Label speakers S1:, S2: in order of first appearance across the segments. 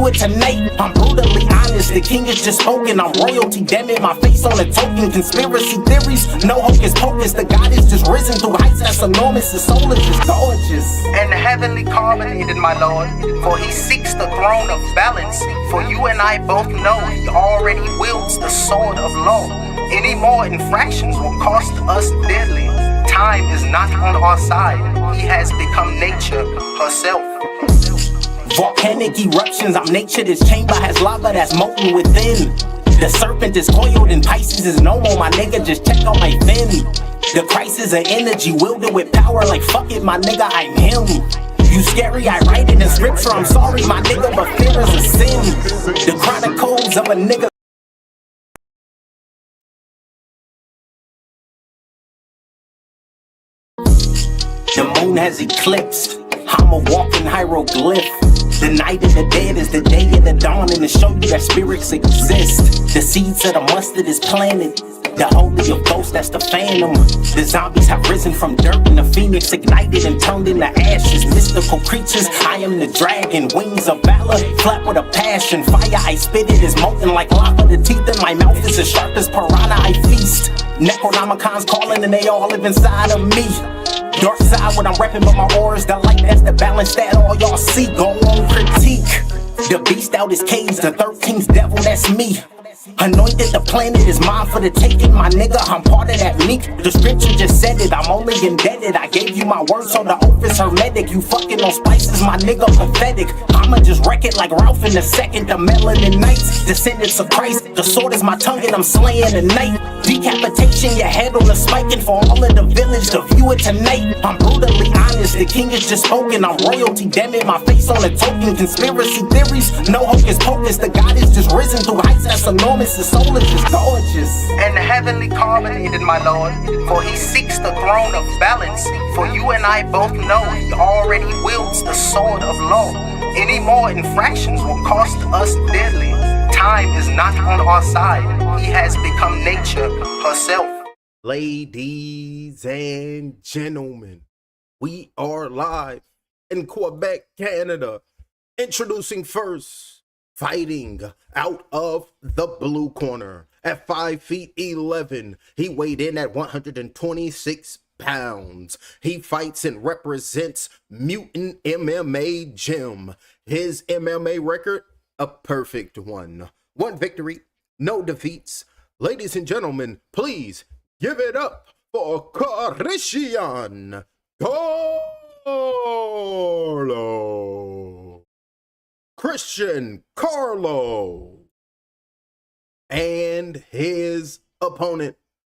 S1: view it tonight. I'm brutally honest, the king is just spoken. I'm royalty, damn it, my face on a token. Conspiracy theories, no hocus pocus. The God is just risen through heights that's enormous. The soul is just gorgeous and heavenly carbonated, my lord. For he seeks the throne of balance. For you and I both know he already wields the sword of law. Any more infractions will cost us dearly. Time is not on our side. He has become nature herself. Volcanic eruptions, I'm nature. This chamber has lava that's molten within. The serpent is coiled and Pisces is no more, my nigga. Just check on my fin. The Christ is an energy wielded with power. Like fuck it, my nigga, I'm him. You scary, I write it in scripture. I'm sorry, my nigga, but fear is a sin. The chronicles of a nigga. The moon has eclipsed. I'm a walking hieroglyph. The night of the dead is the day of the dawn, and to show you that spirits exist. The seeds of the mustard is planted. The holy of ghosts, that's the phantom. The zombies have risen from dirt, and the phoenix ignited and turned into ashes. Mystical creatures, I am the dragon. Wings of valor, flap with a passion. Fire, I spit it is molten like lava. The teeth in my mouth is as sharp as piranha, I feast. Necronomicon's calling and they all live inside of me. Dark side what I'm repping, but my aura's the light. That's the balance that all y'all see. Go on, critique. The beast out his cage, the 13th devil, that's me. Anointed, the planet is mine for the taking, my nigga, I'm part of that meek. The scripture just said it, I'm only indebted. I gave you my word, so the oath is hermetic. You fucking on spices, my nigga, pathetic. I'ma just wreck it like Ralph in the second. The melanin knights, descendants of Christ. The sword is my tongue and I'm slaying the night. Decapitation, your head on the spike. And for all of the village to view it tonight. I'm brutally honest, the king is just spoken. I'm royalty, damn it, my face on a token. Conspiracy theories, no hocus pocus. The God is just risen through heights that's enormous. The soul is just gorgeous and heavenly carbonated, my lord. For he seeks the throne of balance. For you and I both know he already wields the sword of law. Any more infractions will cost us dearly. Time is not on our side. He has become nature herself.
S2: Ladies and gentlemen, we are live in Quebec, Canada. Introducing first, fighting out of the blue corner at 5'11". He weighed in at 126 pounds. He fights and represents Mutant MMA Gym. His MMA record, a perfect one. One victory, no defeats. Ladies and gentlemen, please give it up for Christian Carlo. Christian Carlo. And his opponent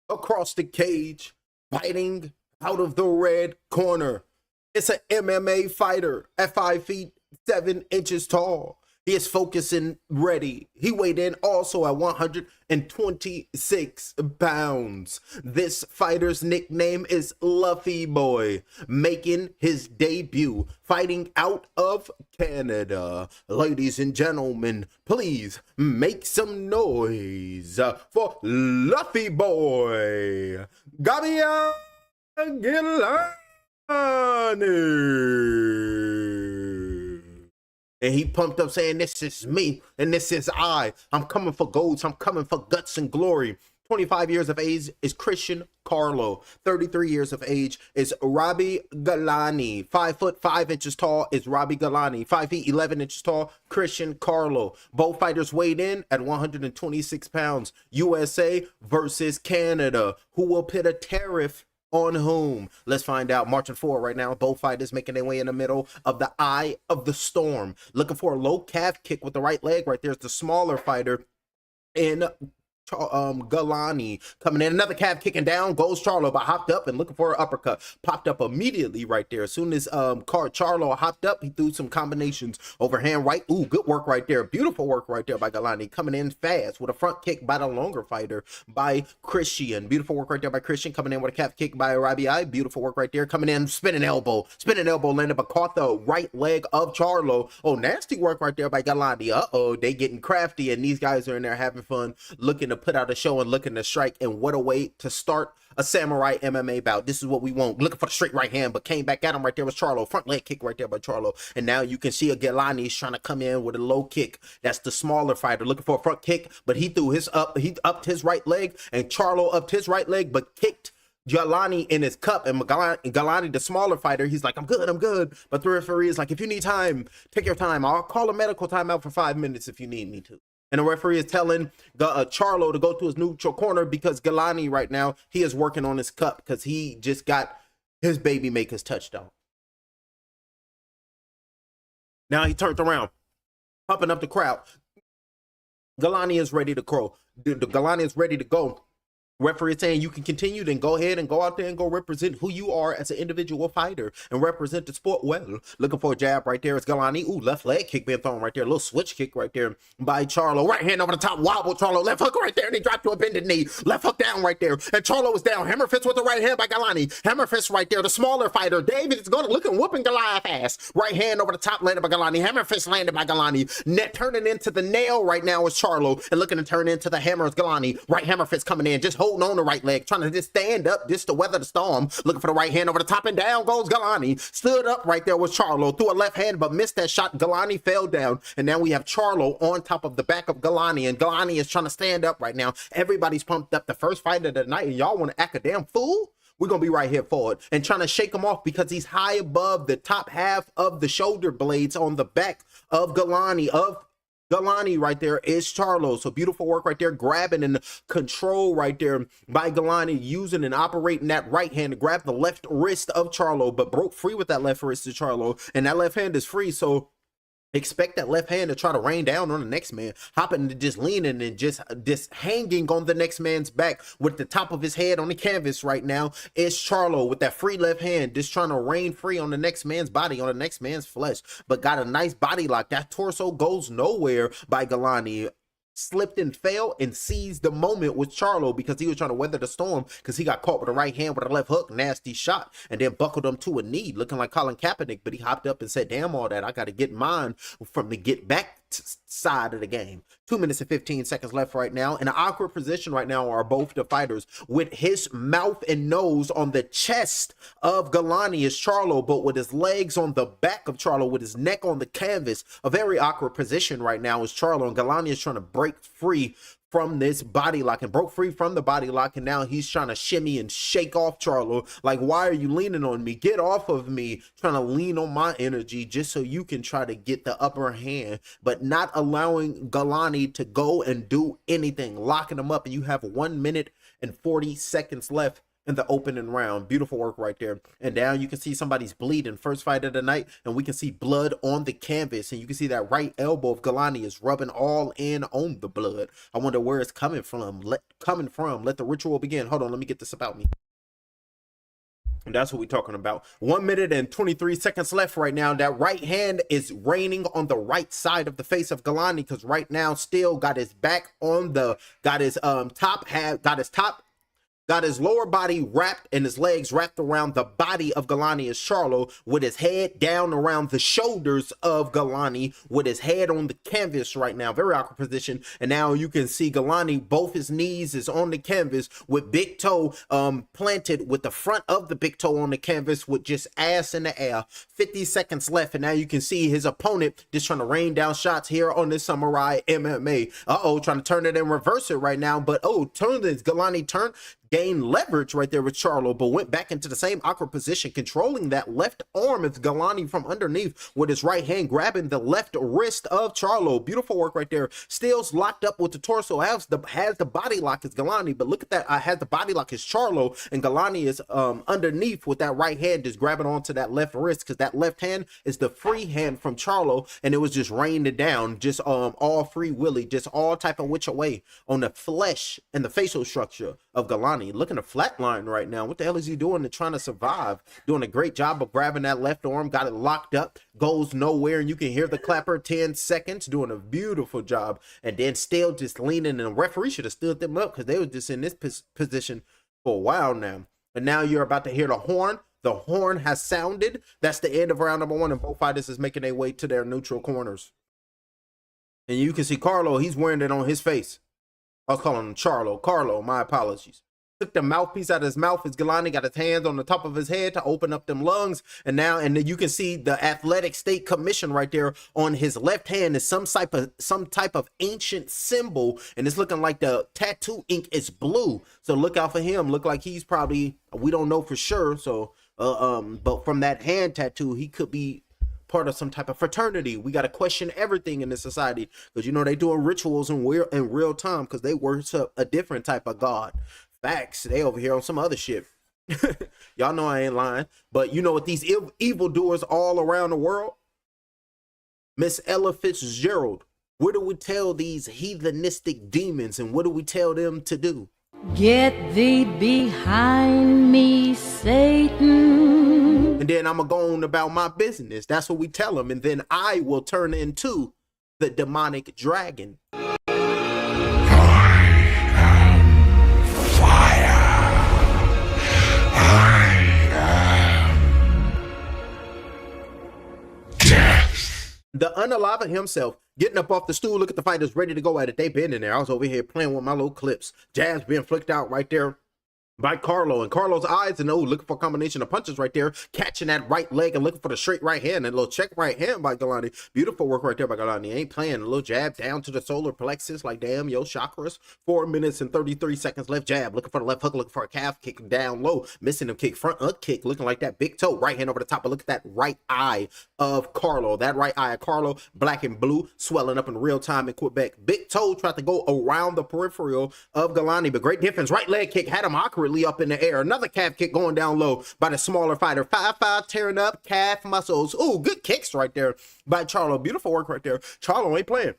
S2: across the cage, fighting out of the red corner. It's an MMA fighter at 5'7" tall. He is focused and ready. He weighed in also at 126 pounds. This fighter's nickname is Luffy Boy, making his debut fighting out of Canada. Ladies and gentlemen, please make some noise for Luffy Boy, Gabriel Gilani. And he pumped up saying, this is me and this is I. I'm coming for golds. I'm coming for guts and glory. 25 years of age is Christian Carlo. 33 years of age is Robbie Galani. 5'5" tall is Robbie Galani. 5'11" tall, Christian Carlo. Both fighters weighed in at 126 pounds. USA versus Canada. Who will pit a tariff on whom? Let's find out. Marching forward right now, both fighters making their way in the middle of the eye of the storm. Looking for a low calf kick with the right leg. Right there's the smaller fighter in Galani coming in. Another calf kicking down. Goes Charlo, but hopped up and looking for an uppercut. Popped up immediately right there. As soon as Charlo hopped up, he threw some combinations. Overhand right. Ooh, good work right there. Beautiful work right there by Galani. Coming in fast with a front kick by the longer fighter by Christian. Beautiful work right there by Christian. Coming in with a calf kick by Robbie. Beautiful work right there. Coming in, spinning elbow. Spinning elbow landed, but caught the right leg of Charlo. Oh, nasty work right there by Galani. Uh-oh, they getting crafty, and these guys are in there having fun, looking to put out a show and looking to strike. And what a way to start a Samurai MMA bout. This is what we want. Looking for the straight right hand, but came back at him right there with Charlo. Front leg kick right there by Charlo. And now you can see a Gilani is trying to come in with a low kick. That's the smaller fighter looking for a front kick, but he upped his right leg, and Charlo upped his right leg, but kicked Gilani in his cup. And Gilani, the smaller fighter, he's like, I'm good. But the referee is like, if you need time, take your time. I'll call a medical timeout for 5 minutes if you need me to. And the referee is telling Charlo to go to his neutral corner because Gilani right now, he is working on his cup because he just got his baby make his touchdown. Now he turns around, pumping up the crowd. Gilani is ready to crow. Gilani is ready to go. Referee is saying you can continue, then go ahead and go out there and go represent who you are as an individual fighter and represent the sport well. Looking for a jab right there. It's Gilani. Ooh, left leg kick being thrown right there. A little switch kick right there by Charlo. Right hand over the top, wobble Charlo. Left hook right there, and he dropped to a bended knee. Left hook down right there, and Charlo is down. Hammer fist with the right hand by Gilani. Hammer fist right there. The smaller fighter, David, is going to look and whooping Goliath ass. Right hand over the top landed by Gilani. Hammer fist landed by Gilani. Net turning into the nail right now is Charlo, and looking to turn into the hammer is Gilani. Right hammer fist coming in, just holding on the right leg, trying to just stand up just to weather the storm. Looking for the right hand over the top, and down goes Gilani. Stood up right there with Charlo, threw a left hand but missed that shot. Gilani fell down, and now we have Charlo on top of the back of Gilani, and Gilani is trying to stand up right now. Everybody's pumped up. The first fight of the night, and y'all want to act a damn fool? We're going to be right here for it and trying to shake him off because he's high above the top half of the shoulder blades on the back of Gilani, right there is Charlo. So beautiful work right there, grabbing and control right there by Gilani, using and operating that right hand to grab the left wrist of Charlo, but broke free with that left wrist of Charlo, and that left hand is free. So expect that left hand to try to rain down on the next man, hopping to just leaning and just hanging on the next man's back with the top of his head on the canvas right now is Charlo with that free left hand, just trying to rain free on the next man's body, on the next man's flesh, but got a nice body lock. That torso goes nowhere by Gilani. Slipped and fell and seized the moment with Charlo because he was trying to weather the storm because he got caught with a right hand with a left hook, nasty shot, and then buckled him to a knee, looking like Colin Kaepernick. But he hopped up and said, damn all that, I got to get mine from the get back side of the game. 2 minutes and 15 seconds left right now. In an awkward position right now are both the fighters, with his mouth and nose on the chest of Gilani is Charlo, but with his legs on the back of Charlo, with his neck on the canvas. A very awkward position right now is Charlo, and Gilani is trying to break free from this body lock, and broke free from the body lock, and now he's trying to shimmy and shake off Charlo. Like, why are you leaning on me? Get off of me. Trying to lean on my energy just so you can try to get the upper hand, but not allowing Gilani to go and do anything, locking him up. And you have 1 minute and 40 seconds left in the opening round. Beautiful work right there. And now you can see somebody's bleeding. First fight of the night, and we can see blood on the canvas, and you can see that right elbow of Gilani is rubbing all in on the blood. I wonder where it's coming from. Let the ritual begin. Hold on, let me get this about me. And that's what we're talking about. 1 minute and 23 seconds left right now. That right hand is raining on the right side of the face of Gilani, because right now still got his back on the, got his lower body wrapped and his legs wrapped around the body of Gilani as Charlo, with his head down around the shoulders of Gilani, with his head on the canvas right now. Very awkward position. And now you can see Gilani, both his knees is on the canvas, with big toe planted with the front of the big toe on the canvas, with just ass in the air. 50 seconds left, and now you can see his opponent just trying to rain down shots here on this Samurai MMA. Trying to turn it and reverse it right now, but Gilani turned, gained leverage right there with Charlo, but went back into the same awkward position, controlling that left arm of Gilani from underneath with his right hand, grabbing the left wrist of Charlo. Beautiful work right there. Still's locked up with the torso, has the body lock as Gilani, but look at that, has the body lock as Charlo, and Gilani is underneath with that right hand, just grabbing onto that left wrist, because that left hand is the free hand from Charlo, and it was just raining down, just all free willy, just all type of which away on the flesh and the facial structure of Gilani. Looking to flatline right now. What the hell is he doing to trying to survive? Doing a great job of grabbing that left arm, got it locked up, goes nowhere, and you can hear the clapper. 10 seconds, doing a beautiful job, and then still just leaning, and the referee should have stood them up because they were just in this position for a while now. And now you're about to hear the horn. The horn has sounded. That's the end of round number 1, and both fighters is making their way to their neutral corners. And you can see Carlo, he's wearing it on his face. I was calling him Charlo. Carlo, my apologies. Took the mouthpiece out of his mouth. His Galani got his hands on the top of his head to open up them lungs. And now, and then you can see the Athletic State Commission right there on his left hand is some type of ancient symbol. And it's looking like the tattoo ink is blue. So look out for him. Look like he's probably, we don't know for sure. So, but from that hand tattoo, he could be part of some type of fraternity. We got to question everything in this society because, you know, they doing rituals in real time because they worship a different type of God. Facts. They over here on some other shit. Y'all know I ain't lying. But you know what these evil doers all around the world? Miss Ella Fitzgerald, what do we tell these heathenistic demons and what do we tell them to do?
S3: Get thee behind me, Satan.
S2: And then I'm going to go on about my business. That's what we tell them. And then I will turn into the demonic dragon. The unalive himself getting up off the stool, look at the fighters ready to go at it. They been in there. I was over here playing with my little clips. Jabs being flicked out right there by Carlo, and Carlo's eyes and looking for a combination of punches right there, catching that right leg and looking for the straight right hand and a little check right hand by Galani. Beautiful work right there by Galani. Ain't playing. A little jab down to the solar plexus, like damn, yo, chakras. 4 minutes and 33 seconds left. Jab, looking for the left hook, looking for a calf kick down low, missing him kick, front kick, looking like that big toe, right hand over the top. But look at that right eye of Carlo. That right eye of Carlo, black and blue, swelling up in real time in Quebec. Big toe tried to go around the peripheral of Galani, but great difference. Right leg kick had him awkwardly up in the air. Another calf kick going down low by the smaller fighter. 5-5 tearing up calf muscles. Ooh, good kicks right there by Charlo. Beautiful work right there. Charlo ain't playing.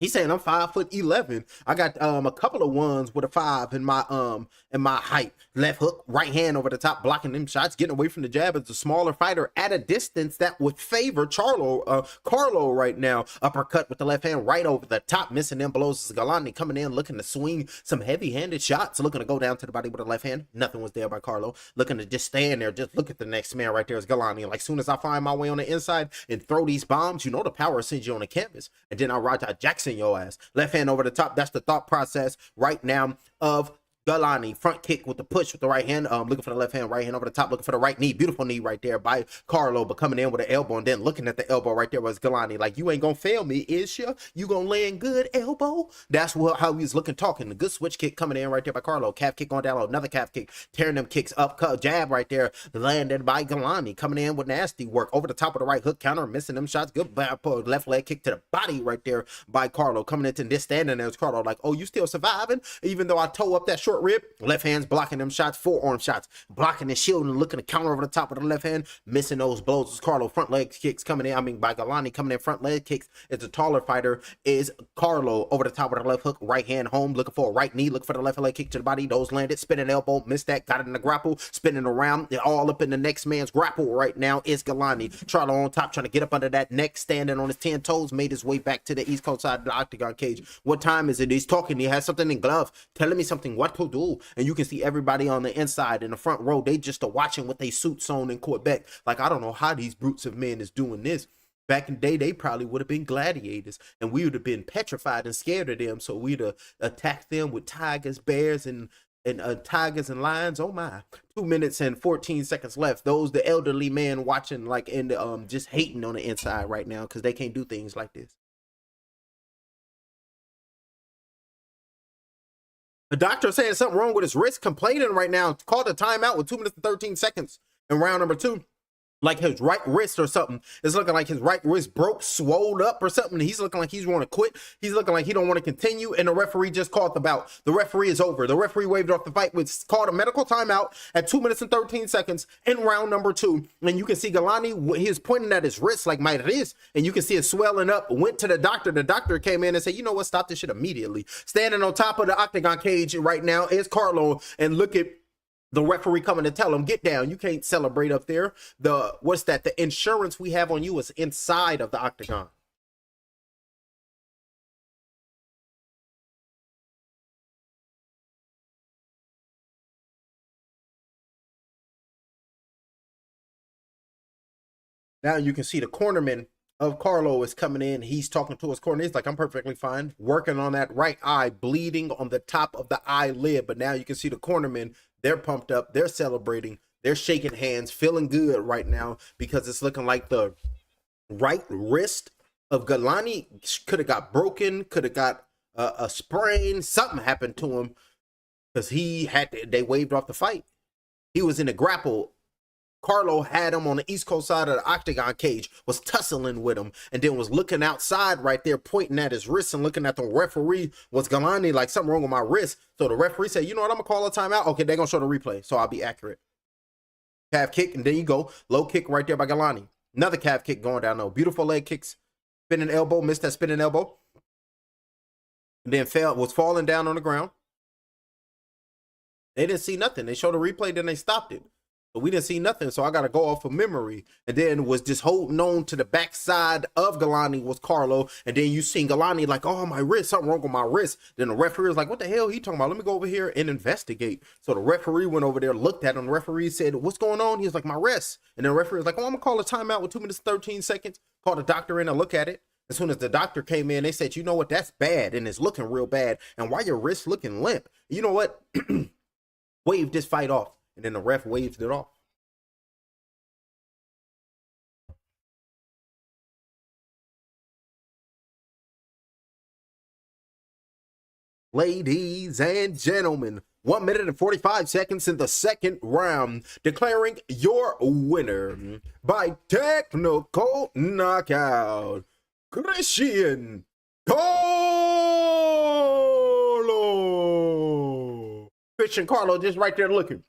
S2: He's saying I'm 5'11". I got a couple of ones with a 5 in my height. Left hook, right hand over the top, blocking them shots, getting away from the jab as a smaller fighter at a distance that would favor Carlo right now. Uppercut with the left hand right over the top, missing them blows. Galani coming in, looking to swing some heavy-handed shots, looking to go down to the body with the left hand. Nothing was there by Carlo. Looking to just stand there, just look at the next man right there is Galani. Like soon as I find my way on the inside and throw these bombs, you know the power sends you on the canvas. And then I Raja Jackson your ass. Left hand over the top. That's the thought process right now of Galani. Front kick with the push with the right hand. Looking for the left hand, right hand over the top, looking for the right knee. Beautiful knee right there by Carlo, but coming in with an elbow and then looking at the elbow right there was Galani. Like, you ain't gonna fail me, is ya? You gonna land good, elbow? That's how he's looking, talking. The good switch kick coming in right there by Carlo. Calf kick on down low. Another calf kick. Tearing them kicks up. Jab right there. Landed by Galani. Coming in with nasty work. Over the top of the right hook counter. Missing them shots. Good left leg kick to the body right there by Carlo. Coming into this standing there is Carlo. Like, oh, you still surviving? Even though I toe up that short rib. Left hand blocking them shots, forearm shots, blocking the shield and looking to counter over the top of the left hand, missing those blows. It's Carlo. Front leg kicks coming in. By Galani coming in. Front leg kicks. It's a taller fighter. Is Carlo over the top of the left hook, right hand home, looking for a right knee, looking for the left leg kick to the body. Those landed, spinning elbow, missed that, got it in the grapple, spinning around. They're all up in the next man's grapple right now. Is Galani. Charlo on top, trying to get up under that neck, standing on his 10 toes, made his way back to the East Coast side of the octagon cage. What time is it? He's talking. He has something in glove, telling me something what to do, and you can see everybody on the inside in the front row. They just are watching with their suits on in Quebec. Like, I don't know how these brutes of men is doing this. Back in the day, they probably would have been gladiators, and we would have been petrified and scared of them. So we'd have attacked them with tigers, bears, and tigers and lions. Oh my! 2 minutes and 14 seconds left. Those the elderly men watching, like in the just hating on the inside right now because they can't do things like this. The doctor saying something wrong with his wrist, complaining right now. Called a timeout with 2 minutes and 13 seconds in round number 2. Like his right wrist or something. It's looking like his right wrist broke, swelled up or something. He's looking like he's want to quit. He's looking like he don't want to continue. And the referee just called the bout. The referee is over. The referee waved off the fight, which called a medical timeout at 2 minutes and 13 seconds in round number 2. And you can see Galani, he was pointing at his wrist like my wrist. And you can see it swelling up. Went to the doctor. The doctor came in and said, you know what? Stop this shit immediately. Standing on top of the octagon cage right now is Carlo. And look at the referee coming to tell him, get down. You can't celebrate up there. The insurance we have on you is inside of the octagon. Now you can see the cornerman of Carlo is coming in. He's talking to his corner. He's like, I'm perfectly fine. Working on that right eye, bleeding on the top of the eyelid. But now you can see the cornermen. They're pumped up. They're celebrating. They're shaking hands, feeling good right now because it's looking like the right wrist of Galani could have got broken, could have got a sprain. Something happened to him because they waved off the fight. He was in a grapple. Carlo had him on the East Coast side of the octagon cage, was tussling with him, and then was looking outside right there, pointing at his wrist and looking at the referee. Was Galani like, something wrong with my wrist? So the referee said, you know what, I'm going to call a timeout. Okay, they're going to show the replay, so I'll be accurate. Calf kick, and then you go. Low kick right there by Galani. Another calf kick going down, though. Beautiful leg kicks. Spinning elbow, missed that spinning elbow. And then was falling down on the ground. They didn't see nothing. They showed a replay, then they stopped it. But we didn't see nothing, so I got to go off of memory. And then was just holding on to the backside of Galani was Carlo. And then you seen Galani like, oh, my wrist, something wrong with my wrist. Then the referee was like, what the hell he talking about? Let me go over here and investigate. So the referee went over there, looked at him. The referee said, what's going on? He was like, my wrist. And then the referee was like, oh, I'm going to call a timeout with 2 minutes, 13 seconds. Called the doctor in to look at it. As soon as the doctor came in, they said, you know what, that's bad. And it's looking real bad. And why your wrist looking limp? You know what? Wave this fight off. And then the ref waved it off. Ladies and gentlemen, 1 minute and 45 seconds in the second round, declaring your winner by technical knockout, Christian Carlo. Christian Carlo just right there looking.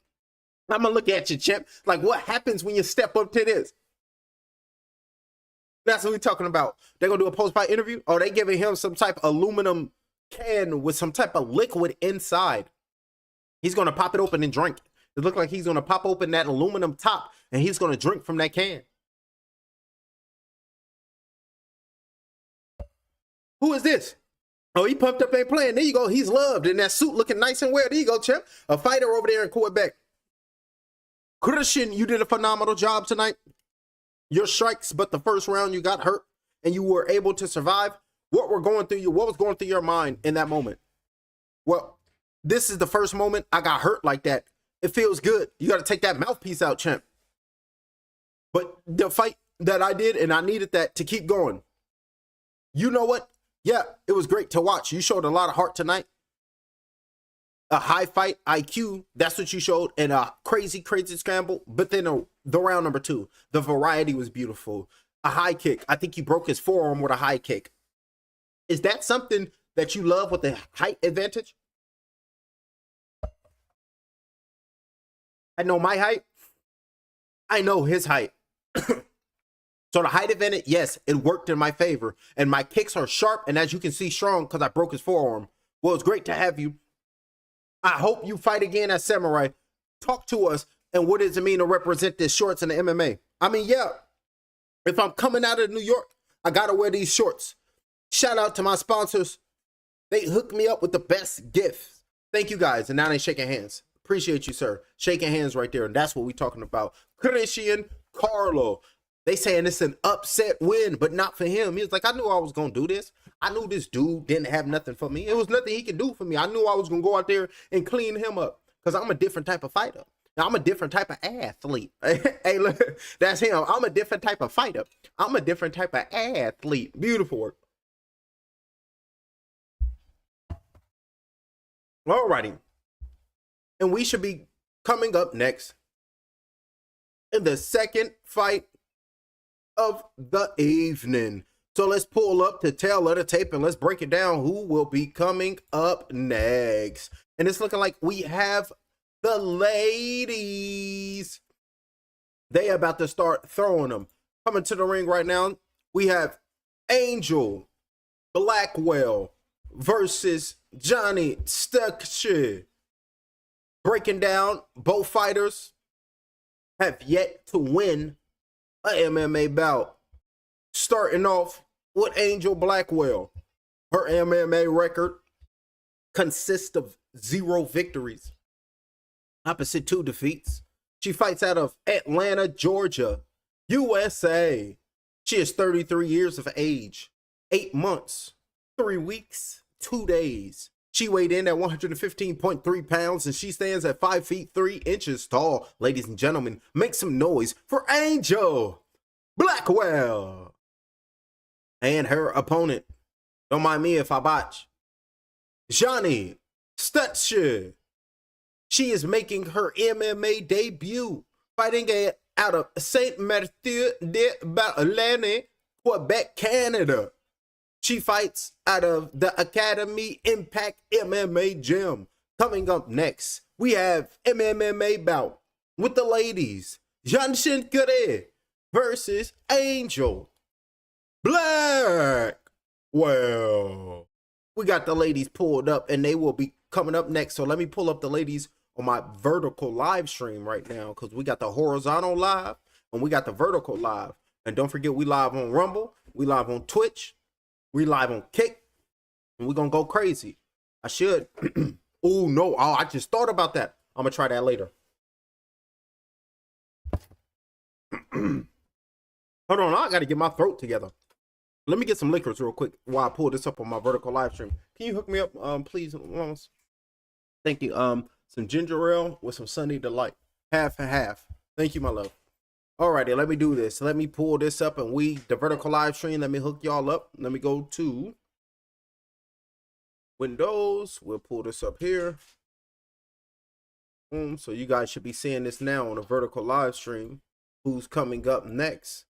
S2: I'm going to look at you, champ. Like, what happens when you step up to this? That's what we're talking about. They're going to do a post-fight interview? Or they giving him some type of aluminum can with some type of liquid inside? He's going to pop it open and drink. It looks like he's going to pop open that aluminum top and he's going to drink from that can. Who is this? Oh, he pumped up, ain't playing. There you go. He's loved in that suit, looking nice and well. There you go, champ. A fighter over there in Quebec. Christian, you did a phenomenal job tonight. Your strikes, but the first round you got hurt and you were able to survive. What was going through your mind in that moment? Well, this is the first moment I got hurt like that. It feels good. You got to take that mouthpiece out, champ. But the fight that I did, and I needed that to keep going. You know what? Yeah, it was great to watch. You showed a lot of heart tonight. A high fight IQ, that's what you showed, and a crazy, crazy scramble. But then the round number 2, the variety was beautiful. A high kick. I think you broke his forearm with a high kick. Is that something that you love with the height advantage? I know my height. I know his height. So the height advantage, yes, it worked in my favor. And my kicks are sharp, and as you can see, strong because I broke his forearm. Well, it's great to have you. I hope you fight again at Samourai. Talk to us, and what does it mean to represent this shorts in the MMA? I mean, yeah, if I'm coming out of New York, I got to wear these shorts. Shout out to my sponsors. They hooked me up with the best gifts. Thank you, guys. And now they shaking hands. Appreciate you, sir. Shaking hands right there. And that's what we're talking about. Christian Carlo. They saying it's an upset win, but not for him. He was like, I knew I was going to do this. I knew this dude didn't have nothing for me. It was nothing he could do for me. I knew I was going to go out there and clean him up because I'm a different type of fighter. Now, I'm a different type of athlete. Hey, look, that's him. I'm a different type of fighter. I'm a different type of athlete. Beautiful work. Alrighty. And we should be coming up next in the second fight of the evening. So let's pull up the tail of the tape and let's break it down. Who will be coming up next? And it's looking like we have the ladies. They about to start throwing them. Coming to the ring right now, we have Angel Blackwell versus Johnny Stuckshire. Breaking down, both fighters have yet to win a MMA bout. Starting off with Angel Blackwell. Her MMA record consists of 0 victories, opposite 2 defeats. She fights out of Atlanta, Georgia, USA. She is 33 years of age, 8 months, 3 weeks, 2 days. She weighed in at 115.3 pounds and she stands at 5 feet 3 inches tall. Ladies and gentlemen, make some noise for Angel Blackwell and her opponent. Don't mind me if I botch. Johnny Stutcher. She is making her MMA debut, fighting out of Saint Mathieu de Balene, Quebec, Canada. She fights out of the Academy Impact MMA Gym. Coming up next, we have MMA bout with the ladies. Jean-Shin Kare versus Angel Blackwell. We got the ladies pulled up and they will be coming up next. So let me pull up the ladies on my vertical live stream right now, because we got the horizontal live and we got the vertical live. And don't forget, we live on Rumble, we live on Twitch, we live on Kick, and we're gonna go crazy. I should. Oh no, I just thought about that. I'm gonna try that later. Hold on, I gotta get my throat together. Let me get some liquors real quick while I pull this up on my vertical live stream. Can you hook me up, please? Thank you. Some ginger ale with some Sunny Delight. Half and half. Thank you, my love. Alrighty, let me do this. Let me pull this up and the vertical live stream. Let me hook y'all up. Let me go to Windows. We'll pull this up here. Boom. So you guys should be seeing this now on a vertical live stream. Who's coming up next?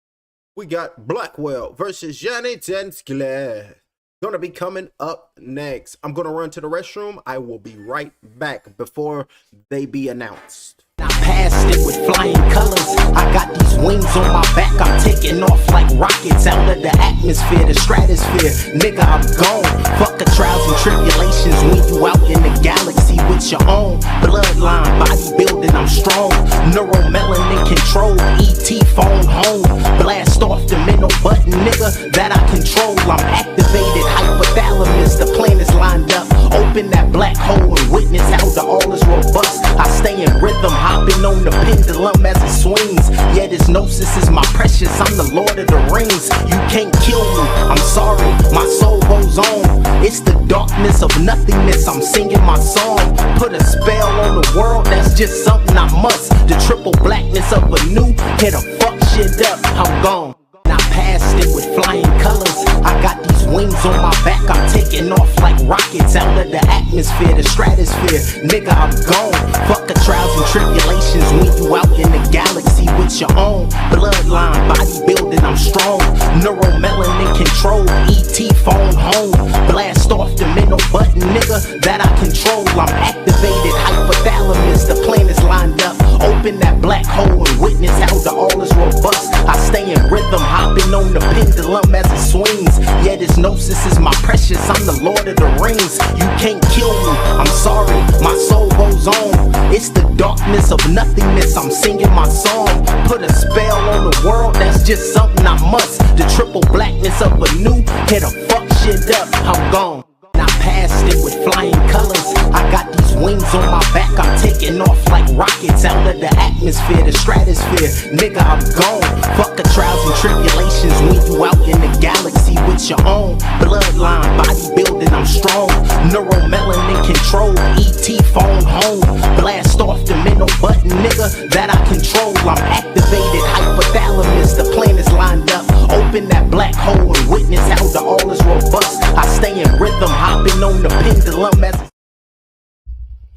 S2: We got Blackwell versus Johnny Tenskler. Gonna be coming up next. I'm gonna run to the restroom. I will be right back before they be announced.
S1: I passed it with flying colors. I got these wings on my back. I'm taking off like rockets out of the atmosphere, the stratosphere. Nigga, I'm gone. Fuck the trials and tribulations when you out in the galaxy with your own bloodline, bodybuilding. I'm strong. Neuromelanin control. ET phone home. Blast off the middle button, nigga, that I control. I'm activated. Hypothalamus. The planets lined up. Open that black hole and witness how the all is robust. I stay in rhythm, hopping on the pendulum as it swings. Yeah, this gnosis is my precious. I'm the Lord of the Rings. You can't kill me. I'm sorry. My soul goes on. It's the darkness of nothingness. I'm singing my song. Put a spell on the world. That's just something I must. The triple blackness of a new. Hit a fuck shit up. I'm gone. I passed it with flying colors. I got these wings on my back. I'm taking off like rockets out of the atmosphere, the stratosphere. Nigga, I'm gone. Fuck the trials and tribulations when you out in the galaxy with your own bloodline, bodybuilding. I'm strong. Neuromelanin control. ET phone home. Blast off the middle button, nigga, that I control. I'm activated. Hypothalamus. The planets lined up. Open that black hole and witness how the all is robust. I stay in rhythm, hopping on the pendulum as it swings. Yeah, this gnosis is my precious. I'm the Lord of the Rings. You can't kill me. I'm sorry. My soul goes on. It's the darkness of nothingness. I'm singing my song. Put a spell on the world. That's just something I must. The triple blackness of a new. Hit a fuck shit up. I'm gone. I passed it with flying colors. I got these wings on my back. I'm taking off like rockets out of the atmosphere, the stratosphere. Nigga, I'm gone. Fuck the trials and tribulations when you out in the galaxy with your own bloodline, bodybuilding. I'm strong. Neuromelanin control. ET phone home. Blast off the middle button, nigga, that I control. I'm activated. Hypothalamus. The planets lined up. Open that black hole and witness how the all is robust. I stay in rhythm, hopping on the pendulum as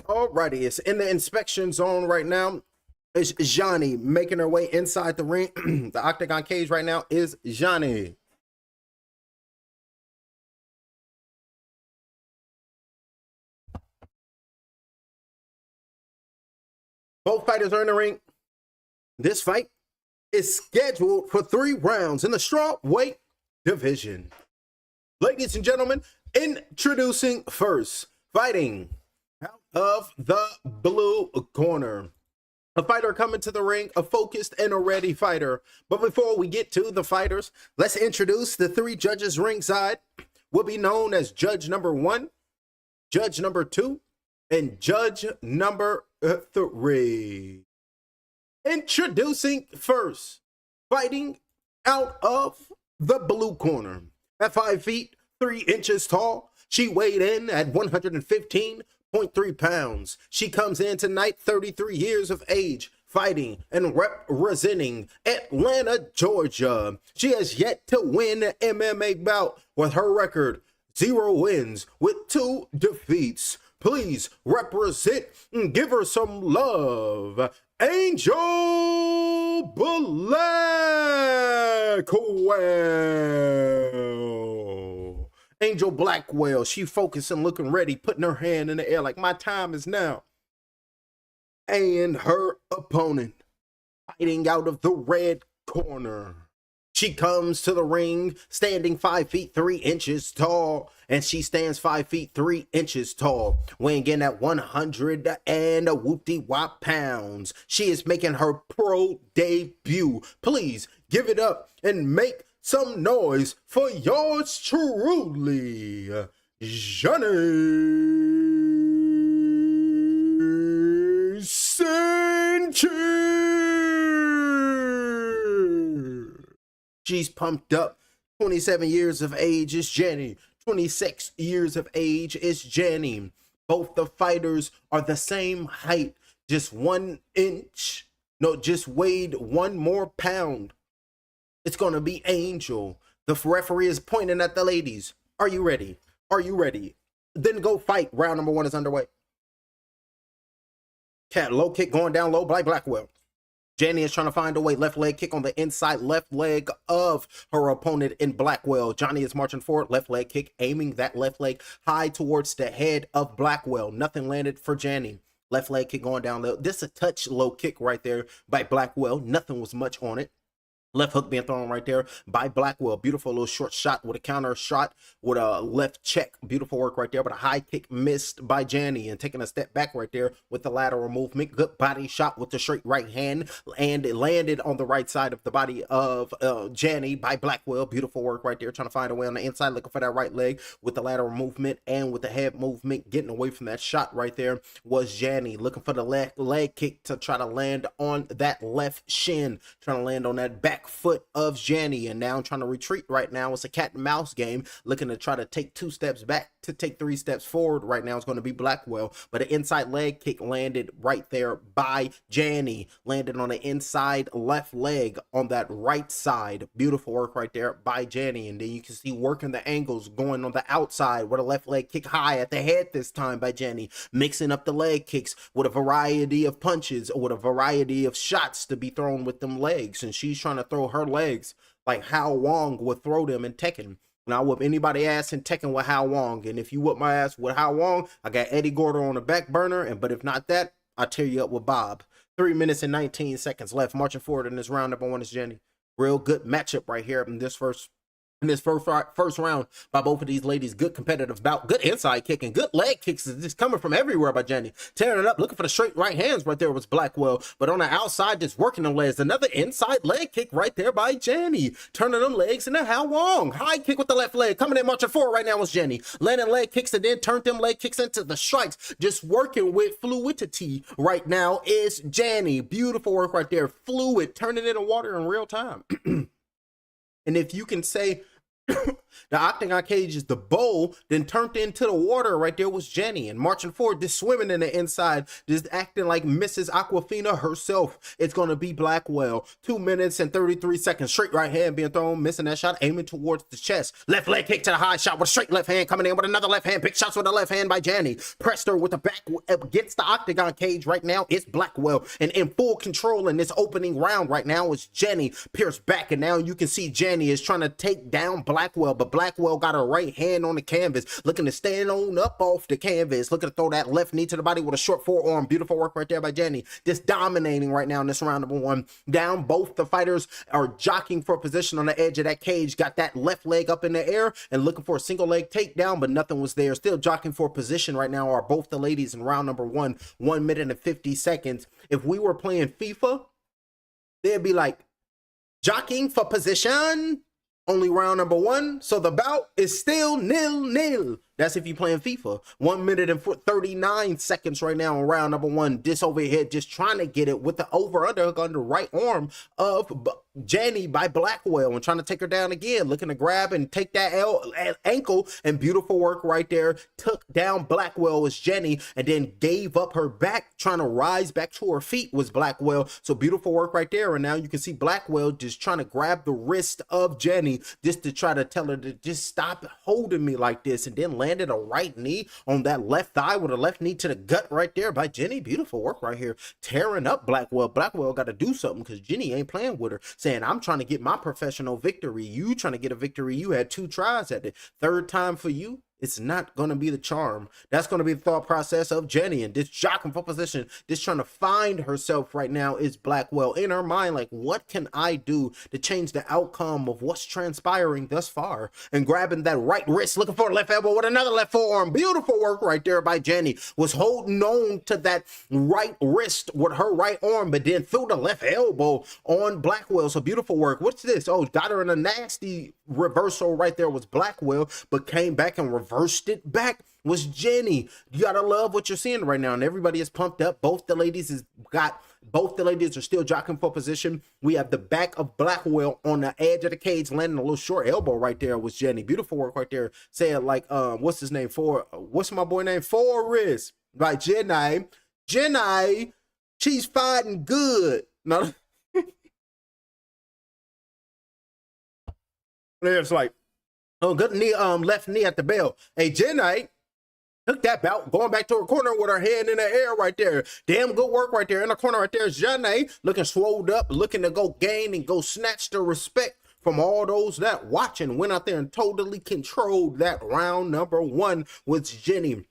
S2: Alrighty, it's in the inspection zone right now. It's Johnny making her way inside the ring. The octagon cage right now is Johnny. Both fighters are in the ring. This fight is scheduled for 3 rounds in the strawweight division. Ladies and gentlemen, introducing first, fighting out of the blue corner. A fighter coming to the ring, a focused and a ready fighter. But before we get to the fighters, let's introduce the 3 judges ringside. Will be known as Judge number 1, Judge number 2, and Judge number 3. Introducing first, fighting out of the blue corner. At 5 feet, 3 inches tall, she weighed in at 115.3 pounds. She comes in tonight 33 years of age, fighting and representing Atlanta, Georgia. She has yet to win an MMA bout, with her record 0 wins with 2 defeats. Please represent and give her some love, Angel Blackwell. Angel Blackwell, she focusing, looking ready, putting her hand in the air like my time is now. And her opponent, fighting out of the red corner. She comes to the ring standing 5 feet 3 inches tall, and she stands 5 feet 3 inches tall, weighing in at 100 and a whoop-de-wop pounds. She is making her pro debut. Please give it up and make some noise for yours truly, Johnny Sanchez. She's pumped up. 27 years of age is Jenny. 26 years of age is Jenny. Both the fighters are the same height, just 1 inch. No, just weighed 1 more pound. It's going to be Angel. The referee is pointing at the ladies. Are you ready? Are you ready? Then go fight. Round number 1 is underway. Cat low kick going down low by Blackwell. Jenny is trying to find a way. Left leg kick on the inside left leg of her opponent in Blackwell. Johnny is marching forward. Left leg kick, aiming that left leg high towards the head of Blackwell. Nothing landed for Jenny. Left leg kick going down low. This is a touch low kick right there by Blackwell. Nothing was much on it. Left hook being thrown right there by Blackwell. Beautiful little short shot with a counter shot with a left check. Beautiful work right there, but a high kick missed by Janny, and taking a step back right there with the lateral movement. Good body shot with the straight right hand, and it landed on the right side of the body of Janny by Blackwell. Beautiful work right there, trying to find a way on the inside, looking for that right leg with the lateral movement and with the head movement. Getting away from that shot right there was Janny, looking for the leg kick to try to land on that left shin, trying to land on that back foot of Janny, and now trying to retreat right now. It's a cat and mouse game, looking to try to take 2 steps back to take 3 steps forward. Right now it's going to be Blackwell, but an inside leg kick landed right there by Janny, landed on the inside left leg on that right side. Beautiful work right there by Janny, and then you can see working the angles going on the outside with a left leg kick high at the head this time by Janny, mixing up the leg kicks with a variety of punches or with a variety of shots to be thrown with them legs, and she's trying to throw her legs like How Wong would throw them in Tekken. And I whoop anybody ass in Tekken with How Wong, and if you whoop my ass with How Wong, I got Eddie Gordo on the back burner, and but if not that, I tear you up with Bob. 3 minutes and 19 seconds left. Marching forward in this round. Number 1 is Jenny. Real good matchup right here in this first round by both of these ladies. Good competitive bout, good inside kicking, good leg kicks is just coming from everywhere by Jenny. Tearing it up, looking for the straight right hands right there was Blackwell, but on the outside just working them legs. Another inside leg kick right there by Jenny, turning them legs into How Long. High kick with the left leg, coming in marching forward right now was Jenny, landing leg kicks and then turned them leg kicks into the strikes. Just working with fluidity right now is Jenny. Beautiful work right there, fluid, turning it in water in real time. And if you can say the octagon cage is the bowl, then turned into the water right there was Jenny, and marching forward, just swimming in the inside, just acting like Mrs. Aquafina herself. It's going to be Blackwell. 2 minutes and 33 seconds. Straight right hand being thrown, missing that shot, aiming towards the chest. Left leg kick to the high shot with a straight left hand, coming in with another left hand. Big shots with the left hand by Jenny. Pressed her with the back against the octagon cage right now. It's Blackwell, and in full control in this opening round right now is Jenny. Pierced back, and now you can see Jenny is trying to take down Blackwell, but Blackwell got her right hand on the canvas, looking to stand on up off the canvas, looking to throw that left knee to the body with a short forearm. Beautiful work right there by Jenny. Just dominating right now in this round. Number 1 down. Both the fighters are jockeying for position on the edge of that cage. Got that left leg up in the air and looking for a single leg takedown, but nothing was there. Still jockeying for position right now are both the ladies in round number 1. 1 minute and 50 seconds. If we were playing FIFA, they'd be like, jockeying for position, only round number 1, so the bout is still 0-0. That's if you're playing FIFA. 1 minute and 39 seconds right now in round number 1. This over here just trying to get it with the over underhook on the right arm of Jenny by Blackwell and trying to take her down again, looking to grab and take that ankle, and beautiful work right there. Took down Blackwell as Jenny and then gave up her back, trying to rise back to her feet was Blackwell. So beautiful work right there. And now you can see Blackwell just trying to grab the wrist of Jenny just to try to tell her to just stop holding me like this, and then landed a right knee on that left thigh with a left knee to the gut right there by Jenny. Beautiful work right here, tearing up Blackwell. Blackwell got to do something because Jenny ain't playing with her, saying, I'm trying to get my professional victory. You trying to get a victory. You had 2 tries at it. Third time for you, it's not going to be the charm. That's going to be the thought process of Jenny, and this jockeying for position, this trying to find herself right now is Blackwell in her mind, like, what can I do to change the outcome of what's transpiring thus far? And grabbing that right wrist, looking for a left elbow with another left forearm. Beautiful work right there by Jenny. Was holding on to that right wrist with her right arm, but then threw the left elbow on Blackwell. So beautiful work. What's this? Oh, got her in a nasty reversal right there was Blackwell, but came back and reversed it back was Jenny. You gotta love what you're seeing right now, and everybody is pumped up. Both the ladies are still jockeying for position. We have the back of Blackwell on the edge of the cage, landing a little short elbow right there was Jenny. Beautiful work right there. Say it like what's his name? What's my boy name? Forrest. Right, Jenny. Jenny, she's fighting good. No. It's like, oh, good knee, left knee at the bell. Hey, Jenny took that bout, going back to her corner with her hand in the air right there. Damn good work right there in the corner right there. Jenny looking swolled up, looking to go gain and go snatch the respect from all those that watching. Went out there and totally controlled that round number 1 with Jenny.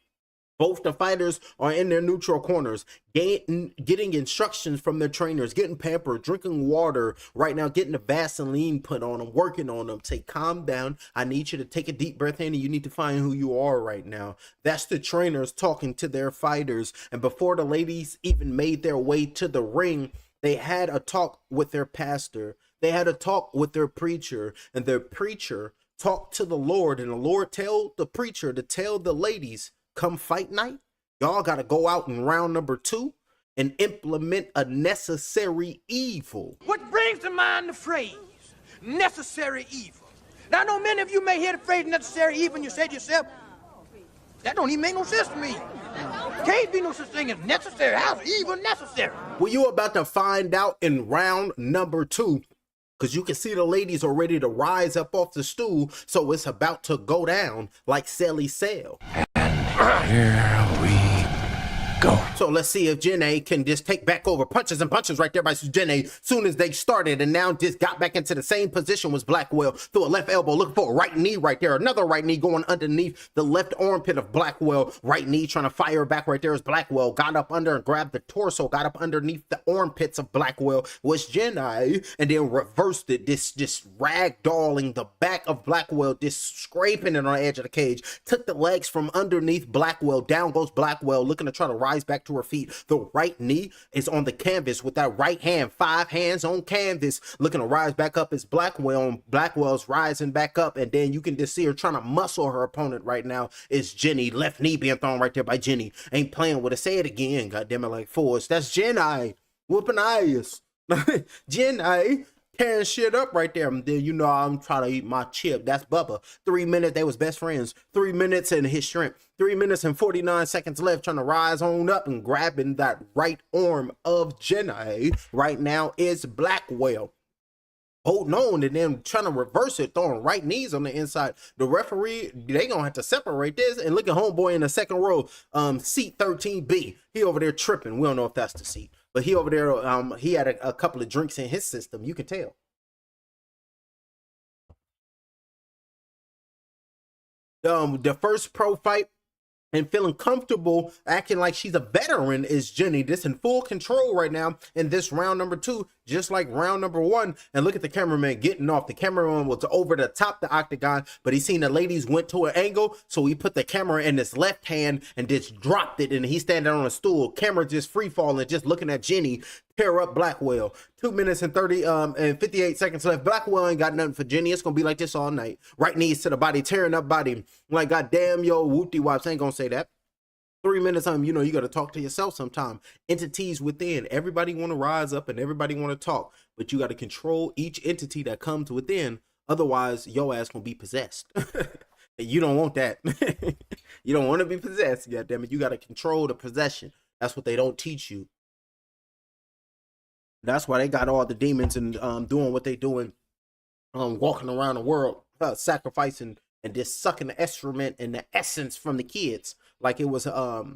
S2: Both the fighters are in their neutral corners, getting instructions from their trainers, getting pampered, drinking water right now, getting the Vaseline put on them, working on them. Say, calm down. I need you to take a deep breath in, and you need to find who you are right now. That's the trainers talking to their fighters. And before the ladies even made their way to the ring, they had a talk with their pastor. They had a talk with their preacher, and their preacher talked to the Lord, and the Lord told the preacher to tell the ladies, come fight night, y'all got to go out in round number 2 and implement a necessary evil.
S4: What brings to mind the phrase, necessary evil? Now, I know many of you may hear the phrase necessary evil and you say to yourself, that don't even make no sense to me. Can't be no such thing as necessary. How's evil necessary?
S2: Well, you about to find out in round number 2. Because you can see the ladies are ready to rise up off the stool, so it's about to go down like Sally Sale.
S4: Here we go.
S2: So let's see if Jenny can just take back over. Punches and punches right there by Jenny soon as they started, and now just got back into the same position was Blackwell. Threw a left elbow, looking for a right knee right there. Another right knee going underneath the left armpit of Blackwell. Right knee trying to fire back right there as Blackwell got up under and grabbed the torso, got up underneath the armpits of Blackwell was Jenny, and then reversed it. This just ragdolling the back of Blackwell, just scraping it on the edge of the cage. Took the legs from underneath Blackwell. Down goes Blackwell, looking to try to rise back to her feet. The right knee is on the canvas with that right hand, 5 hands on canvas, looking to rise back up as Blackwell. Blackwell's rising back up, and then you can just see her trying to muscle her opponent right now is Jenny. Left knee being thrown right there by Jenny. Ain't playing with it. Say it again, goddamn it, like Forrest. That's Jenny whooping eyes. Jenny tearing shit up right there. And then you know I'm trying to eat my chip. That's Bubba. 3 minutes, they was best friends. 3 minutes and his shrimp. 3 minutes and 49 seconds left, trying to rise on up and grabbing that right arm of Jenny right now is Blackwell. Holding on and then trying to reverse it, throwing right knees on the inside. The referee, they gonna have to separate this. And look at homeboy in the second row, seat 13B. He over there tripping. We don't know if that's the seat, but he over there, he had a couple of drinks in his system. You can tell. The first pro fight and feeling comfortable, acting like she's a veteran is Jenny. This in full control right now in this round number 2, just like round number 1. And look at the cameraman getting off. The cameraman was over the top the octagon, but he seen the ladies went to an angle, so he put the camera in his left hand and just dropped it, and he's standing on a stool. Camera just free falling, just looking at Jenny tear up Blackwell. 2 minutes and 58 seconds left. Blackwell ain't got nothing for Jenny. It's gonna be like this all night. Right knees to the body, tearing up body. Like, goddamn, yo, whoopty wops ain't gonna say that. 3 minutes, you know, you got to talk to yourself sometime. Entities within, everybody want to rise up and everybody want to talk, but you got to control each entity that comes within. Otherwise, your ass gonna be possessed. You don't want that. You don't want to be possessed. Goddammit, you got to control the possession. That's what they don't teach you. That's why they got all the demons and doing what they doing, walking around the world, sacrificing and just sucking the excrement and the essence from the kids. Like it was what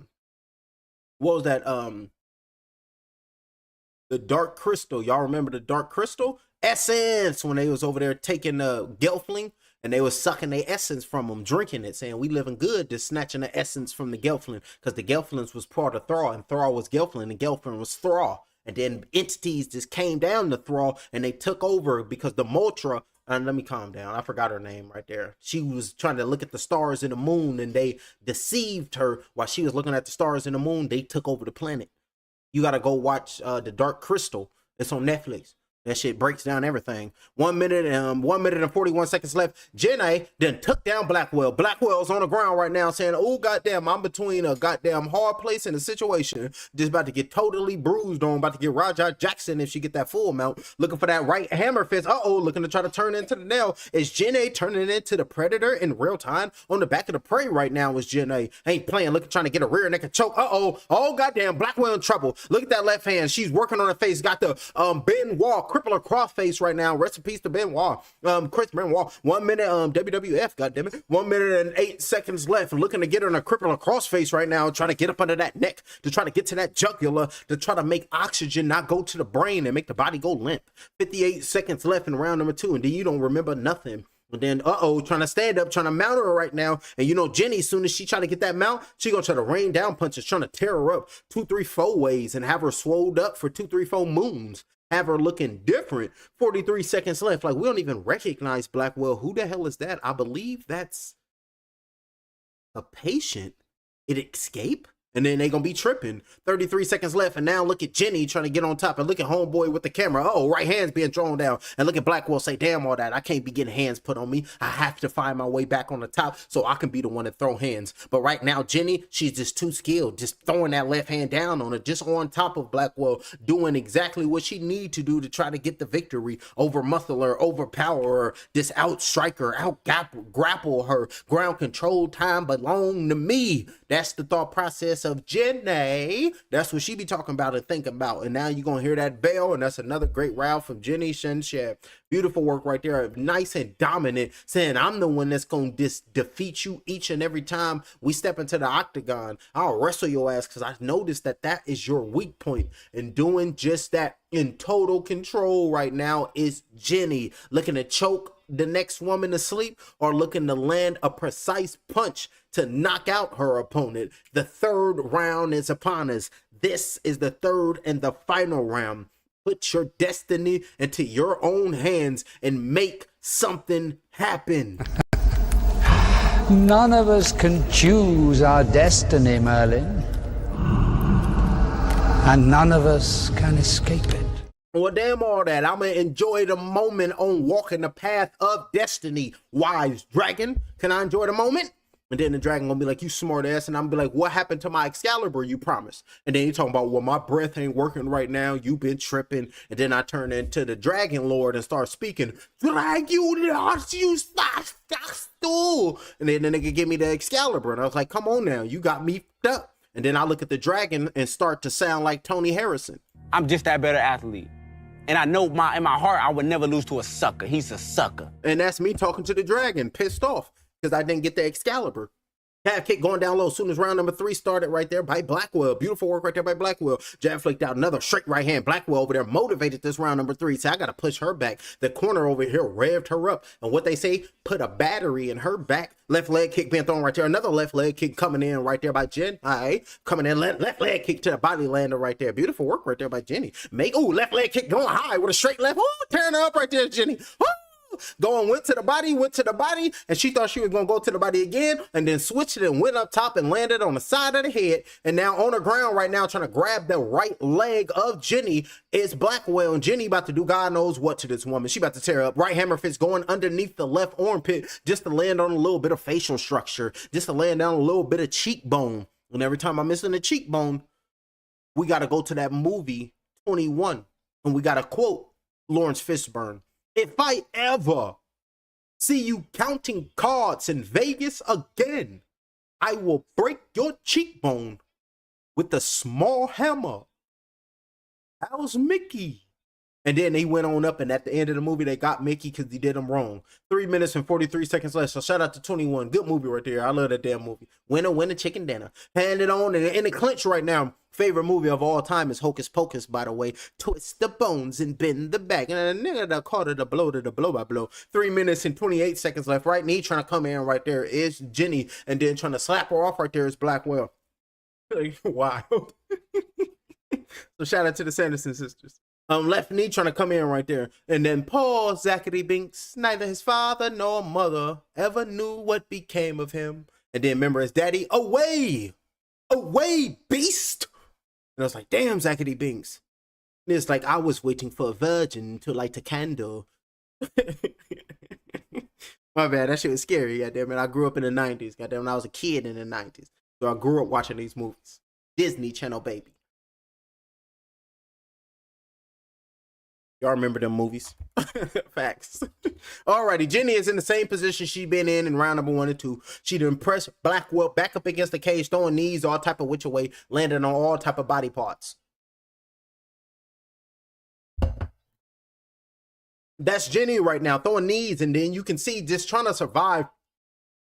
S2: was that? The dark crystal. Y'all remember the dark crystal? Essence, when they was over there taking the Gelfling and they was sucking their essence from them, drinking it, saying we living good, just snatching the essence from the Gelfling, because the Gelflings was part of Thrall, and Thrall was Gelfling, and Gelfling was Thrall. And then entities just came down to Thrall and they took over because the Moltra, and let me calm down, I forgot her name right there. She was trying to look at the stars and the moon and they deceived her while she was looking at the stars and the moon. They took over the planet. You got to go watch The Dark Crystal. It's on Netflix. That shit breaks down everything. 1 minute and 41 seconds left. Jenna then took down Blackwell. Blackwell's on the ground right now saying, oh, goddamn, I'm between a goddamn hard place and a situation. Just about to get totally bruised on. About to get Raja Jackson if she get that full amount. Looking for that right hammer fist. Uh-oh, looking to try to turn into the nail. Is Jenna turning into the predator in real time? On the back of the prey right now is Jenna. Ain't playing. Looking, trying to get a rear naked choke. Uh-oh. Oh, goddamn, Blackwell in trouble. Look at that left hand. She's working on her face. Got the Benoit crippler cross face right now. Rest in peace to Benoit. Chris Benoit. 1 minute WWF, goddammit. 1 minute and 8 seconds left. Looking to get her in a crippler cross face right now, trying to get up under that neck, to try to get to that jugular, to try to make oxygen not go to the brain and make the body go limp. 58 seconds left in round number 2, and then you don't remember nothing. And then, trying to stand up, trying to mount her right now. And you know, Jenny, as soon as she try to get that mount, she gonna try to rain down punches, trying to tear her up 2, 3, 4 ways and have her swolled up for 2, 3, 4 moons. Have her looking different. 43 seconds left. Like, we don't even recognize Blackwell. Who the hell is that? I believe that's a patient. It escape? And then they gonna be tripping. 33 seconds left, and now look at Jenny trying to get on top, and look at homeboy with the camera. Oh, right hand's being thrown down, and look at Blackwell say, damn, all that, I can't be getting hands put on me. I have to find my way back on the top so I can be the one to throw hands. But right now, Jenny, she's just too skilled, just throwing that left hand down on her, just on top of Blackwell, doing exactly what she need to do to try to get the victory, over muscle her, overpower her, just out strike her, out grapple her. Ground control time belong to me. That's the thought process of Jenny. That's what she be talking about and thinking about. And now you're gonna hear that bell, and that's another great round from Jenny Shenshab. Beautiful work right there. Nice and dominant, saying I'm the one that's gonna defeat you each and every time we step into the octagon. I'll wrestle your ass, because I noticed that that is your weak point. And doing just that in total control right now is Jenny, looking to choke the next woman to sleep, or looking to land a precise punch to knock out her opponent. The third round is upon us. This is the third and the final round. Put your destiny into your own hands and make something happen.
S5: None of us can choose our destiny, Merlin. And none of us can escape it.
S2: Well, damn all that. I'm going to enjoy the moment on walking the path of destiny. Wise dragon, can I enjoy the moment? And then the dragon gonna be like, you smart ass. And I'm gonna be like, what happened to my Excalibur you promised? And then you talking about, well, my breath ain't working right now. You been tripping. And then I turn into the dragon lord and start speaking. Drag you, you stool. And then the nigga give me the Excalibur. And I was like, come on now, you got me up. And then I look at the dragon and start to sound like Tony Harrison.
S6: I'm just that better athlete. And I know in my heart, I would never lose to a sucker. He's a sucker.
S2: And that's me talking to the dragon, pissed off because I didn't get the Excalibur. Half kick going down low as soon as round number 3 started right there by Blackwell. Beautiful work right there by Blackwell. Jab flicked out another straight right hand. Blackwell over there motivated this round number 3. So I got to push her back. The corner over here revved her up. And what they say, put a battery in her back. Left leg kick being thrown right there. Another left leg kick coming in right there by Jen. All right. Coming in, left leg kick to the body lander right there. Beautiful work right there by Jenny. Left leg kick going high with a straight left. Tearing her up right there, Jenny. Went to the body, and she thought she was gonna go to the body again, and then switched it and went up top and landed on the side of the head. And now on the ground right now, trying to grab the right leg of Jenny is Blackwell. And Jenny about to do God knows what to this woman. She about to tear up. Right hammer fist going underneath the left armpit just to land on a little bit of facial structure, just to land down a little bit of cheekbone. And every time I'm missing a cheekbone, we got to go to that movie 21, and we got to quote Lawrence Fishburne. If I ever see you counting cards in Vegas again, I will break your cheekbone with a small hammer. How's Mickey? And then they went on up, and at the end of the movie, they got Mickey because he did them wrong. 3 minutes and 43 seconds left. So shout out to 21. Good movie right there. I love that damn movie. Winner, chicken dinner. Hand it on, and in the clinch right now. Favorite movie of all time is Hocus Pocus, by the way. Twist the bones and bend the back. And a nigga that caught it a blow to the blow by blow. 3 minutes and 28 seconds left. Right knee trying to come in right there is Jenny. And then trying to slap her off right there is Blackwell. Wild. So shout out to the Sanderson sisters. Left knee trying to come in right there. And then poor Zachary Binks, neither his father nor mother ever knew what became of him. And then remember his daddy, away, beast. And I was like, damn, Zachary Binks. And it's like, I was waiting for a virgin to light a candle. My bad, that shit was scary. Goddamn it, I grew up in the 90s. Goddamn, when I was a kid in the 90s. So I grew up watching these movies. Disney Channel, baby. Y'all remember them movies? Facts. Alrighty, Jenny is in the same position she been in round number 1 and 2. She done pressed Blackwell back up against the cage, throwing knees all type of which way, landing on all type of body parts. That's Jenny right now, throwing knees, and then you can see just trying to survive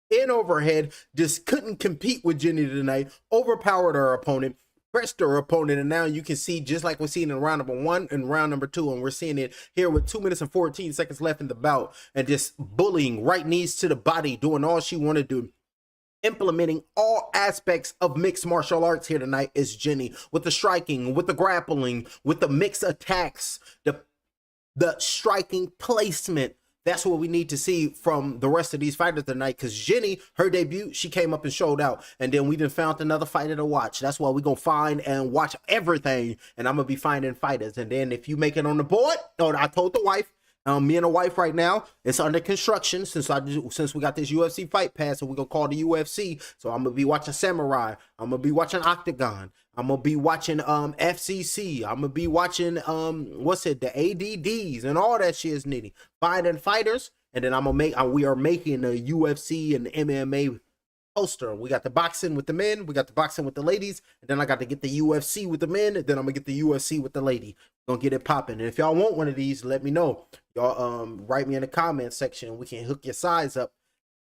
S2: in overhead, just couldn't compete with Jenny tonight, overpowered her opponent, pressed her opponent, and now you can see, just like we're seeing in round number 1 and round number 2, and we're seeing it here with 2 minutes and 14 seconds left in the bout, and just bullying, right knees to the body, doing all she wanted to do. Implementing all aspects of mixed martial arts here tonight is Jenny, with the striking, with the grappling, with the mixed attacks, the striking placement. That's what we need to see from the rest of these fighters tonight, because Jenny, her debut, she came up and showed out, and then we done found another fighter to watch. That's why we're going to find and watch everything, and I'm going to be finding fighters. And then if you make it on the board, I told the wife, me and the wife right now, it's under construction since we got this UFC fight pass, and we're going to call the UFC. So I'm going to be watching Samurai. I'm going to be watching Octagon. I'm going to be watching FCC. I'm going to be watching, the ADDs and all that shit is nitty. Finding fighters, and then we are making a UFC and MMA poster. We got the boxing with the men, we got the boxing with the ladies, and then I got to get the UFC with the men, and then I'm gonna get the UFC with the lady. We're gonna get it popping. And if y'all want one of these, let me know. Y'all write me in the comment section. We can hook your size up.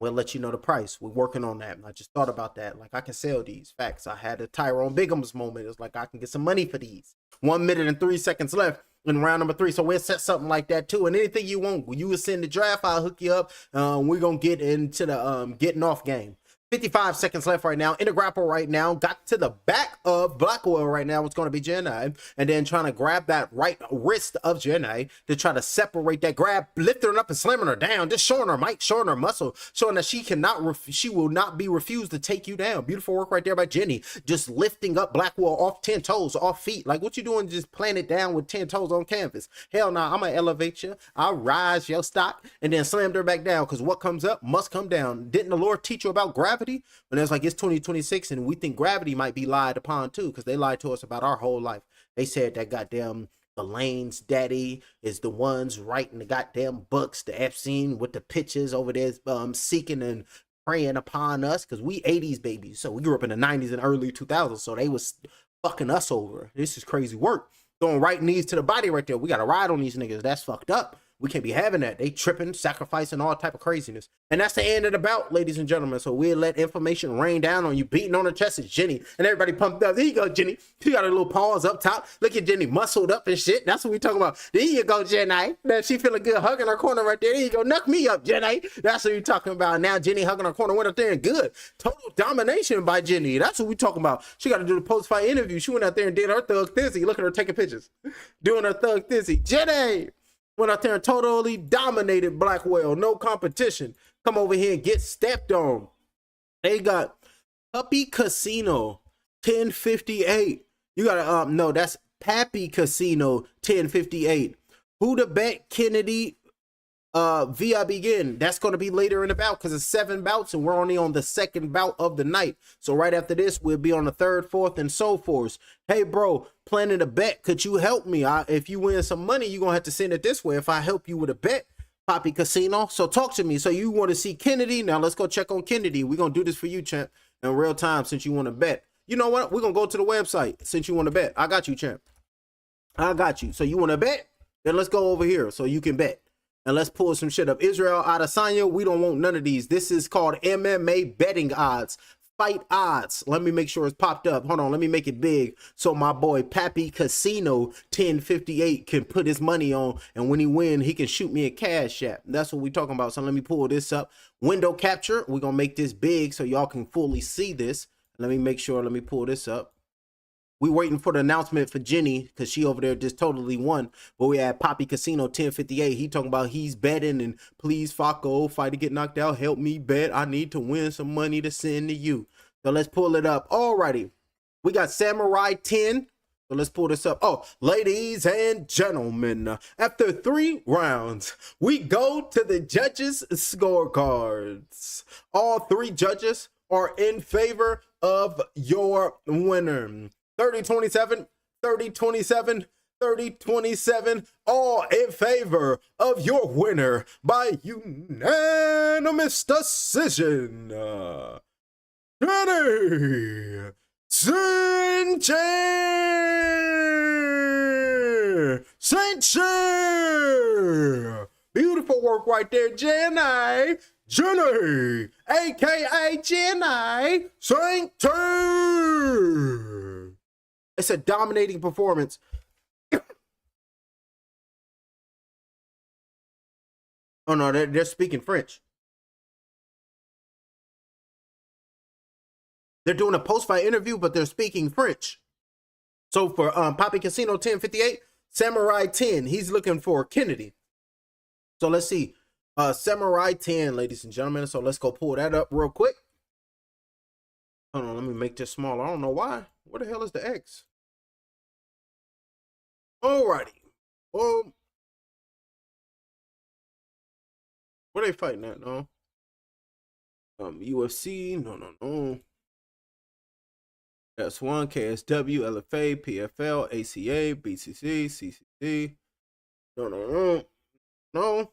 S2: We'll let you know the price. We're working on that. And I just thought about that. Like, I can sell these. Facts. I had a Tyrone Biggums moment. It's like I can get some money for these. 1 minute and 3 seconds left in round number 3. So we'll set something like that too. And anything you want, you will send the draft. I'll hook you up. We're gonna get into the getting off game. 55 seconds left right now. In the grapple right now. Got to the back of Blackwell right now. It's going to be Jenai. And then trying to grab that right wrist of Jenai to try to separate that grab, lifting her up and slamming her down. Just showing her might, showing her muscle, showing that she will not be refused to take you down. Beautiful work right there by Jenny. Just lifting up Blackwell off 10 toes, off feet. Like, what you doing just playing it down with 10 toes on canvas? Hell nah, I'm going to elevate you. I'll rise your stock and then slammed her back down, because what comes up must come down. Didn't the Lord teach you about gravity? When it's like it's 2026 and we think gravity might be lied upon too, because they lied to us about our whole life. They said that goddamn Elaine's daddy is the ones writing the goddamn books, the Epstein with the pictures over there seeking and preying upon us, because we 80s babies. So we grew up in the 90s and early 2000s, so they was fucking us over. This is crazy work. Throwing right knees to the body right there. We got to ride on these niggas. That's fucked up. We can't be having that. They tripping, sacrificing, all type of craziness. And that's the end of the bout, ladies and gentlemen. So we'll let information rain down on you. Beating on the chest is Jenny. And everybody pumped up. There you go, Jenny. She got her little paws up top. Look at Jenny muscled up and shit. That's what we talking about. There you go, Jenny. Now she feeling good, hugging her corner right there. There you go. Knock me up, Jenny. That's what we talking about. Now Jenny hugging her corner, went up there and good. Total domination by Jenny. That's what we talking about. She got to do the post-fight interview. She went out there and did her thug thizzy. Look at her taking pictures. Doing her thug thizzy. Jenny went out there and totally dominated Blackwell. No competition. Come over here and get stepped on. They got Puppy Casino 1058. You gotta no, that's Pappy Casino 1058. Who the Bet Kennedy VI begin. That's going to be later in the bout because it's 7 bouts and we're only on the 2nd bout of the night. So right after this, we'll be on the 3rd, 4th, and so forth. Hey, bro, planning a bet. Could you help me? If you win some money, you're going to have to send it this way. If I help you with a bet, Poppy Casino. So talk to me. So you want to see Kennedy? Now let's go check on Kennedy. We're going to do this for you, champ, in real time since you want to bet. You know what? We're going to go to the website since you want to bet. I got you, champ. I got you. So you want to bet? Then let's go over here so you can bet. And let's pull some shit up. Israel Adesanya, we don't want none of these. This is called MMA betting odds. Fight odds. Let me make sure it's popped up. Hold on, let me make it big so my boy Pappy Casino 1058 can put his money on, and when he win, he can shoot me a cash app. That's what we talking about. So let me pull this up. Window capture. We're gonna make this big so y'all can fully see this. Let me make sure. Let me pull this up. We waiting for the announcement for Jenny because she over there just totally won. But we had Poppy Casino 1058. He talking about he's betting and please Faco, fight to get knocked out. Help me bet. I need to win some money to send to you. So let's pull it up. Alrighty. We got Samurai 10. So let's pull this up. Oh, ladies and gentlemen, after 3 rounds, we go to the judges' scorecards. All 3 judges are in favor of your winner. 30-27, 30-27, 30-27, all in favor of your winner by unanimous decision. Jenny Saint-Cyr. Beautiful work right there, Jenny, aka Jenny Saint-Cyr. It's a dominating performance. Oh no, they're speaking French. They're doing a post-fight interview, but they're speaking French. So for Poppy Casino 1058, Samurai 10, he's looking for Kennedy. So let's see. Samurai 10, ladies and gentlemen. So let's go pull that up real quick. Hold on, let me make this smaller. I don't know why. Where the hell is the X? Alrighty. Where they fighting at? No. UFC. No. S1, KSW, LFA, PFL, ACA, BCC, CCC. No.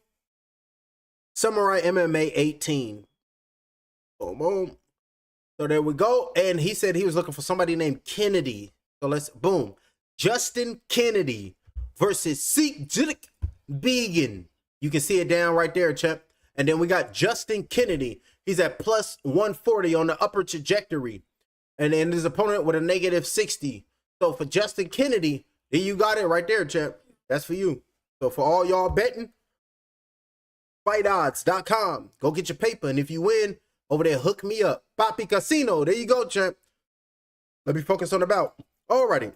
S2: Samourai MMA 18. Boom. So there we go. And he said he was looking for somebody named Kennedy. So let's, boom. Justin Kennedy versus Sikjik Began. You can see it down right there, champ. And then we got Justin Kennedy. He's at plus 140 on the upper trajectory. And then his opponent with a negative 60. So for Justin Kennedy, you got it right there, champ. That's for you. So for all y'all betting, fightodds.com. Go get your paper. And if you win, over there, hook me up. Poppy Casino. There you go, champ. Let me focus on the bout. Alrighty.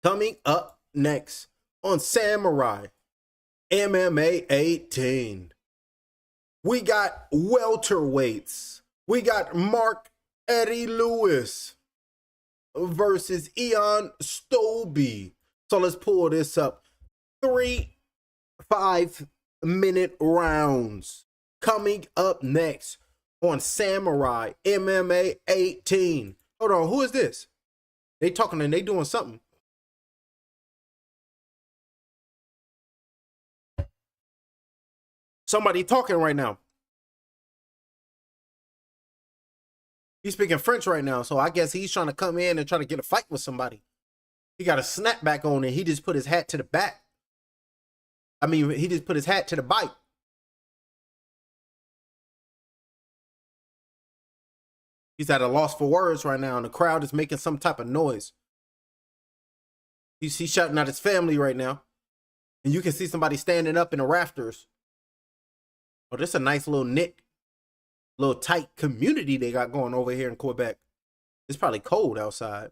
S2: Coming up next on Samourai MMA 18. We got welterweights. We got Mark Eddie Lewis versus Ian Stolby. So let's pull this up. 3 5-minute rounds coming up next on Samourai MMA 18. Hold on, who is this? They talking and they doing something. Somebody talking right now. He's speaking French right now, so I guess he's trying to come in and try to get a fight with somebody. He got a snapback on and he just put his hat to the back. I mean, he just put his hat to the bike. He's at a loss for words right now, and the crowd is making some type of noise. He's shouting at his family right now. And you can see somebody standing up in the rafters. Oh, this is a nice little knit, little tight community they got going over here in Quebec. It's probably cold outside.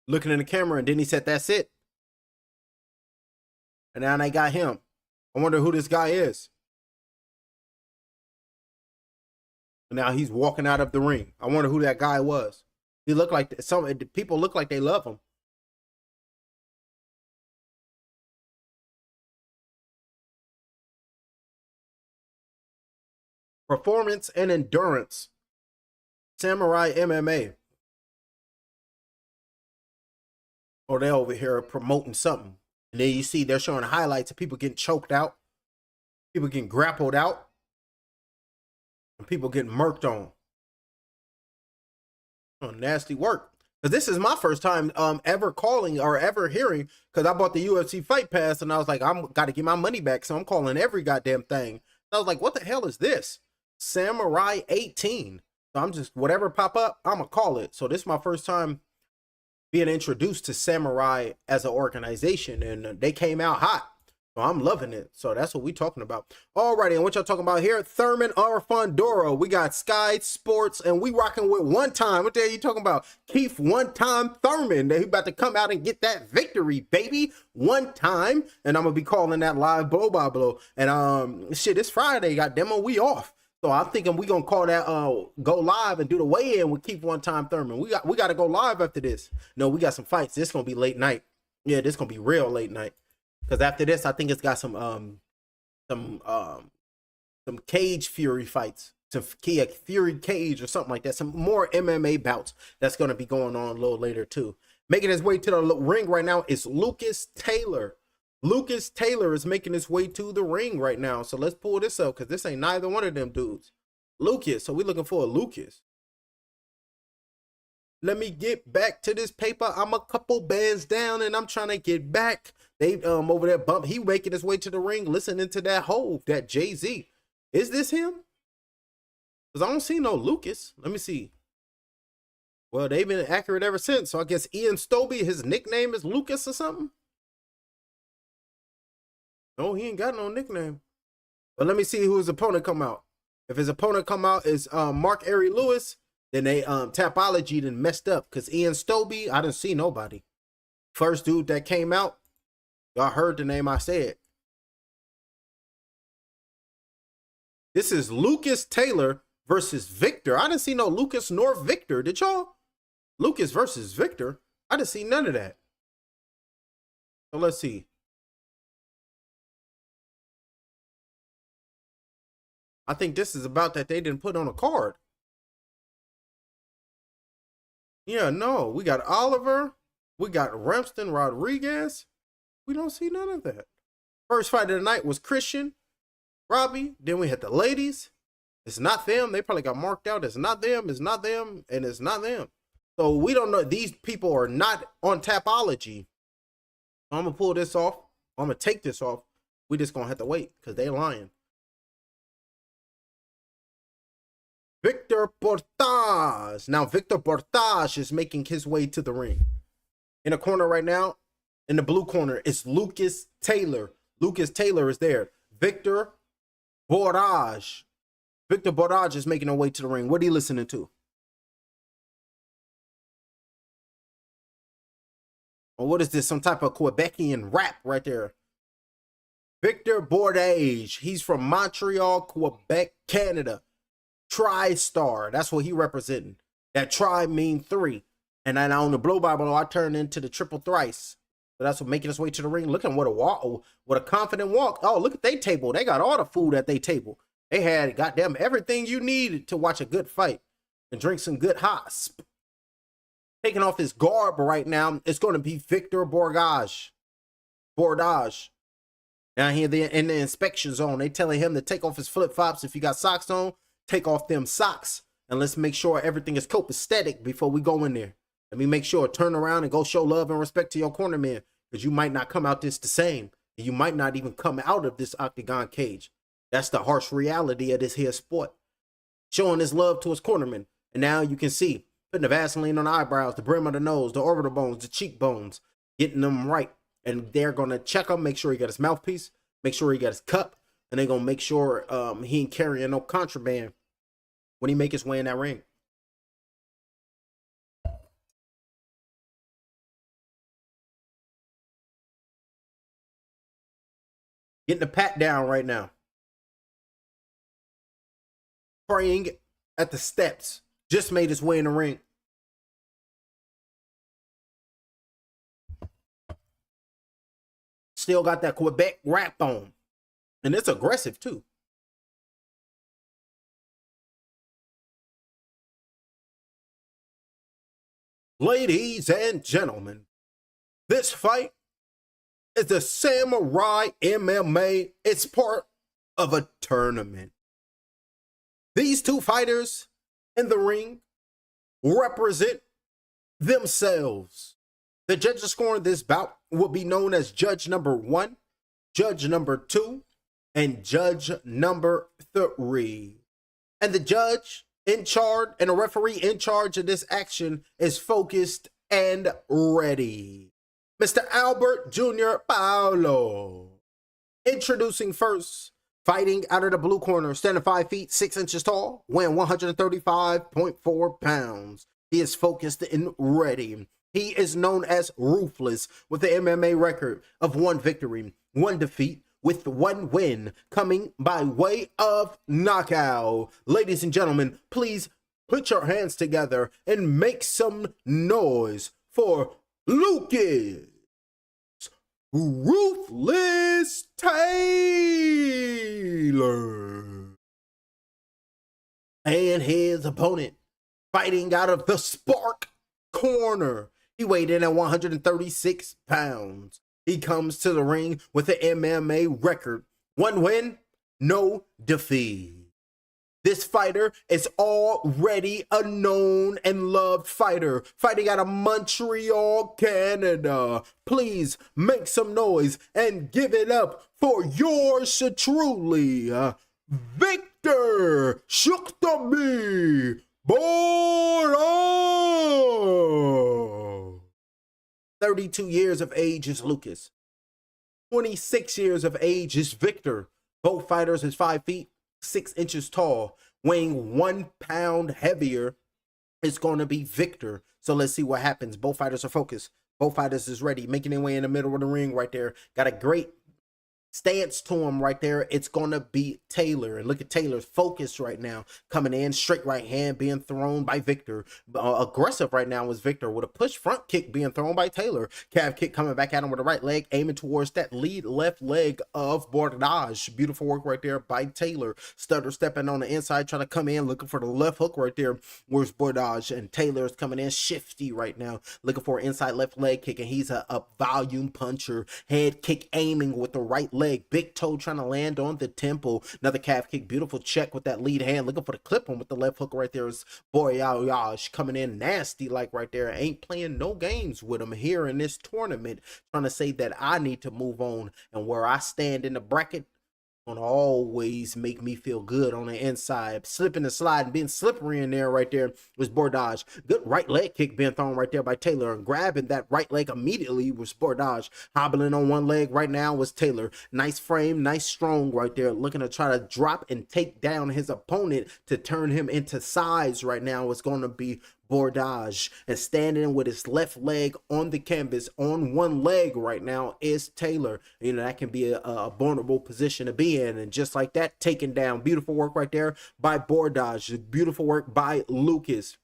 S2: Looking in the camera, and then he said, that's it. And now they got him. I wonder who this guy is. And now he's walking out of the ring. I wonder who that guy was. He looked like some people look like they love him. Performance and endurance. Samurai MMA. Or they over here promoting something. And then you see they're showing highlights of people getting choked out, people getting grappled out, and people getting murked on. Oh, nasty work. Because this is my first time ever calling or ever hearing, because I bought the UFC Fight Pass and I was like, I'm got to get my money back. So I'm calling every goddamn thing. And I was like, what the hell is this? Samurai 18. So I'm just, whatever pop up, I'm going to call it. So this is my first time being introduced to Samurai as an organization, and they came out hot. So I'm loving it. So that's what we talking about. Alrighty, and what y'all talking about here? Thurman Arfondoro. We got Sky Sports, and we rocking with One Time. What the hell you talking about? Keith One Time Thurman. They about to come out and get that victory, baby. One Time. And I'm gonna be calling that live blow by blow. And shit, it's Friday, goddamn, we off. So I'm thinking we gonna call that go live and do the weigh-in with Keith One Time Thurman. We got to go live after this. No, we got some fights. This gonna be late night. Yeah, this gonna be real late night. Because after this, I think it's got some cage fury fights, some fury cage or something like that. Some more MMA bouts that's gonna be going on a little later too. Making his way to the ring right now is Lucas Taylor. Lucas Taylor is making his way to the ring right now. So let's pull this up because this ain't neither one of them dudes. Lucas. So we're looking for a Lucas. Let me get back to this paper. I'm a couple bands down and I'm trying to get back. They over there bump. He making his way to the ring, listening to that Hove, that Jay-Z. Is this him? Because I don't see no Lucas. Let me see. Well, they've been accurate ever since. So I guess Ian Stobie, his nickname is Lucas or something. No, he ain't got no nickname. But let me see who his opponent come out. If his opponent come out is Mark Ari Lewis, then they Tapology done messed up. Because Ian Stobie, I didn't see nobody. First dude that came out, y'all heard the name I said. This is Lucas Taylor versus Victor. I didn't see no Lucas nor Victor. Did y'all? Lucas versus Victor. I didn't see none of that. So let's see. I think this is about that they didn't put on a card. Yeah, no. We got Oliver. We got Ramston Rodriguez. We don't see none of that. First fight of the night was Christian, Robbie. Then we had the ladies. It's not them. They probably got marked out. It's not them. It's not them. And it's not them. So we don't know. These people are not on Tapology. I'm going to pull this off. I'm going to take this off. We just going to have to wait because they lying. Victor Portage. Now, Victor Portage is making his way to the ring. In the corner right now, in the blue corner, it's Lucas Taylor. Lucas Taylor is there. Victor Portage. Victor Portage is making his way to the ring. What are you listening to? Or what is this? Some type of Quebecian rap right there. Victor Portage. He's from Montreal, Quebec, Canada. Tri-star. That's what he representing. That tri mean 3. And then on the blow by blow, I turned into the triple thrice. So that's what making his way to the ring. Look at what a walk, what a confident walk. Oh, look at they table. They got all the food at they table. They had goddamn everything you needed to watch a good fight and drink some good hots. Taking off his garb right now, it's going to be Victor Portage. Down here in the inspection zone, they telling him to take off his flip-flops. If you got socks on, take off them socks. And let's make sure everything is copacetic before we go in there. Let me make sure, turn around and go show love and respect to your corner man. Because you might not come out this the same. And you might not even come out of this octagon cage. That's the harsh reality of this here sport. Showing his love to his cornerman. And now you can see, putting the Vaseline on the eyebrows, the brim of the nose, the orbital bones, the cheekbones, getting them right. And they're going to check him, make sure he got his mouthpiece, make sure he got his cup, and they're going to make sure he ain't carrying no contraband when he make his way in that ring. Getting the pat down right now. Praying at the steps. Just made his way in the ring. Still got that Quebec rap on. And it's aggressive too. Ladies and gentlemen, this fight is the Samurai MMA. It's part of a tournament. These two fighters in the ring represent themselves. The judges scoring this bout will be known as Judge number 1, Judge number 2, and Judge number 3. And the judge in charge and the referee in charge of this action is focused and ready. Mr. Albert Jr. Paulo. Introducing first, fighting out of the blue corner, standing 5 feet 6 inches tall, weighing 135.4 pounds. He is focused and ready. He is known as Ruthless with an MMA record of 1 victory, 1 defeat, with 1 win coming by way of knockout. Ladies and gentlemen, please put your hands together and make some noise for Lucas Ruthless Taylor. And his opponent, fighting out of the Spark corner. He weighed in at 136 pounds. He comes to the ring with an MMA record, 1 win, no defeat. This fighter is already a known and loved fighter, fighting out of Montreal, Canada. Please make some noise and give it up for yours truly, Victor Shuktabi Boro. 32 years of age is Lucas. 26 years of age is Victor. Both fighters is 5 feet 6 inches tall, weighing 1 pound heavier. It's going to be Victor. So let's see what happens. Both fighters are focused. Both fighters is ready, making their way in the middle of the ring right there. Got a great stance to him right there. It's gonna be Taylor, and look at Taylor's focus right now, coming in straight right hand being thrown by Victor. Aggressive right now was Victor with a push front kick being thrown by Taylor. Calf kick coming back at him with the right leg, aiming towards that lead left leg of Bordage. Beautiful work right there by Taylor. Stutter stepping on the inside, trying to come in, looking for the left hook right there. Where's Bordage? And Taylor's coming in shifty right now, looking for an inside left leg kick, and he's a volume puncher. Head kick aiming with the right leg. Big toe trying to land on the temple. Another calf kick. Beautiful check with that lead hand. Looking for the clip on with the left hook right there. Is Boyash coming in nasty like right there. Ain't playing no games with him here in this tournament. Trying to say that I need to move on. And where I stand in the bracket, gonna always make me feel good on the inside. Slipping and sliding, being slippery in there right there was Bordage. Good right leg kick being thrown right there by Taylor, and grabbing that right leg immediately was Bordage. Hobbling on one leg right now was Taylor. Nice frame, nice strong right there, looking to try to drop and take down his opponent to turn him into size right now. It's going to be Bordage, and standing with his left leg on the canvas on one leg right now is Taylor. You know, that can be a vulnerable position to be in, and just like that, taken down. Beautiful work right there by Bordage. Beautiful work by Lucas.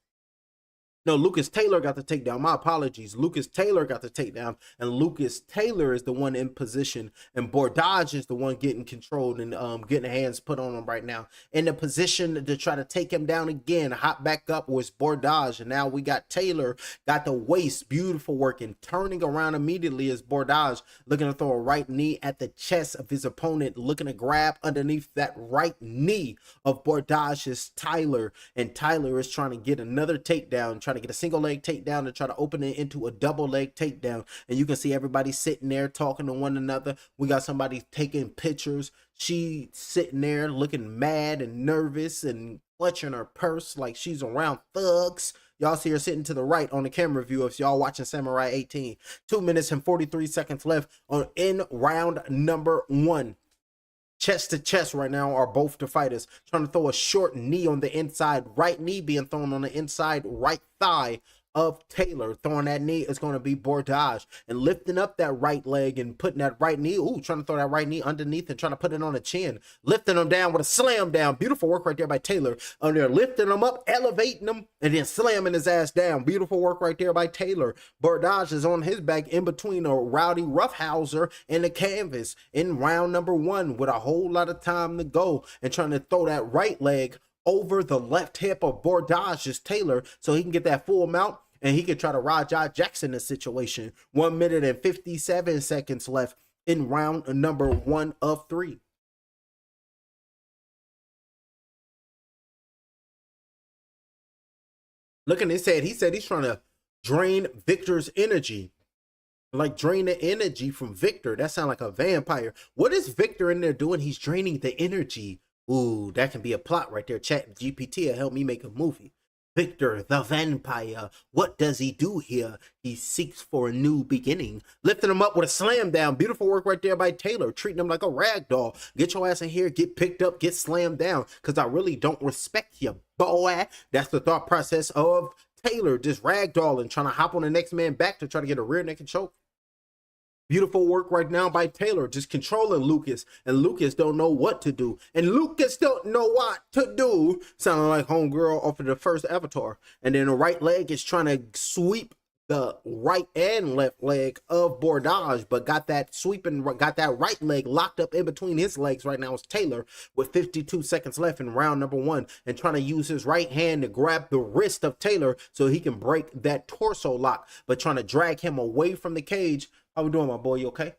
S2: No, Lucas Taylor got the takedown. My apologies. Lucas Taylor got the takedown, and Lucas Taylor is the one in position, and Bordage is the one getting controlled and getting hands put on him right now. In the position to try to take him down again. Hop back up was Bordage, and now we got Taylor, got the waist. Beautiful work, and turning around immediately is Bordage, looking to throw a right knee at the chest of his opponent, looking to grab underneath that right knee of Bordage's Tyler, and Tyler is trying to get another takedown, trying to get a single leg takedown to try to open it into a double leg takedown. And you can see everybody sitting there talking to one another. We got somebody taking pictures. She sitting there looking mad and nervous and clutching her purse like she's around thugs. Y'all see her sitting to the right on the camera view if y'all watching Samurai 18. 2 minutes and 43 seconds left in round number 1. Chest to chest right now are both the fighters, trying to throw a short knee on the inside. Right knee being thrown on the inside right thigh of Taylor. Throwing that knee is going to be Bordage, and lifting up that right leg and putting that right knee, trying to throw that right knee underneath and trying to put it on the chin, lifting him down with a slam down. Beautiful work right there by Taylor. They're lifting him up, elevating him, and then slamming his ass down. Beautiful work right there by Taylor. Bordage is on his back in between a rowdy roughhouser and the canvas in round number 1 with a whole lot of time to go, and trying to throw that right leg over the left hip of Bordage's Taylor so he can get that full mount and he could try to Rajah Jackson the situation. 1 minute and 57 seconds left in round number 1 of 3. Looking at his head, he said he's trying to drain Victor's energy. Like drain the energy from Victor. That sounds like a vampire. What is Victor in there doing? He's draining the energy. Ooh, that can be a plot right there. Chat GPT will help me make a movie. Victor, the vampire. What does he do here? He seeks for a new beginning. Lifting him up with a slam down. Beautiful work right there by Taylor. Treating him like a rag doll. Get your ass in here. Get picked up. Get slammed down. Because I really don't respect you, boy. That's the thought process of Taylor. Just ragdolling. Trying to hop on the next man back to try to get a rear naked choke. Beautiful work right now by Taylor, just controlling Lucas, and Lucas don't know what to do, and Lucas don't know what to do. Sounding like homegirl off of the first Avatar. And then the right leg is trying to sweep the right and left leg of Bordage, but got that sweeping, got that right leg locked up in between his legs. Right now is Taylor with 52 seconds left in round number 1, and trying to use his right hand to grab the wrist of Taylor so he can break that torso lock, but trying to drag him away from the cage. How we doing, my boy? You okay?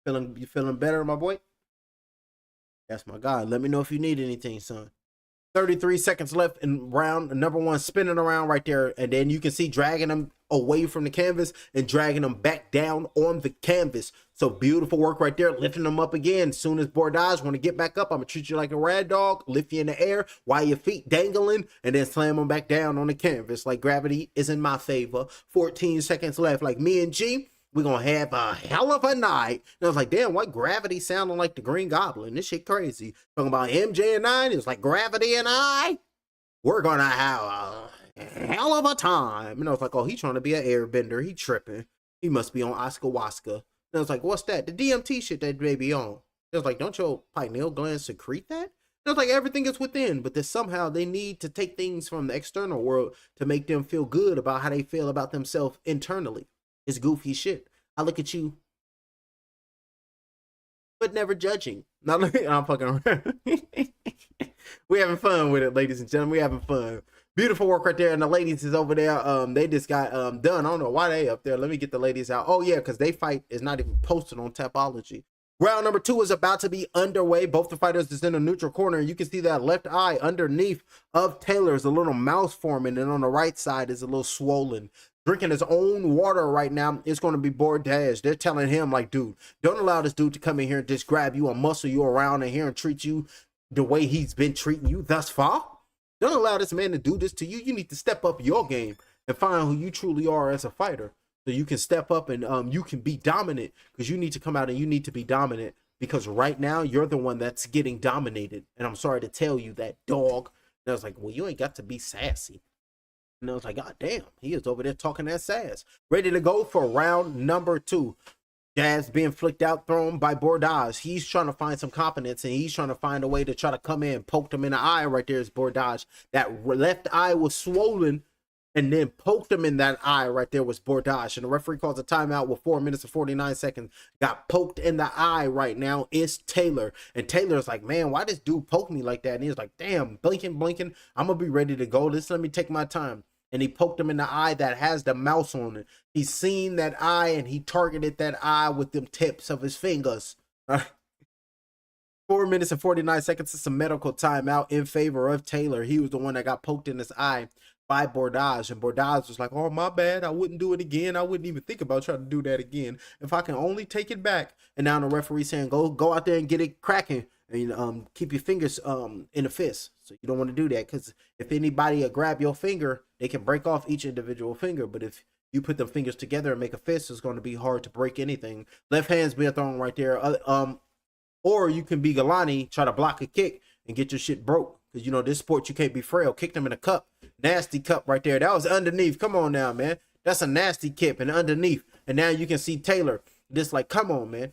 S2: You feeling better, my boy? That's my guy. Let me know if you need anything, son. 33 seconds left in round number 1, spinning around right there, and then you can see dragging him away from the canvas and dragging him back down on the canvas. So beautiful work right there, lifting him up again. As soon as Bordage want to get back up, I'm gonna treat you like a rad dog, lift you in the air while your feet dangling, and then slam them back down on the canvas. Like gravity is in my favor. 14 seconds left. Like me and G, we're gonna have a hell of a night. And I was like, damn, why gravity sounding like the Green Goblin? This shit crazy. Talking about MJ and 9, it's like Gravity and I. We're gonna have a hell of a time. And I was like, oh, he trying to be an airbender. He tripping. He must be on Ayahuasca. And I was like, what's that? The DMT shit that they be on. It was like, don't your pineal gland secrete that? And I was like, everything is within, but that somehow they need to take things from the external world to make them feel good about how they feel about themselves internally. It's goofy shit. I look at you, but never judging. Now, I'm fucking around. We having fun with it, ladies and gentlemen. We having fun. Beautiful work right there. And the ladies is over there. They just got done. I don't know why they up there. Let me get the ladies out. Oh yeah, because they fight is not even posted on Tapology. Round number 2 is about to be underway. Both the fighters is in a neutral corner. You can see that left eye underneath of Taylor is a little mouse forming, and on the right side is a little swollen. Drinking his own water right now. It's going to be Bordage. They're telling him, like, dude, don't allow this dude to come in here and just grab you and muscle you around in here and treat you the way he's been treating you thus far. Don't allow this man to do this to you. You need to step up your game and find who you truly are as a fighter, so you can step up and you can be dominant, because you need to come out and you need to be dominant, because right now you're the one that's getting dominated. And I'm sorry to tell you that, dog. And I was like, well, you ain't got to be sassy. And I was like, God damn, he is over there talking that sass. Ready to go for round number 2. Jazz being flicked out, thrown by Bordage. He's trying to find some confidence, and he's trying to find a way to try to come in, poke him in the eye right there is Bordage. That left eye was swollen, and then poked him in that eye right there was Bordage. And the referee calls a timeout with 4 minutes and 49 seconds. Got poked in the eye right now is Taylor. And Taylor's like, man, why this dude poke me like that? And he was like, damn, blinking. I'm going to be ready to go. Let me take my time. And he poked him in the eye that has the mouse on it. He seen that eye, and he targeted that eye with them tips of his fingers. 4 minutes and 49 seconds. It's a medical timeout in favor of Taylor. He was the one that got poked in his eye by Bordage, and Bordage was like, oh, my bad, I wouldn't do it again. I wouldn't even think about trying to do that again if I can only take it back. And now the referee saying, go out there and get it cracking, and keep your fingers in a fist. So you don't want to do that, because if anybody grab your finger, they can break off each individual finger. But if you put the fingers together and make a fist, it's going to be hard to break anything. Left hand's being thrown right there. Or you can be Galani, try to block a kick and get your shit broke. Because, you know, this sport, you can't be frail. Kicked him in a cup. Nasty cup right there. That was underneath. Come on now, man. That's a nasty kick and underneath. And now you can see Taylor just like, come on, man.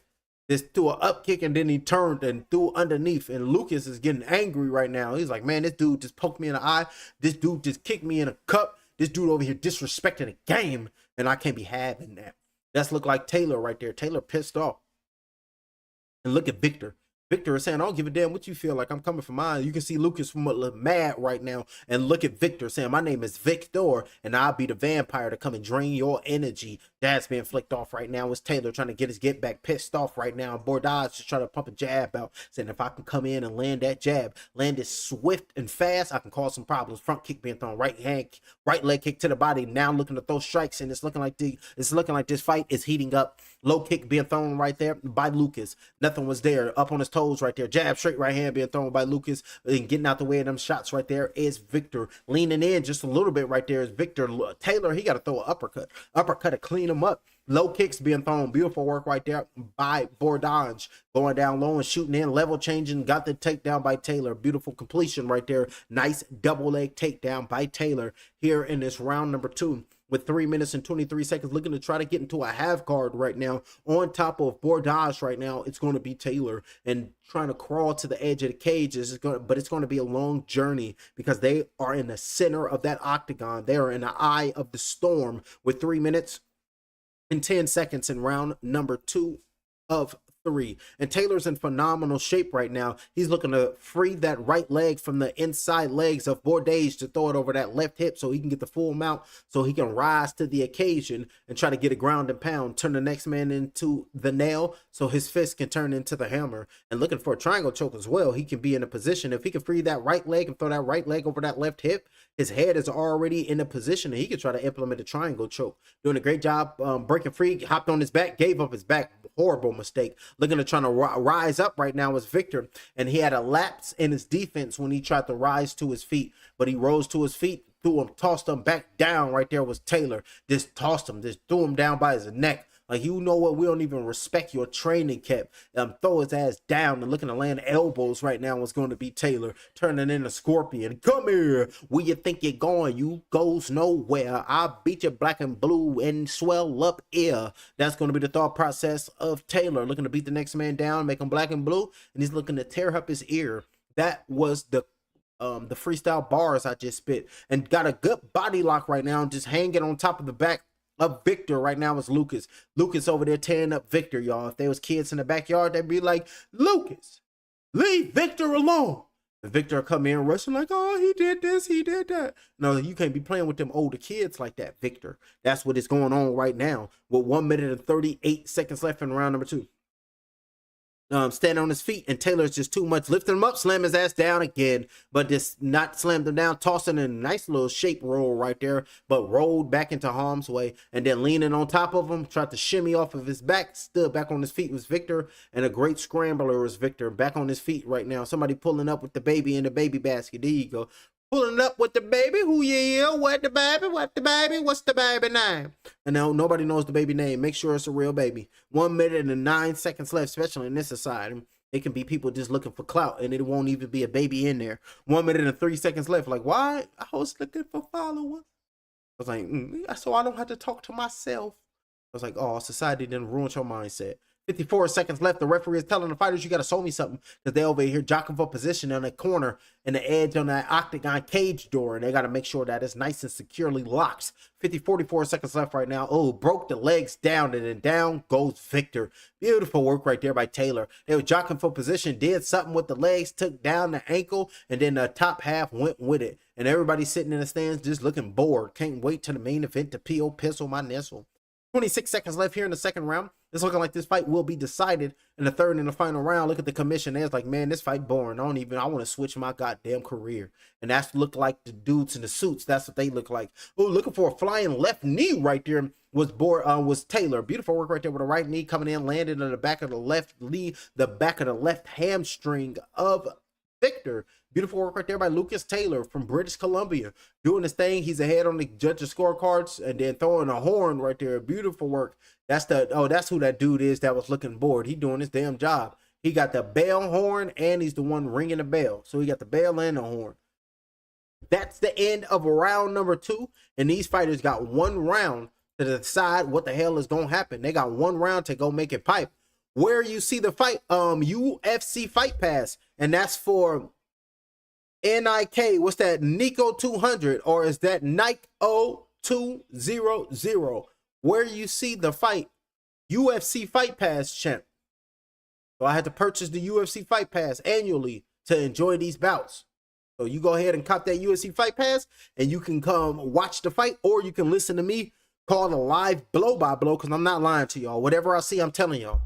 S2: Just threw an up kick, and then he turned and threw underneath. And Lucas is getting angry right now. He's like, man, this dude just poked me in the eye. This dude just kicked me in a cup. This dude over here disrespecting the game. And I can't be having that. That's look like Taylor right there. Taylor pissed off. And look at Victor. Victor is saying, I don't give a damn what you feel like. I'm coming for mine. You can see Lucas from mad right now. And look at Victor saying, my name is Victor, and I'll be the vampire to come and drain your energy. That's being flicked off right now. It's Taylor trying to get his get back, pissed off right now. Bordage just trying to pump a jab out, saying if I can come in and land that jab, land it swift and fast, I can cause some problems. Front kick being thrown, right leg kick to the body. Now looking to throw strikes, and it's looking like this fight is heating up. Low kick being thrown right there by Lucas. Nothing was there. Up on his toes right there. Jab, straight right hand being thrown by Lucas. And getting out the way of them shots right there is Victor. Leaning in just a little bit right there is Victor. Taylor, he got to throw an uppercut. Uppercut to clean him up. Low kicks being thrown. Beautiful work right there by Bordage. Going down low and shooting in. Level changing. Got the takedown by Taylor. Beautiful completion right there. Nice double leg takedown by Taylor here in this round number 2. With 3 minutes and 23 seconds, looking to try to get into a half guard right now. On top of Bordage right now, it's going to be Taylor, and trying to crawl to the edge of the cage but it's going to be a long journey because they are in the center of that octagon. They are in the eye of the storm with 3 minutes and 10 seconds in round number 2 of 3. And Taylor's in phenomenal shape right now. He's looking to free that right leg from the inside legs of Bordage to throw it over that left hip so he can get the full mount, so he can rise to the occasion and try to get a ground and pound, turn the next man into the nail so his fist can turn into the hammer. And looking for a triangle choke as well. He can be in a position, if he can free that right leg and throw that right leg over that left hip, his head is already in a position and he can try to implement a triangle choke. Doing a great job breaking free, hopped on his back, gave up his back. Horrible mistake. Looking to try to rise up right now is Victor, and he had a lapse in his defense when he tried to rise to his feet, but he rose to his feet, threw him, tossed him back down. Right there was Taylor. Just tossed him, just threw him down by his neck. Like, you know what? We don't even respect your training camp. Throw his ass down, and looking to land elbows right now is going to be Taylor, turning in a scorpion. Come here. Where you think you're going? You goes nowhere. I'll beat you black and blue and swell up ear. That's going to be the thought process of Taylor, looking to beat the next man down, make him black and blue, and he's looking to tear up his ear. That was the freestyle bars I just spit, and got a good body lock right now, just hanging on top of the back of Victor right now is Lucas. Lucas over there tearing up Victor, y'all. If there was kids in the backyard, they'd be like, Lucas, leave Victor alone. And Victor come in rushing like, oh, he did this, he did that. No, you can't be playing with them older kids like that, Victor. That's what is going on right now with 1 minute and 38 seconds left in round number 2. Standing on his feet, and Taylor's just too much. Lifting him up, slam his ass down again, but just not slammed him down, tossing in a nice little shape roll right there, but rolled back into harm's way, and then leaning on top of him, tried to shimmy off of his back, stood back on his feet was Victor, and a great scrambler was Victor, back on his feet right now. Somebody pulling up with the baby in the baby basket. There you go. Pulling up with the baby. Who you is? What the baby? What the baby? What's the baby name? And now nobody knows the baby name. Make sure it's a real baby. 1 minute and 9 seconds left, especially in this society. It can be people just looking for clout, and it won't even be a baby in there. 1 minute and 3 seconds left. Like, why? I was looking for followers. I was like, so I don't have to talk to myself. I was like, oh, society didn't ruin your mindset. 54 seconds left. The referee is telling the fighters, you got to show me something, because they over here jockeying for position on the corner and the edge on that octagon cage door, and they got to make sure that it's nice and securely locked. 44 seconds left right now. Oh, broke the legs down, and then down goes Victor. Beautiful work right there by Taylor. They were jockeying for position, did something with the legs, took down the ankle, and then the top half went with it. And everybody sitting in the stands just looking bored. Can't wait to the main event to P.O. Pistol my nestle. 26 seconds left here in the second round. It's looking like this fight will be decided in the third and the final round. Look at the commission. It's like, man, this fight boring. I want to switch my goddamn career. And that's look like the dudes in the suits. That's what they look like. Oh, looking for a flying left knee right there was Taylor. Beautiful work right there with a right knee coming in, landed on the back of the left knee, the back of the left hamstring of Victor. Beautiful work right there by Lucas Taylor from British Columbia. Doing his thing. He's ahead on the judges' scorecards and then throwing a horn right there. Beautiful work. That's who that dude is that was looking bored. He doing his damn job. He got the bell horn and he's the one ringing the bell. So he got the bell and the horn. That's the end of round number 2. And these fighters got 1 round to decide what the hell is going to happen. They got 1 round to go make it pipe. Where you see the fight, UFC Fight Pass, and that's for NIK. What's that? Nico 200, or is that Nike 200? Where you see the fight, UFC Fight Pass, champ. So I had to purchase the UFC Fight Pass annually to enjoy these bouts. So you go ahead and cop that UFC Fight Pass and you can come watch the fight, or you can listen to me call a live blow by blow, because I'm not lying to y'all. Whatever I see, I'm telling y'all.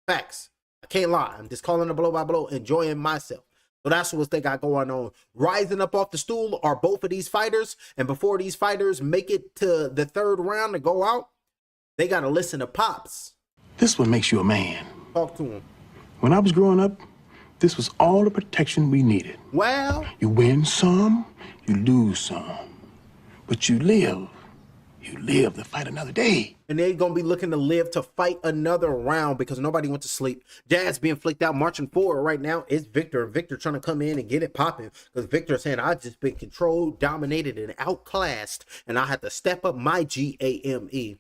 S2: Facts. I can't lie. I'm just calling a blow by blow, enjoying myself. So that's what they got going on. Rising up off the stool are both of these fighters. And before these fighters make it to the third round to go out, they got to listen to Pops.
S7: This is what makes you a man.
S2: Talk to him.
S7: When I was growing up, this was all the protection we needed.
S2: Well,
S7: You win some, you lose some. But you live. You live to fight another day.
S2: and they're going to be looking to live to fight another round because nobody went to sleep. Jazz being flicked out, marching forward right now is Victor. Victor trying to come in and get it popping because Victor saying, I've just been controlled, dominated, and outclassed, and I had to step up my GAME.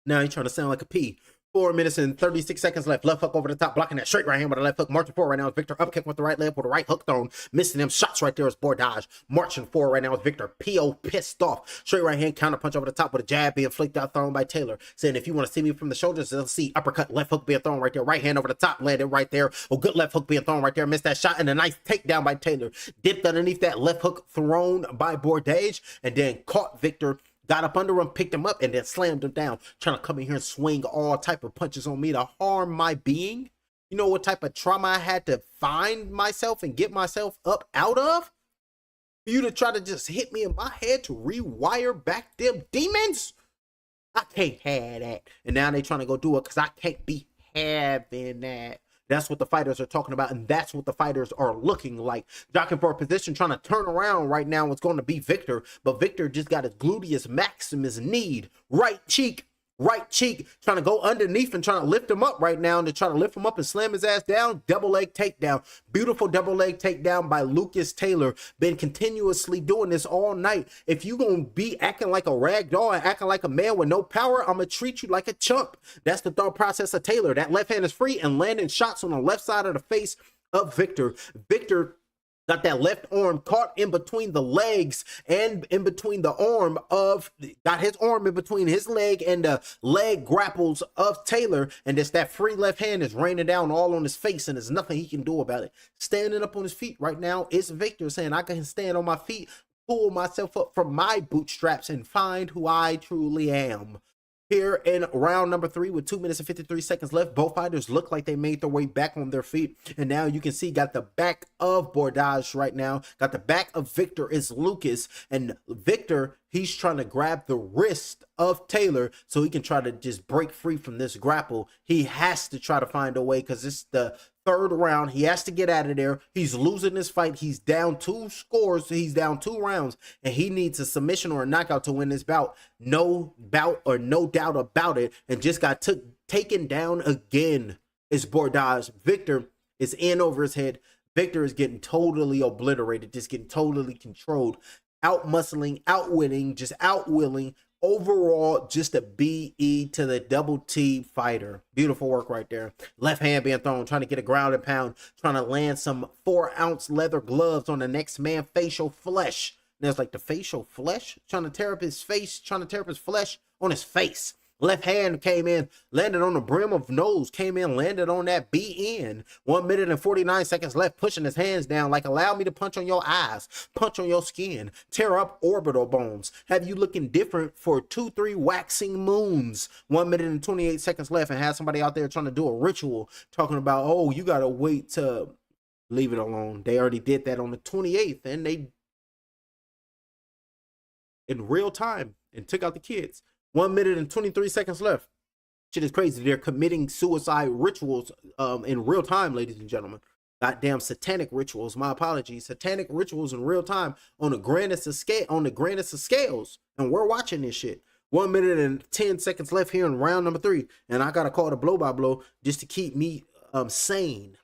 S2: Now he's trying to sound like a P. 4 minutes and 36 seconds left. Left hook over the top, blocking that straight right hand with a left hook. Marching forward right now is Victor. Up kick with the right leg with a right hook thrown. Missing them shots right there is Bordage. Marching forward right now is Victor. P.O. pissed off. Straight right hand counter punch over the top with a jab being flicked out, thrown by Taylor. Saying if you want to see me from the shoulders, they'll see uppercut, left hook being thrown right there. Right hand over the top, landed right there. Oh, good left hook being thrown right there. Missed that shot and a nice takedown by Taylor. Dipped underneath that left hook thrown by Bordage and then caught Victor. Got up under him, picked him up, and then slammed him down, trying to come in here and swing all type of punches on me to harm my being. You know what type of trauma I had to find myself and get myself up out of? For you to try to just hit me in my head to rewire back them demons? I can't have that. And now they trying to go do it because I can't be having that. That's what the fighters are talking about, and that's what the fighters are looking like. Jockeying for a position, trying to turn around right now. It's going to be Victor, but Victor just got his gluteus maximus kneed. Right cheek, trying to go underneath and trying to lift him up right now, and to try to lift him up and slam his ass down. Double leg takedown. Beautiful double leg takedown by Lucas Taylor. Been continuously doing this all night. If you gonna be acting like a rag doll and acting like a man with no power, I'm gonna treat you like a chump. That's the thought process of Taylor. That left hand is free and landing shots on the left side of the face of Victor. Victor got that left arm caught in between the legs and in between the arm of, got his arm in between his leg and the leg grapples of Taylor. And just that free left hand is raining down all on his face, and there's nothing he can do about it. Standing up on his feet right now is Victor, saying, I can stand on my feet, pull myself up from my bootstraps, and find who I truly am. Here in round number 3 with 2 minutes and 53 seconds left, both fighters look like they made their way back on their feet. And now you can see got the back of Bordage right now. Got the back of Victor is Lucas. And Victor, he's trying to grab the wrist of Taylor so he can try to just break free from this grapple. He has to try to find a way because it's the third round. He has to get out of there. He's losing this fight. He's down 2 scores. He's down 2 rounds, and he needs a submission or a knockout to win this bout. No bout or no doubt about it. And just got taken down again is Bordage. Victor is in over his head. Victor is getting totally obliterated, just getting totally controlled, out muscling, outwitting, just outwilling. Overall, just a BE to the double T fighter. Beautiful work right there. Left hand being thrown, trying to get a ground and pound, trying to land some 4-ounce leather gloves on the next man's facial flesh. And there's like the facial flesh, trying to tear up his face, trying to tear up his flesh on his face. Left hand came in, landed on the brim of nose, came in, landed on that BN. 1 minute and 49 seconds left, pushing his hands down like, allow me to punch on your eyes, punch on your skin, tear up orbital bones, have you looking different for 2-3 waxing moons. 1 minute and 28 seconds left, and have somebody out there trying to do a ritual, talking about, oh, you got to wait to leave it alone. They already did that on the 28th, and they, in real time, and took out the kids. 1 minute and 23 seconds left. Shit is crazy. They're committing suicide rituals in real time, ladies and gentlemen. Goddamn satanic rituals. My apologies. Satanic rituals in real time on the grandest of scales. And we're watching this shit. 1 minute and 10 seconds left here in round number 3. And I gotta call it a blow by blow just to keep me sane.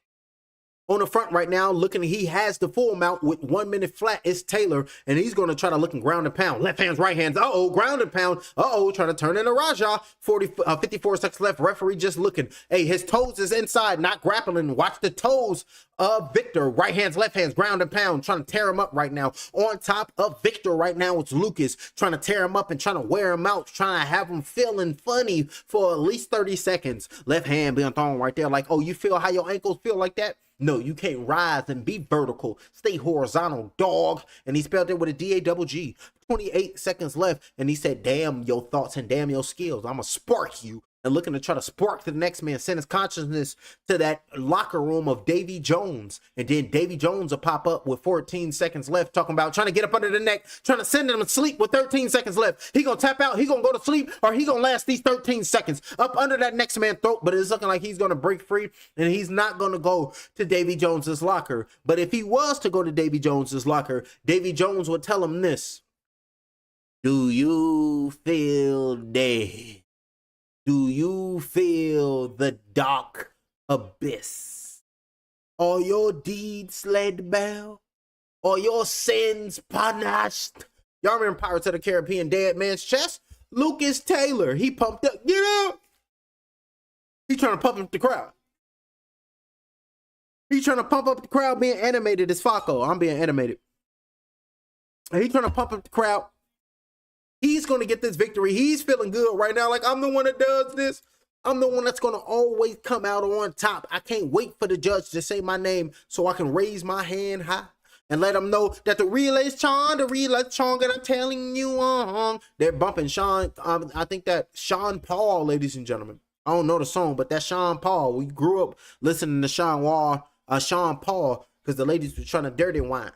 S2: On the front right now, looking, he has the full mount with 1 minute flat. It's Taylor, and he's going to try to look and ground and pound. Left hands, right hands. Uh-oh, ground and pound. Uh-oh, trying to turn into Raja. 54 seconds left. Referee just looking. Hey, his toes is inside, not grappling. Watch the toes of Victor. Right hands, left hands, ground and pound. Trying to tear him up right now. On top of Victor right now, it's Lucas. Trying to tear him up and trying to wear him out. Trying to have him feeling funny for at least 30 seconds. Left hand being thrown right there like, oh, you feel how your ankles feel like that? No, you can't rise and be vertical. Stay horizontal, dog. And he spelled it with a D-A-double-G. 28 seconds left. And he said, damn your thoughts and damn your skills. I'm going to spark you. And looking to try to spark to the next man, send his consciousness to that locker room of Davy Jones. And then Davy Jones will pop up with 14 seconds left, talking about trying to get up under the neck, trying to send him to sleep with 13 seconds left. He gonna tap out, he gonna go to sleep, or he gonna last these 13 seconds up under that next man's throat. But it's looking like he's gonna break free, and he's not gonna go to Davy Jones's locker. But if he was to go to Davy Jones's locker, Davy Jones would tell him this: do you feel dead? Do you feel the dark abyss? Are your deeds laid bare? Are your sins punished? Y'all remember Pirates of the Caribbean, Dead Man's Chest? Lucas Taylor, he pumped up. Get up! He trying to pump up the crowd. He trying to pump up the crowd, being animated as Faco. I'm being animated. And he trying to pump up the crowd. He's going to get this victory. He's feeling good right now. Like, I'm the one that does this. I'm the one that's going to always come out on top. I can't wait for the judge to say my name so I can raise my hand high and let them know that the real is Sean, the real is Sean, that I'm telling you on. They're bumping Sean. I think that Sean Paul, ladies and gentlemen. I don't know the song, but that's Sean Paul. We grew up listening to Sean Paul because the ladies were trying to dirty wine.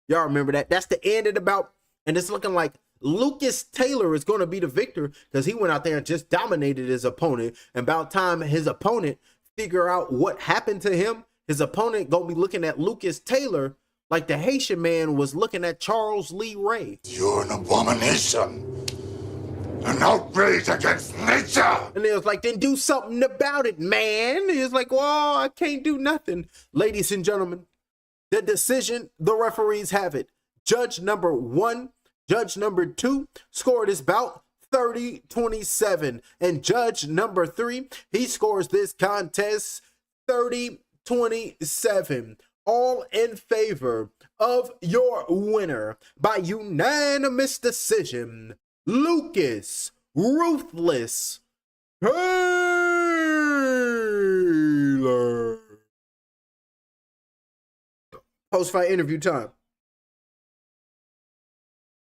S2: Y'all remember that? That's the end of the bout. And it's looking like Lucas Taylor is going to be the victor because he went out there and just dominated his opponent. And about time his opponent figure out what happened to him, his opponent going to be looking at Lucas Taylor like the Haitian man was looking at Charles Lee Ray.
S8: You're an abomination. An outrage against nature.
S2: And it was like, then do something about it, man. He was like, well, I can't do nothing. Ladies and gentlemen, the decision, the referees have it. Judge number 1, judge number 2 scored this bout 30-27. And judge number 3, he scores this contest 30-27. All in favor of your winner by unanimous decision, Lucas Ruthless Taylor. Post-fight interview time.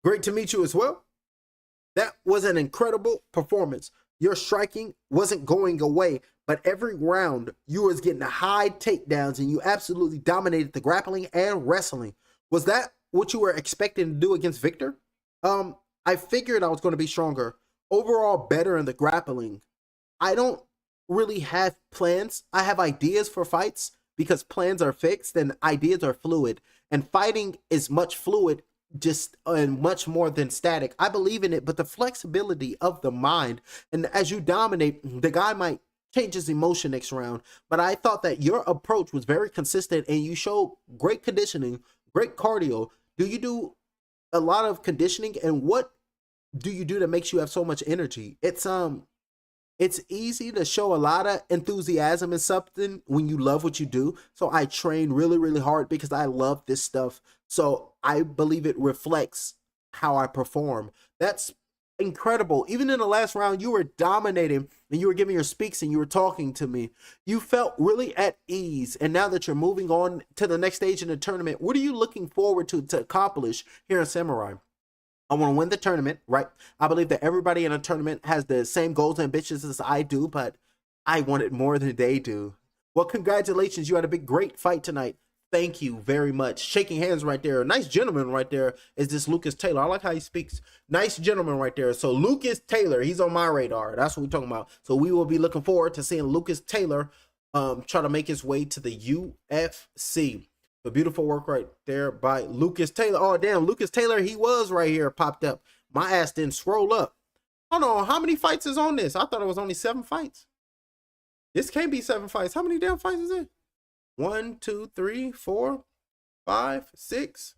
S2: Great to meet you as well. That was an incredible performance. Your striking wasn't going away, but every round you was getting high takedowns and you absolutely dominated the grappling and wrestling. Was that what you were expecting to do against Victor? I figured I was going to be stronger. Overall better in the grappling. I don't really have plans. I have ideas for fights because plans are fixed and ideas are fluid. And fighting is much fluid, just and much more than static. I believe in it, but the flexibility of the mind, and as you dominate, the guy might change his emotion next round. But I thought that your approach was very consistent and you showed great conditioning, great cardio. Do you do a lot of conditioning, and what do you do that makes you have so much energy? It's easy to show a lot of enthusiasm in something when you love what you do. So I train really, really hard because I love this stuff. So I believe it reflects how I perform. That's incredible. Even in the last round, you were dominating and you were giving your speaks and you were talking to me. You felt really at ease. And now that you're moving on to the next stage in the tournament, what are you looking forward to accomplish here in Samurai? I want to win the tournament, right? I believe that everybody in a tournament has the same goals and ambitions as I do, but I want it more than they do. Well, congratulations. You had a great fight tonight. Thank you very much. Shaking hands right there. Nice gentleman right there is this Lucas Taylor. I like how he speaks. Nice gentleman right there. So Lucas Taylor, he's on my radar. That's what we're talking about. So we will be looking forward to seeing Lucas Taylor try to make his way to the UFC. The beautiful work right there by Lucas Taylor. Oh, damn. Lucas Taylor, he was right here, popped up. My ass didn't scroll up. Hold on. How many fights is on this? I thought it was only 7 fights. This can't be 7 fights. How many damn fights is it? 1, 2, 3, 4, 5, 6,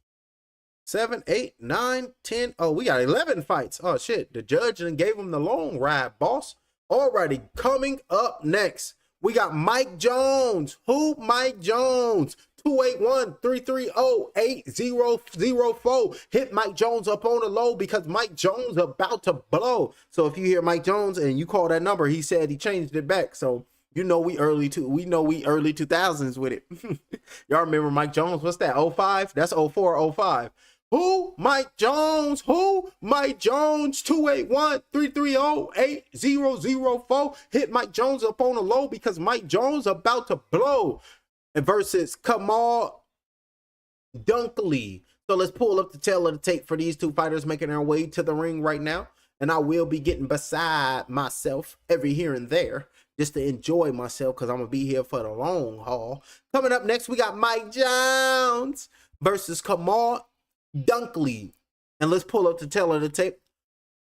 S2: 7, 8, 9, 10. Oh, we got 11 fights. Oh, shit. The judge done gave him the long ride, boss. Alrighty, coming up next, we got Mike Jones. Who? Mike Jones. 281-330-8004. Hit Mike Jones up on the low because Mike Jones about to blow. So if you hear Mike Jones and you call that number, he said he changed it back. So you know we early 2000s with it. Y'all remember Mike Jones? What's that? 05? That's 04, 05. Who? Mike Jones. Who? Mike Jones. 281-330-8004. Hit Mike Jones up on the low because Mike Jones about to blow. And versus Kamal Dunkley. So let's pull up the tail of the tape for these two fighters making their way to the ring right now. And I will be getting beside myself every here and there just to enjoy myself because I'm going to be here for the long haul. Coming up next, we got Mike Jones versus Kamal Dunkley. And let's pull up the tail of the tape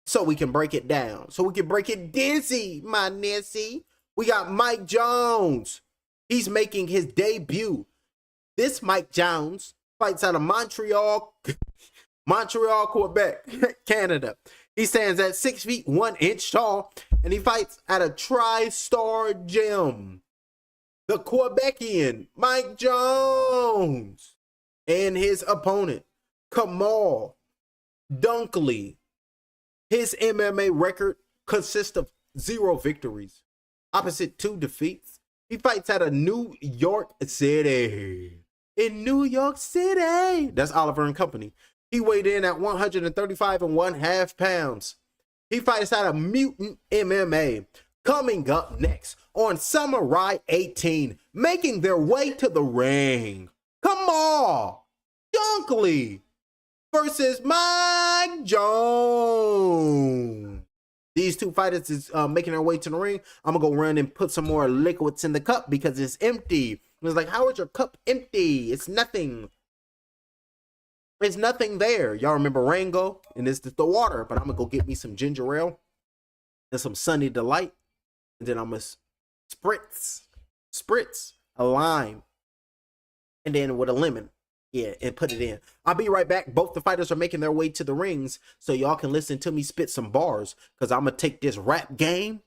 S2: so we can break it down. So we can break it dizzy, my Nancy. We got Mike Jones. He's making his debut. This Mike Jones fights out of Montreal, Quebec, Canada. He stands at 6 feet 1 inch tall, and he fights at a TriStar gym. The Quebecian Mike Jones and his opponent Kamal Dunkley. His MMA record consists of 0 victories, opposite 2 defeats. He fights out of New York City. In New York City. That's Oliver and Company. He weighed in at 135.5 pounds. He fights out of Mutant MMA. Coming up next on Samourai 18, making their way to the ring, Kamal Dunkley versus Mike Jones. These two fighters is making their way to the ring. I'm going to go run and put some more liquids in the cup because it's empty. It's like, how is your cup empty? It's nothing. There's nothing there. Y'all remember Rango? And this is the water. But I'm going to go get me some ginger ale and some Sunny Delight. And then I'm going to spritz a lime. And then with a lemon. Yeah, and put it in. I'll be right back. Both the fighters are making their way to the rings so y'all can listen to me spit some bars because I'm going to take this rap game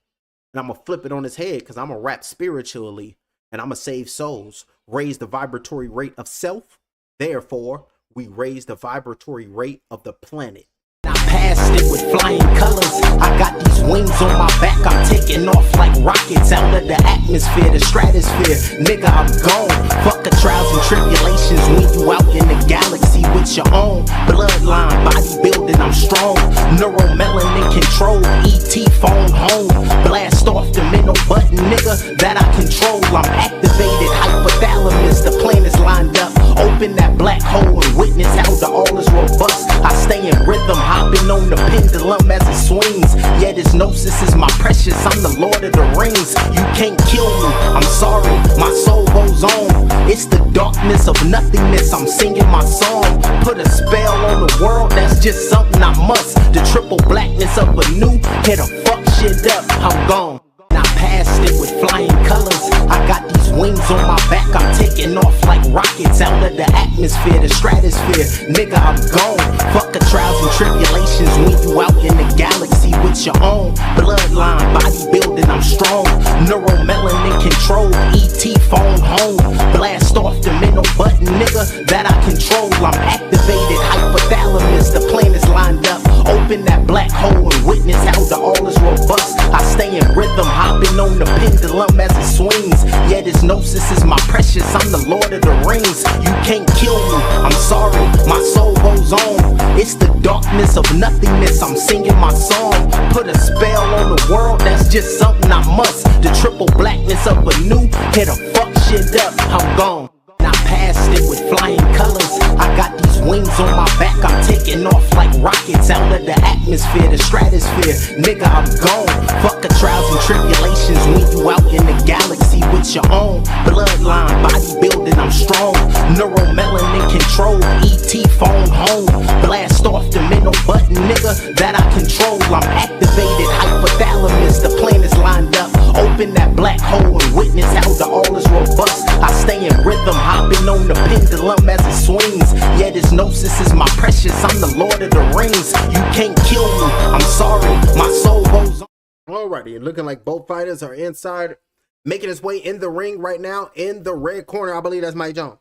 S2: and I'm going to flip it on his head because I'm going to rap spiritually and I'm going to save souls, raise the vibratory rate of self. Therefore, we raise the vibratory rate of the planet.
S1: I passed it with flying colors. I got these wings on my back. I'm taking off like rockets out of the atmosphere, the stratosphere. Nigga, I'm gone. Fuck the trials and tribulations when you out in the galaxy with your own bloodline, bodybuilding. I'm strong. Neuromelanin control. ET phone home. Blast off the middle button, nigga, that I control. I'm activated. Hypothalamus. The plan is lined up. Open that black hole and witness how the all is robust. I stay in rhythm. Hopping on the pendulum as it swings. Yeah, this gnosis is my precious. I'm the Lord of the Rings. You can't kill me. I'm sorry. My soul goes on. It's the darkness of nothingness. I'm singing my song. Put a spell on the world. That's just something I must. The triple blackness of a new. Hit a fuck shit up. I'm gone. I passed it with flying colors. I got these wings on my back. I'm taking off like rockets out of the atmosphere, the stratosphere. Nigga, I'm gone. Fuck the trials and tribulations when you out in the galaxy with your own bloodline, bodybuilding. I'm strong. Neuromelanin control. ET phone home. Blast off the middle button, nigga, that I control. I'm activated. Hypothalamus. The plan is lined up. Open that black hole and witness how the all is robust. I stay in rhythm. Hopping on the pendulum as it swings. Yeah, this gnosis is my precious. I'm the Lord of the Rings. You can't kill me. I'm sorry. My soul goes on. It's the darkness of nothingness. I'm singing my song. Put a spell on the world. That's just something I must. The triple blackness of a new. Hit a fuck shit up. I'm gone. I passed it with flying colors. I got these wings on my back. I'm taking off like rockets out of the atmosphere, the stratosphere. Nigga, I'm gone. Fuck the trials and tribulations when you out in the galaxy with your own bloodline, bodybuilding. I'm strong. Neuromelanin control. ET phone home. Blast off the middle button, nigga, that I control. I'm activated. Hypothalamus. The plan is lined up. Open in that black hole and witness how the all is robust. I stay in rhythm, hopping on the pendulum as it swings. Yeah, this gnosis is my precious, I'm the Lord of the Rings. You can't kill me, I'm sorry, my soul goes on.
S2: Alrighty, looking like both fighters are inside, making his way in the ring right now. In the red corner, I believe that's Mike Jones.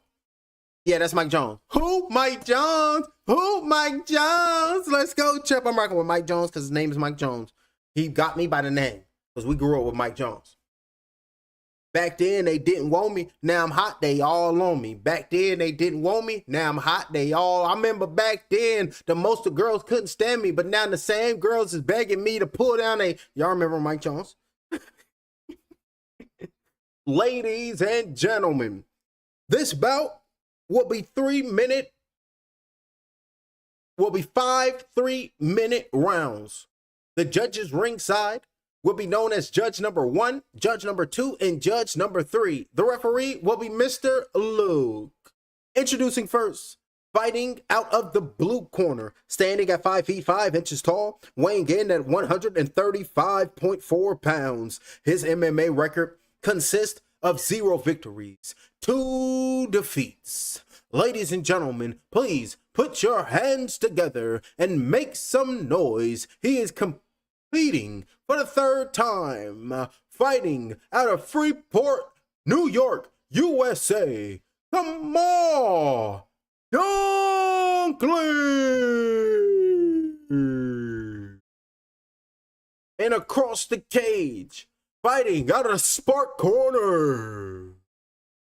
S2: Yeah, that's Mike Jones. Who? Mike Jones. Who? Mike Jones. Let's go, Chip. I'm rocking with Mike Jones because his name is Mike Jones. He got me by the name because we grew up with Mike Jones. Back then, they didn't want me. Now I'm hot. They all on me. Back then, they didn't want me. Now I'm hot. They all. I remember back then, the most of girls couldn't stand me, but now the same girls is begging me to pull down a. Y'all remember Mike Jones? Ladies and gentlemen, this bout will be 5 3-minute rounds. The judges ringside will be known as judge number 1, judge number 2, and judge number 3. The referee will be Mr. Luke. Introducing first, fighting out of the blue corner, standing at 5 feet 5 inches tall, weighing in at 135.4 pounds. His MMA record consists of 0 victories, 2 defeats. Ladies and gentlemen, please put your hands together and make some noise. He is competing for the 3rd time, fighting out of Freeport, New York, USA. Come on, Dunkley! And across the cage, fighting out of the Spark corner.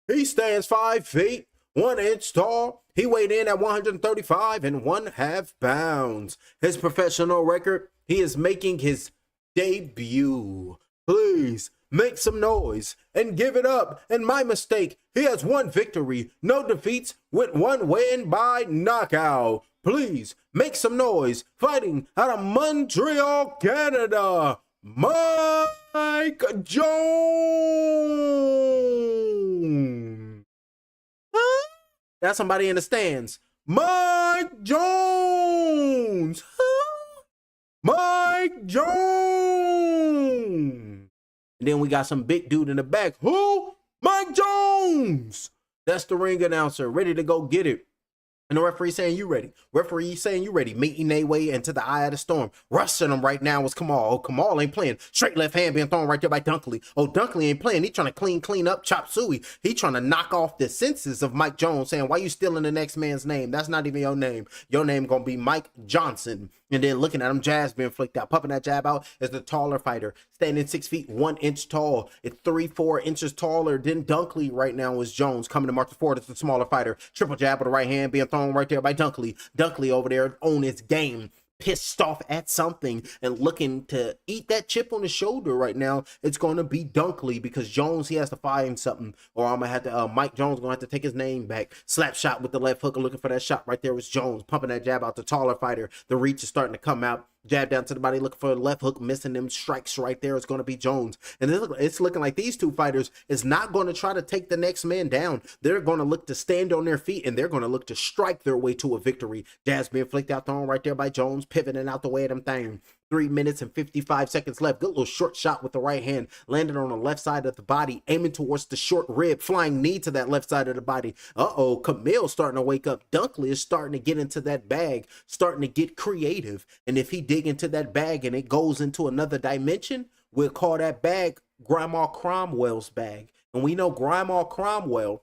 S2: He stands 5 feet 1 inch tall. He weighed in at 135 1/2 pounds. His professional record, he is making his debut. Please make some noise and give it up. And my mistake, he has 1 victory, no defeats, with 1 win by knockout. Please make some noise. Fighting out of Montreal, Canada, Mike Jones. Huh? That's somebody in the stands. Mike Jones. Huh? Mike Jones. And then we got some big dude in the back. Who? Mike Jones. That's the ring announcer, ready to go get it. And the referee saying, you ready. Referee saying, you ready. Making their way into the eye of the storm. Rushing them right now is Kamal. Oh, Kamal ain't playing. Straight left hand being thrown right there by Dunkley. Oh, Dunkley ain't playing. He trying to clean up Chop Suey. He trying to knock off the senses of Mike Jones, saying, why you stealing the next man's name? That's not even your name. Your name gonna be Mike Johnson. And then looking at him, jabs being flicked out. Pumping that jab out is the taller fighter. Standing 6 feet 1 inch tall. It's 3-4 inches taller than Dunkley right now is Jones. Coming to march forward is the smaller fighter. Triple jab with the right hand being thrown right there by Dunkley. Dunkley over there on his game, pissed off at something and looking to eat that chip on the shoulder right now. It's going to be Dunkley because Jones, he has to find something, or I'm gonna have to Mike Jones gonna have to take his name back. Slap shot with the left hook, looking for that shot right there was Jones, pumping that jab out. The taller fighter, the reach is starting to come out. Jab down to the body, looking for the left hook, missing them strikes right there. It's going to be Jones. And it's looking like these two fighters is not going to try to take the next man down. They're going to look to stand on their feet, and they're going to look to strike their way to a victory. Jabs being flicked out, thrown right there by Jones, pivoting out the way of them thing. 3 minutes and 55 seconds left. Good little short shot with the right hand, landed on the left side of the body, aiming towards the short rib, flying knee to that left side of the body. Uh-oh, Camille starting to wake up. Dunkley is starting to get into that bag, starting to get creative. And if he dig into that bag and it goes into another dimension, we'll call that bag Grandma Cromwell's bag. And we know Grandma Cromwell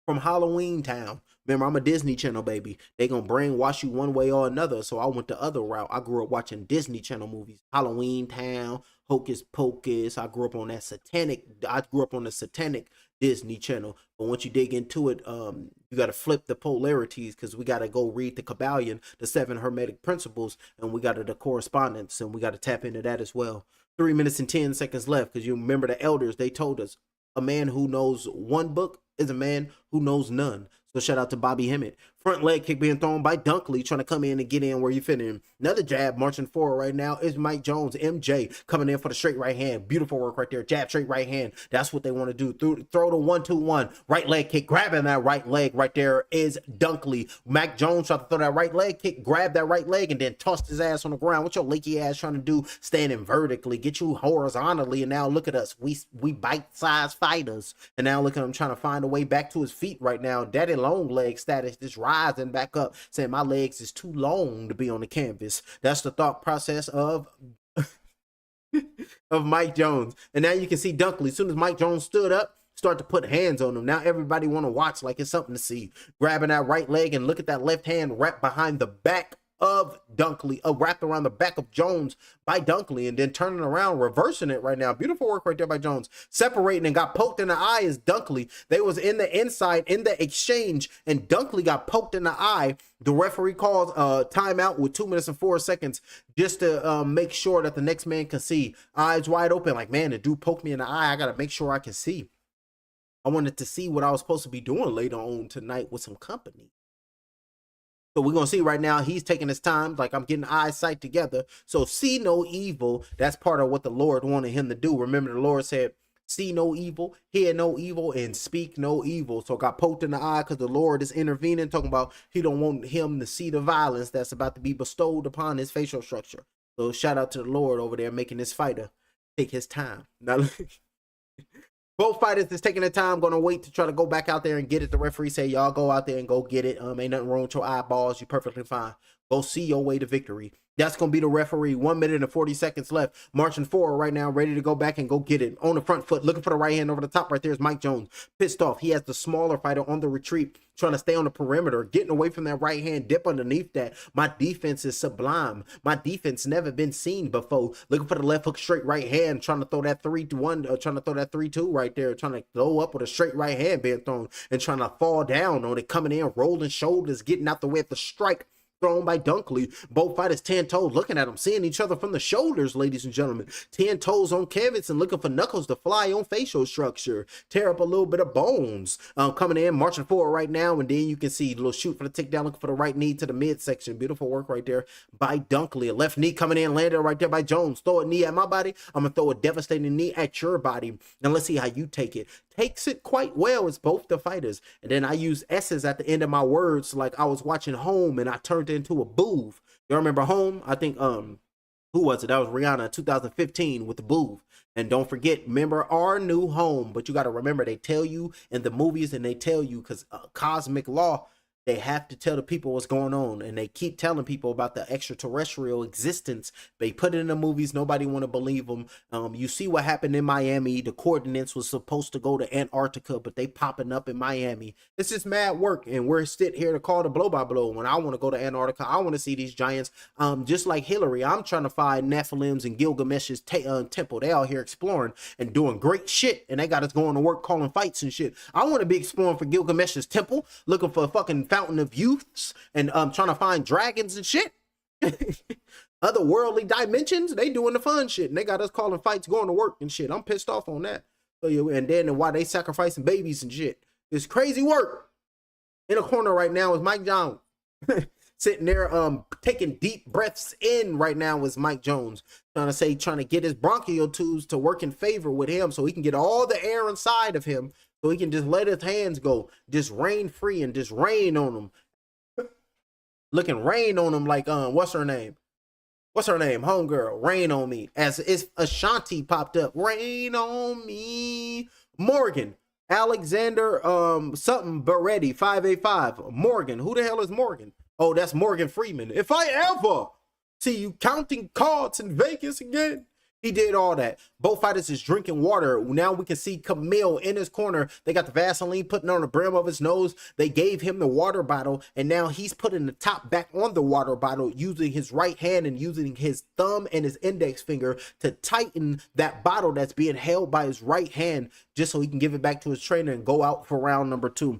S2: from Halloween Town. Remember, I'm a Disney Channel baby. They gonna brainwash you one way or another. So I went the other route. I grew up watching Disney Channel movies. Halloween Town, Hocus Pocus. I grew up on the satanic Disney Channel. But once you dig into it, you got to flip the polarities, because we got to go read the Kabbalion, the 7 Hermetic Principles, and we got the correspondence, and we got to tap into that as well. 3 minutes and 10 seconds left, because you remember the elders, they told us a man who knows one book is a man who knows none. So shout out to Bobby Hemmett. Front leg kick being thrown by Dunkley, trying to come in and get in where you fit in. Another jab marching forward right now is Mike Jones, MJ, coming in for the straight right hand. Beautiful work right there. Jab, straight right hand. That's what they want to do. Throw the 1-2-1. Right leg kick, grabbing that right leg right there is Dunkley. Mac Jones tried to throw that right leg kick, grab that right leg, and then tossed his ass on the ground. What your leaky ass trying to do? Standing vertically, get you horizontally, and now look at us. We bite-sized fighters. And now look at him trying to find a way back to his feet right now. Daddy long leg status, just rising back up, saying my legs is too long to be on the canvas. That's the thought process of Mike Jones. And now you can see Dunkley, as soon as Mike Jones stood up, start to put hands on him. Now everybody want to watch like it's something to see. Grabbing that right leg, and look at that left hand wrapped behind the back of Dunkley, wrapped around the back of Jones by Dunkley, and then turning around, reversing it right now. Beautiful work right there by Jones. Separating and got poked in the eye is Dunkley. They was in the inside in the exchange, and Dunkley got poked in the eye. The referee calls timeout with 2 minutes and 4 seconds just to make sure that the next man can see. Eyes wide open, like, man, the dude poked me in the eye. I got to make sure I can see. I wanted to see what I was supposed to be doing later on tonight with some company. So we're going to see right now, he's taking his time, like I'm getting eyesight together. So see no evil. That's part of what the Lord wanted him to do. Remember, the Lord said, see no evil, hear no evil, and speak no evil. So got poked in the eye because the Lord is intervening, talking about he don't want him to see the violence that's about to be bestowed upon his facial structure. So shout out to the Lord over there making this fighter take his time. Now, both fighters is taking their time, going to wait to try to go back out there and get it. The referee say, y'all go out there and go get it. Ain't nothing wrong with your eyeballs. You're perfectly fine. Go see your way to victory. That's going to be the referee. 1 minute and 40 seconds left. Marching forward right now, ready to go back and go get it. On the front foot, looking for the right hand over the top right there is Mike Jones. Pissed off. He has the smaller fighter on the retreat, trying to stay on the perimeter, getting away from that right hand, dip underneath that. My defense is sublime. My defense never been seen before. Looking for the left hook, straight right hand, trying to throw that 3-1, trying to throw that 3-2 right there, trying to throw up with a straight right hand being thrown and trying to fall down on it, coming in, rolling shoulders, getting out the way of the strike thrown by Dunkley. Both fighters 10 toes, looking at them, seeing each other from the shoulders, ladies and gentlemen. 10 toes on canvas and looking for knuckles to fly on facial structure. Tear up a little bit of bones. Coming in, marching forward right now, and then you can see a little shoot for the takedown, looking for the right knee to the midsection. Beautiful work right there by Dunkley. A left knee coming in, landed right there by Jones. Throw a knee at my body. I'm going to throw a devastating knee at your body. Now let's see how you take it. Takes it quite well. It's both the fighters. And then I use S's at the end of my words, like I was watching Home and I turned into a booth. You remember Home? I think who was it? That was Rihanna 2015 with the booth. And don't forget, remember Our New Home. But you got to remember, they tell you in the movies, and they tell you because cosmic law, they have to tell the people what's going on, and they keep telling people about the extraterrestrial existence. They put it in the movies. Nobody want to believe them. You see what happened in Miami. The coordinates was supposed to go to Antarctica, but they popping up in Miami. It's just mad work, and we're sit here to call the blow by blow. When I want to go to Antarctica, I want to see these giants. Just like Hillary, I'm trying to find Nephilims and Gilgamesh's temple. They out here exploring and doing great shit, and they got us going to work calling fights and shit. I want to be exploring for Gilgamesh's temple, looking for a fucking fountain of youths, and trying to find dragons and shit. Other worldly dimensions, they doing the fun shit, and they got us calling fights, going to work and shit. I'm pissed off on that. So, yeah, and then why they sacrificing babies and shit. It's crazy work. In a corner right now is Mike Jones. Sitting there taking deep breaths in right now is Mike Jones. Trying to get his bronchial tubes to work in favor with him so he can get all the air inside of him, so he can just let his hands go, just rain free and just rain on him. Looking rain on him like, what's her name? Homegirl, rain on me. As if Ashanti popped up, rain on me. Morgan, Alexander, something Beretti, 585. Morgan, who the hell is Morgan? Oh, that's Morgan Freeman. If I ever see you counting cards in Vegas again. He did all that. Both fighters is drinking water. Now we can see Camille in his corner. They got the Vaseline putting on the brim of his nose. They gave him the water bottle, and now he's putting the top back on the water bottle using his right hand and using his thumb and his index finger to tighten that bottle that's being held by his right hand, just so he can give it back to his trainer and go out for round number 2.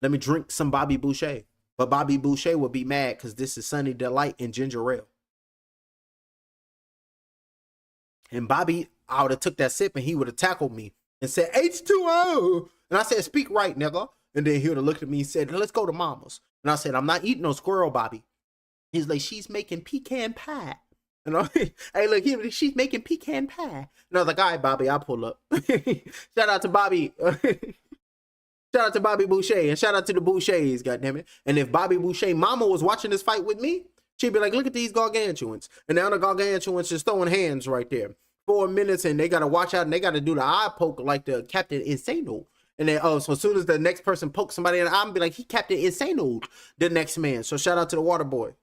S2: Let me drink some Bobby Boucher. But Bobby Boucher would be mad because this is Sunny Delight and ginger ale. And Bobby, I would have took that sip and he would have tackled me and said, H2O. And I said, speak right, nigga. And then he would have looked at me and said, let's go to mama's. And I said, I'm not eating no squirrel, Bobby. He's like, she's making pecan pie. And I, hey, look, she's making pecan pie. And I was like, all right, Bobby, I'll pull up. Shout out to Bobby. Shout out to Bobby Boucher, and shout out to the Bouchers, goddammit. And if Bobby Boucher mama was watching this fight with me, she'd be like, look at these gargantuans. And now the gargantuans is throwing hands right there. 4 minutes, and they got to watch out, and they got to do the eye poke like the Captain Insano. And then, so as soon as the next person pokes somebody in the eye, I'm be like, he Captain Insano, the next man. So shout out to the water boy.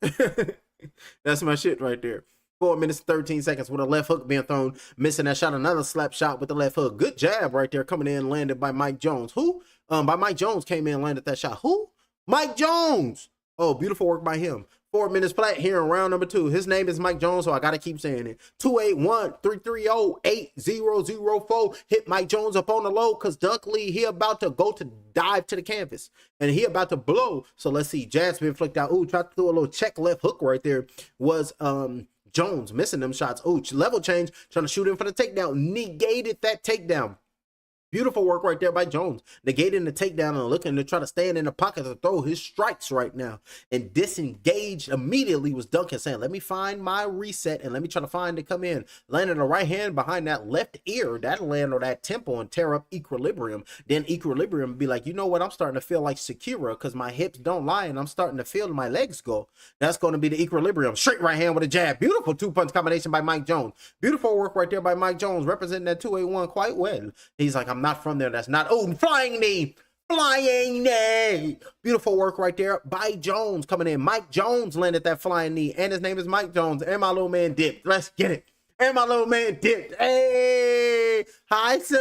S2: That's my shit right there. 4 minutes, 13 seconds with a left hook being thrown. Missing that shot, another slap shot with the left hook. Good jab right there coming in, landed by Mike Jones. Who? By Mike Jones came in and landed that shot. Who? Mike Jones. Oh, beautiful work by him. 4 minutes flat here in round number 2. His name is Mike Jones, so I got to keep saying it. 281-330-8004. Hit Mike Jones up on the low because Dunkley, he about to go to dive to the canvas. And he about to blow. So let's see. Jab's been flicked out. Ooh, tried to throw a little check left hook right there. Was Jones missing them shots. Ooh, level change. Trying to shoot him for the takedown. Negated that takedown. Beautiful work right there by Jones. Negating the takedown and looking to try to stand in the pocket to throw his strikes right now. And disengaged immediately was Duncan saying, let me find my reset and let me try to find to come in. Landing the right hand behind that left ear. That'll land on that temple and tear up equilibrium. Then equilibrium be like, you know what? I'm starting to feel like Sakura because my hips don't lie and I'm starting to feel my legs go. That's going to be the equilibrium. Straight right hand with a jab. Beautiful 2-punch combination by Mike Jones. Beautiful work right there by Mike Jones, representing that 281 quite well. He's like, I'm not from there. That's not. Oh, flying knee. Flying knee. Beautiful work right there by Jones coming in. Mike Jones landed that flying knee. And his name is Mike Jones. And my little man dipped. Let's get it. And my little man dipped. Hey. Hi, sir.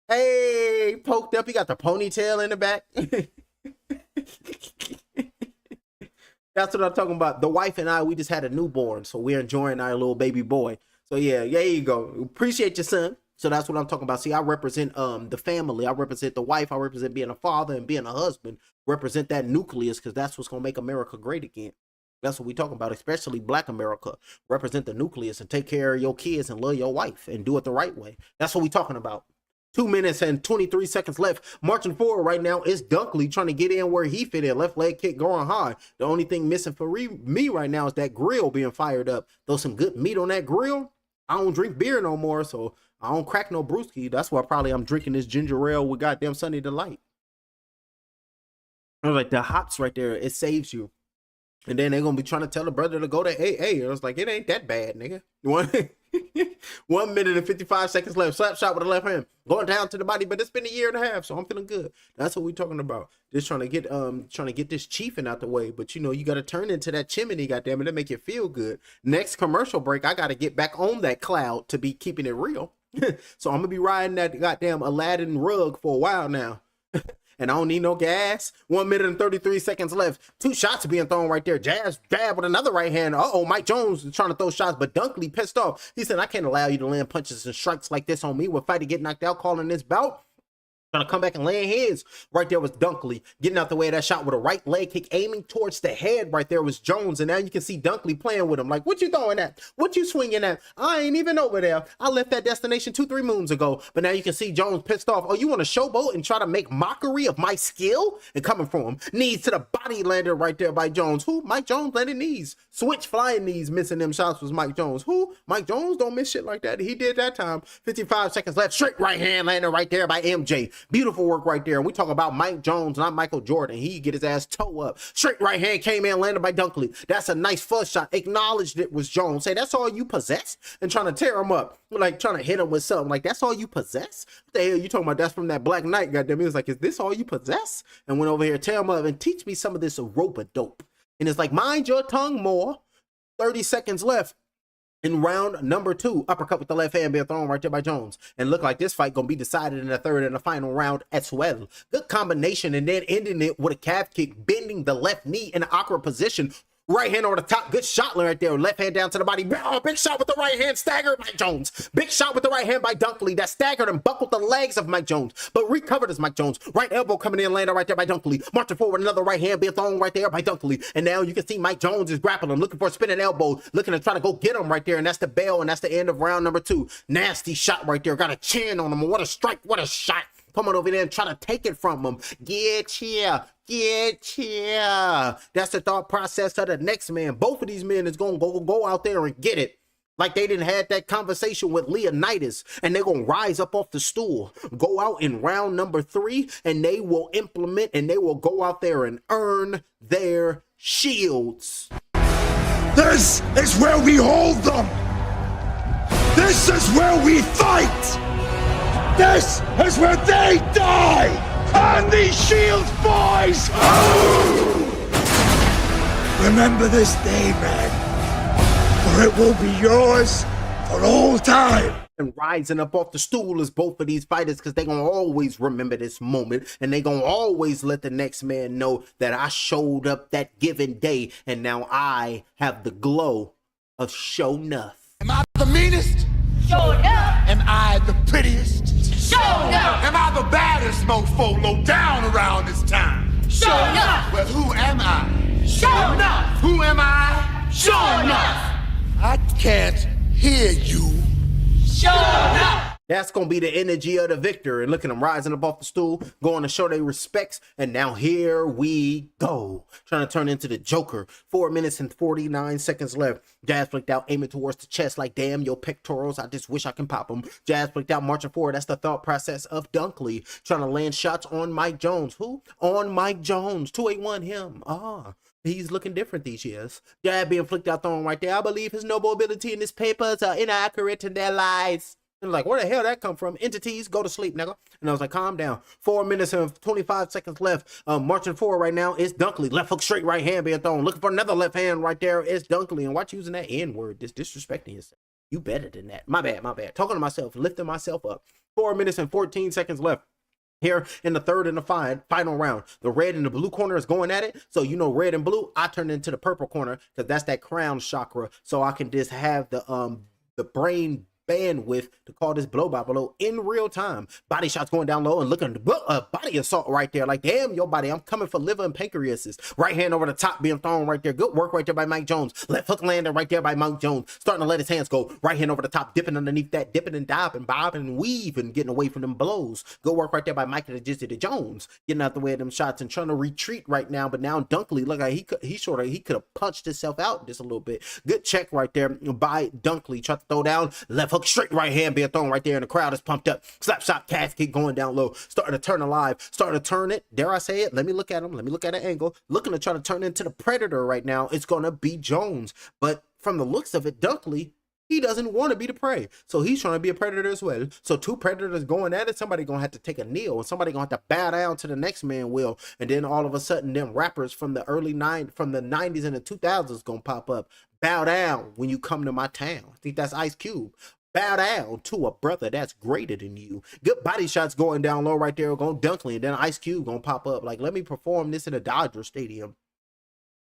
S2: Hey. Poked up. He got the ponytail in the back. That's what I'm talking about. The wife and I, we just had a newborn. So we're enjoying our little baby boy. So yeah, there you go. Appreciate your son. So that's what I'm talking about. See, I represent the family. I represent the wife. I represent being a father and being a husband. Represent that nucleus because that's what's going to make America great again. That's what we talking about, especially Black America. Represent the nucleus and take care of your kids and love your wife and do it the right way. That's what we talking about. 2 minutes and 23 seconds left. Marching forward right now is Dunkley trying to get in where he fit in. Left leg kick going hard. The only thing missing for me right now is that grill being fired up. Throw some good meat on that grill. I don't drink beer no more, so I don't crack no brewski. That's why probably I'm drinking this ginger ale with goddamn Sunny Delight. I was like, the hops right there, it saves you. And then they're going to be trying to tell the brother to go to AA. I was like, it ain't that bad, nigga. 1 minute and 55 seconds left. Slap shot with the left hand. Going down to the body, but it's been a year and a half, so I'm feeling good. That's what we're talking about. Just trying to get this chiefing out the way. But, you know, you got to turn into that chimney, goddammit, to make it feel good. Next commercial break, I got to get back on that cloud to be keeping it real. So I'm going to be riding that goddamn Aladdin rug for a while now. And I don't need no gas. 1 minute and 33 seconds left. 2 shots being thrown right there. Jab with another right hand. Uh-oh, Mike Jones is trying to throw shots, but Dunkley pissed off. He said, I can't allow you to land punches and strikes like this on me. We're fighting to get knocked out, calling this bout. Trying to come back and land his. Right there was Dunkley getting out the way of that shot with a right leg kick, aiming towards the head. Right there was Jones, and now you can see Dunkley playing with him. Like, what you throwing at? What you swinging at? I ain't even over there. I left that destination 2-3 moons ago, but now you can see Jones pissed off. Oh, you want to showboat and try to make mockery of my skill? And coming from him, knees to the body landed right there by Jones. Who? Mike Jones landed knees. Switch flying knees, missing them shots was Mike Jones. Who? Mike Jones don't miss shit like that. He did that time. 55 seconds left. Straight right hand landed right there by MJ. Beautiful work right there. And we talk about Mike Jones, not Michael Jordan. He get his ass toe up. Straight right hand came in, landed by Dunkley. That's a nice first shot. Acknowledged it was Jones. Say, that's all you possess? And trying to tear him up. Like trying to hit him with something. Like, that's all you possess? What the hell you talking about? That's from that Black Knight. Goddamn. He was like, is this all you possess? And went over here, tear him up and teach me some of this rope-a-dope. And it's like, mind your tongue more. 30 seconds left. In round number 2, uppercut with the left hand being thrown right there by Jones. And look like this fight going to be decided in the third and the final round as well. Good combination, and then ending it with a calf kick, bending the left knee in an awkward position. Right hand over the top. Good shot right there. Left hand down to the body. Oh, big shot with the right hand. Staggered Mike Jones. Big shot with the right hand by Dunkley. That staggered and buckled the legs of Mike Jones. But recovered as Mike Jones. Right elbow coming in, landed right there by Dunkley. Marching forward, another right hand being thrown right there by Dunkley. And now you can see Mike Jones is grappling him, looking for a spinning elbow, looking to try to go get him right there. And that's the bell, and that's the end of round number 2. Nasty shot right there. Got a chin on him. What a strike. What a shot. come on over there and try to take it from him. Get here. Get here. That's the thought process of the next man. Both of these men is going to go out there and get it. Like they didn't have that conversation with Leonidas, and they're going to rise up off the stool, go out in round number 3, and they will implement and they will go out there and earn their shields.
S8: This is where we hold them. This is where we fight. This is where they die. On these shields, boys. Remember this day, man. For it will be yours for all time.
S2: And rising up off the stool is both of these fighters, because they're going to always remember this moment, and they're going to always let the next man know that I showed up that given day, and now I have the glow of show enough.
S8: Am I the meanest?
S9: Show enough.
S8: Am I the prettiest?
S9: Show enough.
S8: Am I the baddest mofo low down around this time?
S9: Show enough.
S8: Well, who am I?
S9: Show enough.
S8: Who am I?
S9: Show enough.
S8: I can't hear you.
S9: Show enough.
S2: That's going to be the energy of the victor. And look at them rising up off the stool, going to show their respects. And now here we go. Trying to turn into the Joker. 4 minutes and 49 seconds left. Jazz flicked out, aiming towards the chest like, damn, your pectorals. I just wish I can pop them. Jazz flicked out, marching forward. That's the thought process of Dunkley. Trying to land shots on Mike Jones. Who? On Mike Jones. 281 him. He's looking different these years. Jab being flicked out, thrown right there. I believe his noble ability in his papers are inaccurate in their lies. And like, where the hell that come from? Entities, go to sleep, nigga. And I was like, calm down. 4 minutes and 25 seconds left. Marching forward right now is Dunkley. Left hook, straight right hand being thrown. Looking for another left hand right there is Dunkley. And watch using that N word, disrespecting yourself. You better than that. My bad. Talking to myself, lifting myself up. 4 minutes and 14 seconds left. Here in the third and the final round, the red and the blue corner is going at it. So, you know, red and blue, I turn into the purple corner because that's that crown chakra. So I can just have the brain bandwidth to call this blow by blow in real time. Body shots going down low and looking body assault right there. Like, damn, your body, I'm coming for liver and pancreases. Right hand over the top being thrown right there. Good work right there by Mike Jones. Left hook landing right there by Mike Jones. Starting to let his hands go. Right hand over the top, dipping underneath that, dipping and diving, bobbing and weaving, getting away from them blows. Good work right there by Mike the Jizzy Jones. Getting out the way of them shots and trying to retreat right now. But now Dunkley, look like he could have punched himself out just a little bit. Good check right there by Dunkley. Tried to throw down. Left hook, straight right hand being thrown right there, and the crowd is pumped up. Slap shot, calf kick going down low. Starting to turn alive. Starting to turn it. Dare I say it? Let me look at him. Let me look at an angle. Looking to try to turn into the Predator right now. It's going to be Jones. But from the looks of it, Dunkley, he doesn't want to be the prey. So he's trying to be a predator as well. So two predators going at it. Somebody going to have to take a kneel, and somebody going to have to bow down to the next man will. And then all of a sudden, them rappers from the from the 90s and the 2000s going to pop up. Bow down when you come to my town. I think that's Ice Cube. Bow down to a brother that's greater than you. Good body shots going down low right there, going Dunkley, and then Ice Cube gonna pop up. Like, let me perform this in a Dodger Stadium.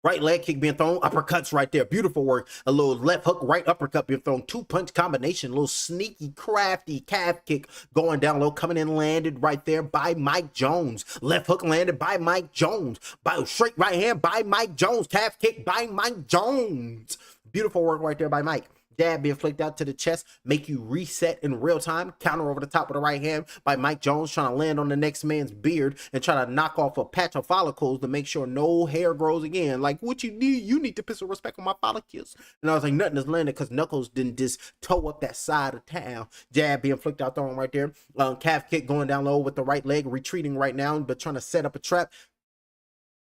S2: Right leg kick being thrown, uppercuts right there. Beautiful work. A little left hook, right uppercut being thrown. 2-punch combination. A little sneaky, crafty calf kick going down low, coming in, landed right there by Mike Jones. Left hook landed by Mike Jones. By straight right hand by Mike Jones. Calf kick by Mike Jones. Beautiful work right there by Mike. Jab being flicked out to the chest, make you reset in real time. Counter over the top with the right hand by Mike Jones, trying to land on the next man's beard and try to knock off a patch of follicles to make sure no hair grows again. Like, what you need to put some respect on my follicles. And I was like, nothing is landed because Knuckles didn't just toe up that side of town. Jab being flicked out, thrown right there. Calf kick going down low with the right leg, retreating right now, but trying to set up a trap.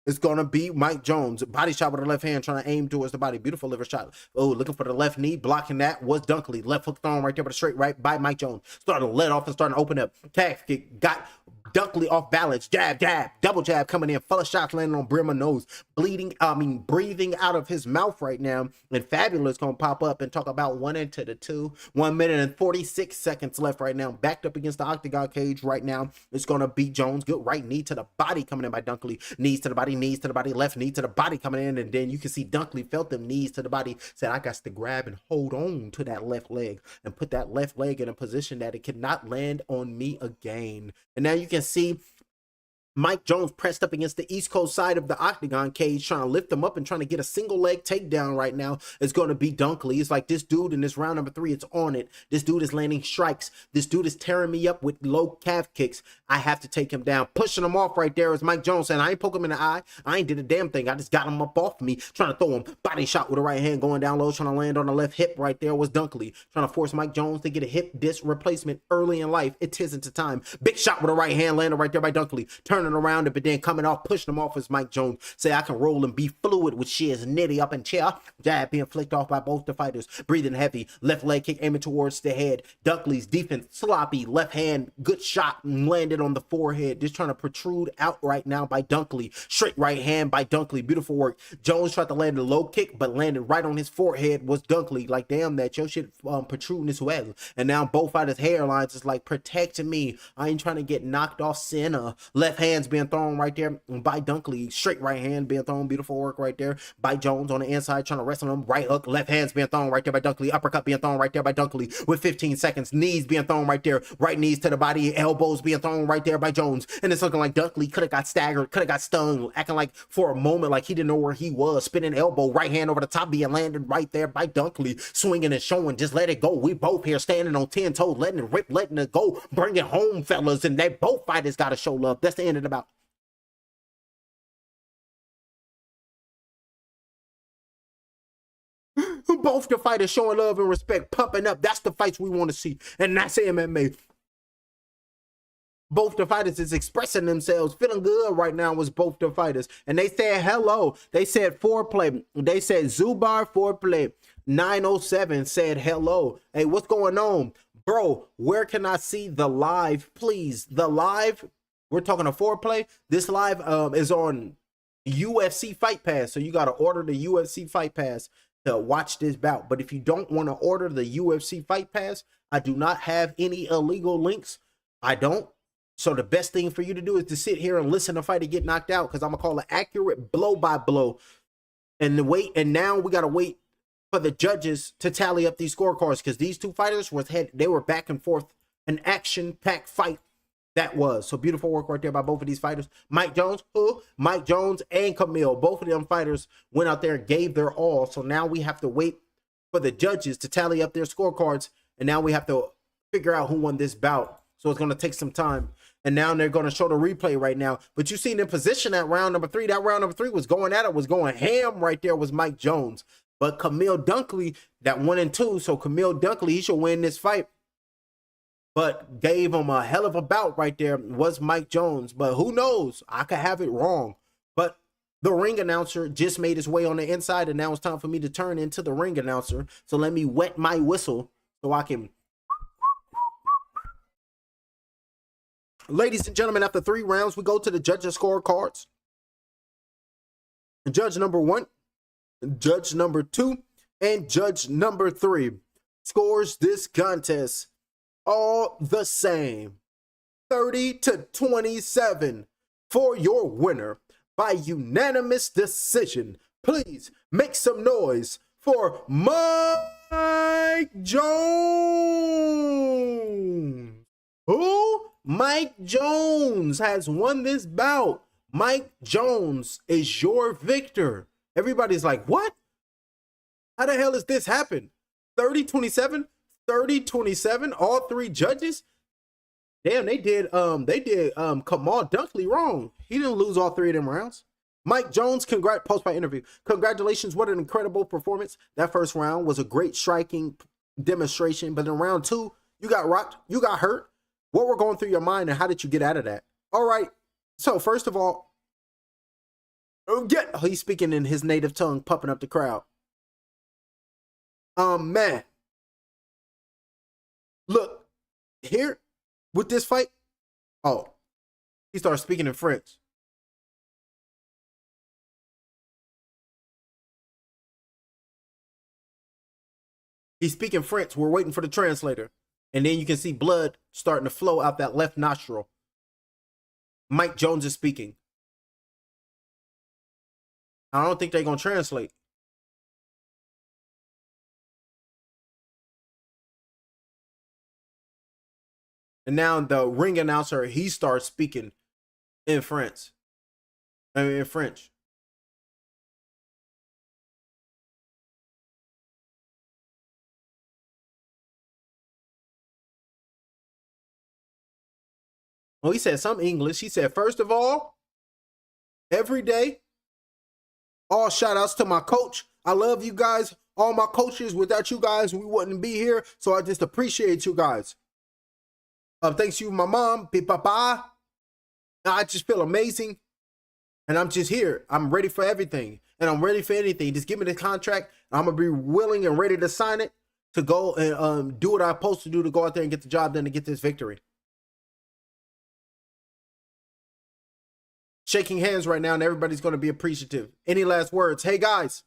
S2: It's going to be Mike Jones. Body shot with the left hand, trying to aim towards the body. Beautiful liver shot. Oh, looking for the left knee. Blocking that was Dunkley. Left hook thrown right there with a straight right by Mike Jones. Starting to let off and starting to open up. Calf kick. Got Dunkley off balance. Jab, jab. Double jab coming in. Full of shots landing on Brimmer nose. Breathing out of his mouth right now. And Fabulous going to pop up and talk about 1 into the 2. 1 minute and 46 seconds left right now. Backed up against the octagon cage right now. It's going to be Jones. Good right knee to the body coming in by Dunkley. Knees to the body. Knees to the body, left knee to the body coming in, and then you can see Dunkley felt them knees to the body, said, I got to grab and hold on to that left leg and put that left leg in a position that it cannot land on me again. And now you can see Mike Jones pressed up against the East Coast side of the octagon cage, trying to lift him up and trying to get a single leg takedown right now. It's going to be Dunkley. It's like this dude in this round number 3, it's on it. This dude is landing strikes. This dude is tearing me up with low calf kicks. I have to take him down. Pushing him off right there is Mike Jones saying, I ain't poke him in the eye. I ain't did a damn thing. I just got him up off me, trying to throw him. Body shot with the right hand going down low, trying to land on the left hip right there was Dunkley. Trying to force Mike Jones to get a hip disc replacement early in life. It isn't the time. Big shot with the right hand landed right there by Dunkley. Turning around, but then coming off, pushing him off as Mike Jones. Say, I can roll and be fluid with shears, nitty up and chair. Jab being flicked off by both the fighters. Breathing heavy. Left leg kick aiming towards the head. Dunkley's defense sloppy. Left hand, good shot and landed on the forehead. Just trying to protrude out right now by Dunkley. Straight right hand by Dunkley. Beautiful work. Jones tried to land a low kick, but landed right on his forehead was Dunkley. Like, damn, that your shit protruding as well. And now both fighters' hairlines is like, protecting me. I ain't trying to get knocked off center. Left hand's being thrown right there by Dunkley. Straight right hand being thrown. Beautiful work right there by Jones on the inside trying to wrestle him. Right hook. Left hand's being thrown right there by Dunkley. Uppercut being thrown right there by Dunkley with 15 seconds. Knees being thrown right there. Right knees to the body. Elbows being thrown right there by Jones. And it's looking like Dunkley could have got staggered. Could have got stung. Acting like for a moment like he didn't know where he was. Spinning elbow. Right hand over the top being landed right there by Dunkley. Swinging and showing. Just let it go. We both here standing on 10 toes. Letting it rip. Letting it go. Bring it home, fellas. And they both fighters got to show love. That's the end of the bout. Both the fighters showing love and respect, pumping up. That's the fights we want to see. And that's MMA. Both the fighters is expressing themselves, feeling good right now was both the fighters. And they said hello. They said foreplay. They said Zubar foreplay. 907 said hello. Hey, what's going on? Bro, where can I see the live, please? The live, we're talking a foreplay. This live is on UFC Fight Pass. So you got to order the UFC Fight Pass to watch this bout. But if you don't want to order the UFC Fight Pass, I do not have any illegal links. I don't. So the best thing for you to do is to sit here and listen to fight and get knocked out, because I'm gonna call it accurate blow by blow. And the wait, and now we gotta wait for the judges to tally up these scorecards, because these two fighters they were back and forth, an action-packed fight that was. So beautiful work right there by both of these fighters. Mike Jones and Camille, both of them fighters went out there and gave their all. So now we have to wait for the judges to tally up their scorecards, and now we have to figure out who won this bout. So it's going to take some time. And now they're going to show the replay right now. But you seen in position at round number 3. That round number 3 was going at it, was going ham right there was Mike Jones. But Camille Dunkley, that 1 and 2. So Camille Dunkley, he should win this fight. But gave him a hell of a bout right there was Mike Jones. But who knows? I could have it wrong. But the ring announcer just made his way on the inside. And now it's time for me to turn into the ring announcer. So let me wet my whistle so I can... Ladies and gentlemen, after 3 rounds, we go to the judges' scorecards. Judge number 1, judge number 2, and judge number 3 scores this contest all the same. 30-27 for your winner by unanimous decision. Please make some noise for Mike Jones. Who? Mike Jones has won this bout. Mike Jones is your victor. Everybody's like, what? How the hell has this happened? 30-27, 30-27, all 3 judges? Damn, they did Kamal Dunkley wrong. He didn't lose all 3 of them rounds. Mike Jones, post-fight interview. Congratulations, what an incredible performance. That first round was a great striking demonstration, but in round 2, you got rocked, you got hurt. What were going through your mind and how did you get out of that? All right. So first of all, he's speaking in his native tongue, pumping up the crowd. Man. Look, here with this fight. Oh, he started speaking in French. He's speaking French. We're waiting for the translator. And then you can see blood starting to flow out that left nostril. Mike Jones is speaking. I don't think they're going to translate. And now the ring announcer, he starts speaking in France. I mean, in French. Well, he said some English. He said, first of all, every day, all shout outs to my coach. I love you guys. All my coaches. Without you guys, we wouldn't be here. So I just appreciate you guys. Thanks to you, my mom, papa. I just feel amazing. And I'm just here. I'm ready for everything. And I'm ready for anything. Just give me the contract. I'm going to be willing and ready to sign it to go and do what I'm supposed to do to go out there and get the job done to get this victory. Shaking hands right now, and everybody's going to be appreciative. Any last words? Hey, guys.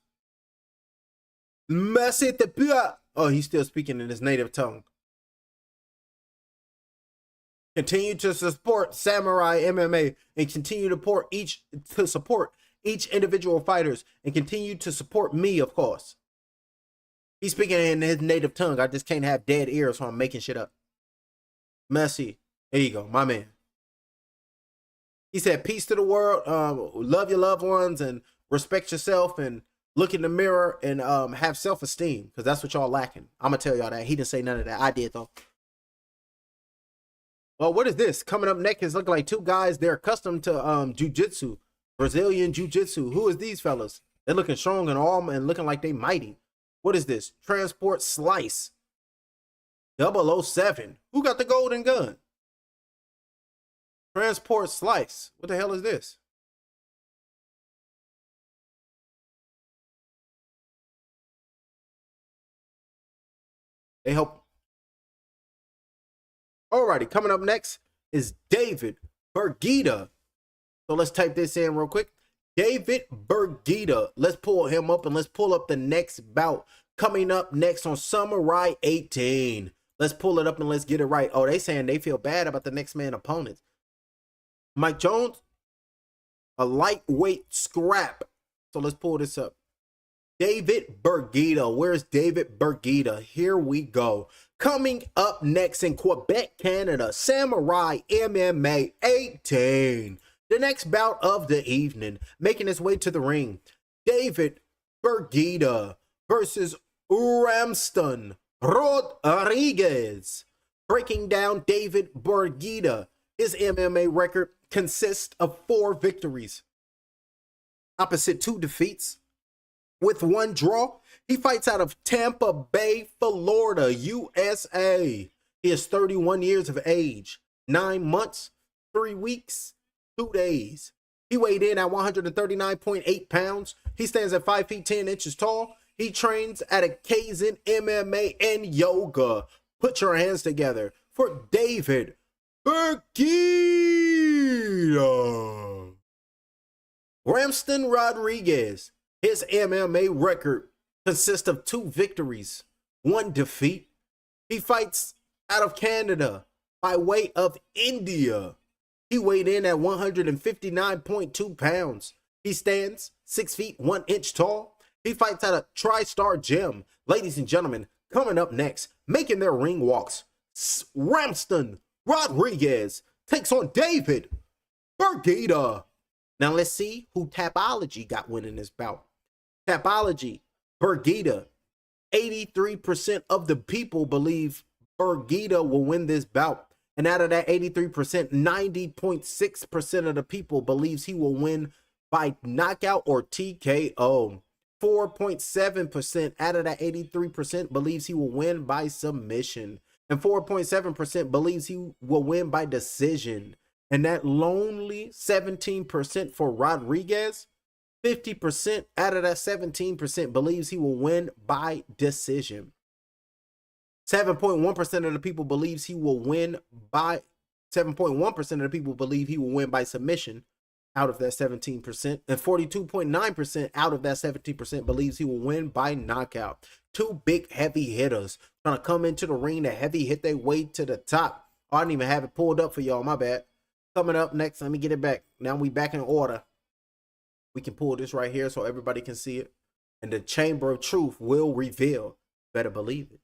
S2: Merci te pia. Oh, he's still speaking in his native tongue. Continue to support Samurai MMA and continue to support each individual fighters and continue to support me, of course. He's speaking in his native tongue. I just can't have dead ears, so I'm making shit up. Merci. There you go, my man. He said, peace to the world. Love your loved ones and respect yourself and look in the mirror and have self-esteem, because that's what y'all lacking. I'm going to tell y'all that. He didn't say none of that. I did, though. Well, what is this? Coming up next is looking like two guys. They're accustomed to jiu-jitsu, Brazilian jiu-jitsu. Who is these fellas? They're looking strong and all and looking like they mighty. What is this? Transport Slice 007. Who got the golden gun? Transport Slice. What the hell is this? They help. Alrighty, coming up next is David Bergita. So let's type this in real quick. David Bergita. Let's pull him up and let's pull up the next bout. Coming up next on Samourai 18. Let's pull it up and let's get it right. Oh, they saying they feel bad about the next man opponents. Mike Jones, a lightweight scrap. So let's pull this up. David Bergita. Where's David Bergita? Here we go. Coming up next in Quebec, Canada, Samurai MMA 18. The next bout of the evening, making his way to the ring. David Bergita versus Ramston Rodriguez. Breaking down David Bergita. His MMA record consists of 4 victories, opposite 2 defeats, with 1 draw. He fights out of Tampa Bay, Florida, USA. He is 31 years of age, 9 months, 3 weeks, 2 days. He weighed in at 139.8 pounds. He stands at 5 feet 10 inches tall. He trains at a Kaizen MMA and yoga. Put your hands together for David Bergita. Ramston Rodriguez. His MMA record consists of 2 victories, 1 defeat. He fights out of Canada by way of India. He weighed in at 159.2 pounds. He stands 6 feet 1 inch tall. He fights at a TriStar Gym. Ladies and gentlemen, coming up next, making their ring walks, Ramston Rodriguez takes on David Bergita. Now let's see who Tapology got winning this bout. Tapology, Bergita. 83% of the people believe Bergita will win this bout. And out of that 83%, 90.6% of the people believes he will win by knockout or TKO. 4.7% out of that 83% believes he will win by submission. And 4.7% believes he will win by decision. And that lonely 17% for Rodriguez, 50% out of that 17% believes he will win by decision. 7.1% of the people believes he will win by 7.1% of the people believe he will win by submission out of that 17%, and 42.9% out of that 17% believes he will win by knockout. 2 big heavy hitters trying to come into the ring to heavy hit their way to the top. Oh, I didn't even have it pulled up for y'all, my bad. Coming up next, let me get it back. Now we back in order. We can pull this right here so everybody can see it. And the chamber of truth will reveal. Better believe it.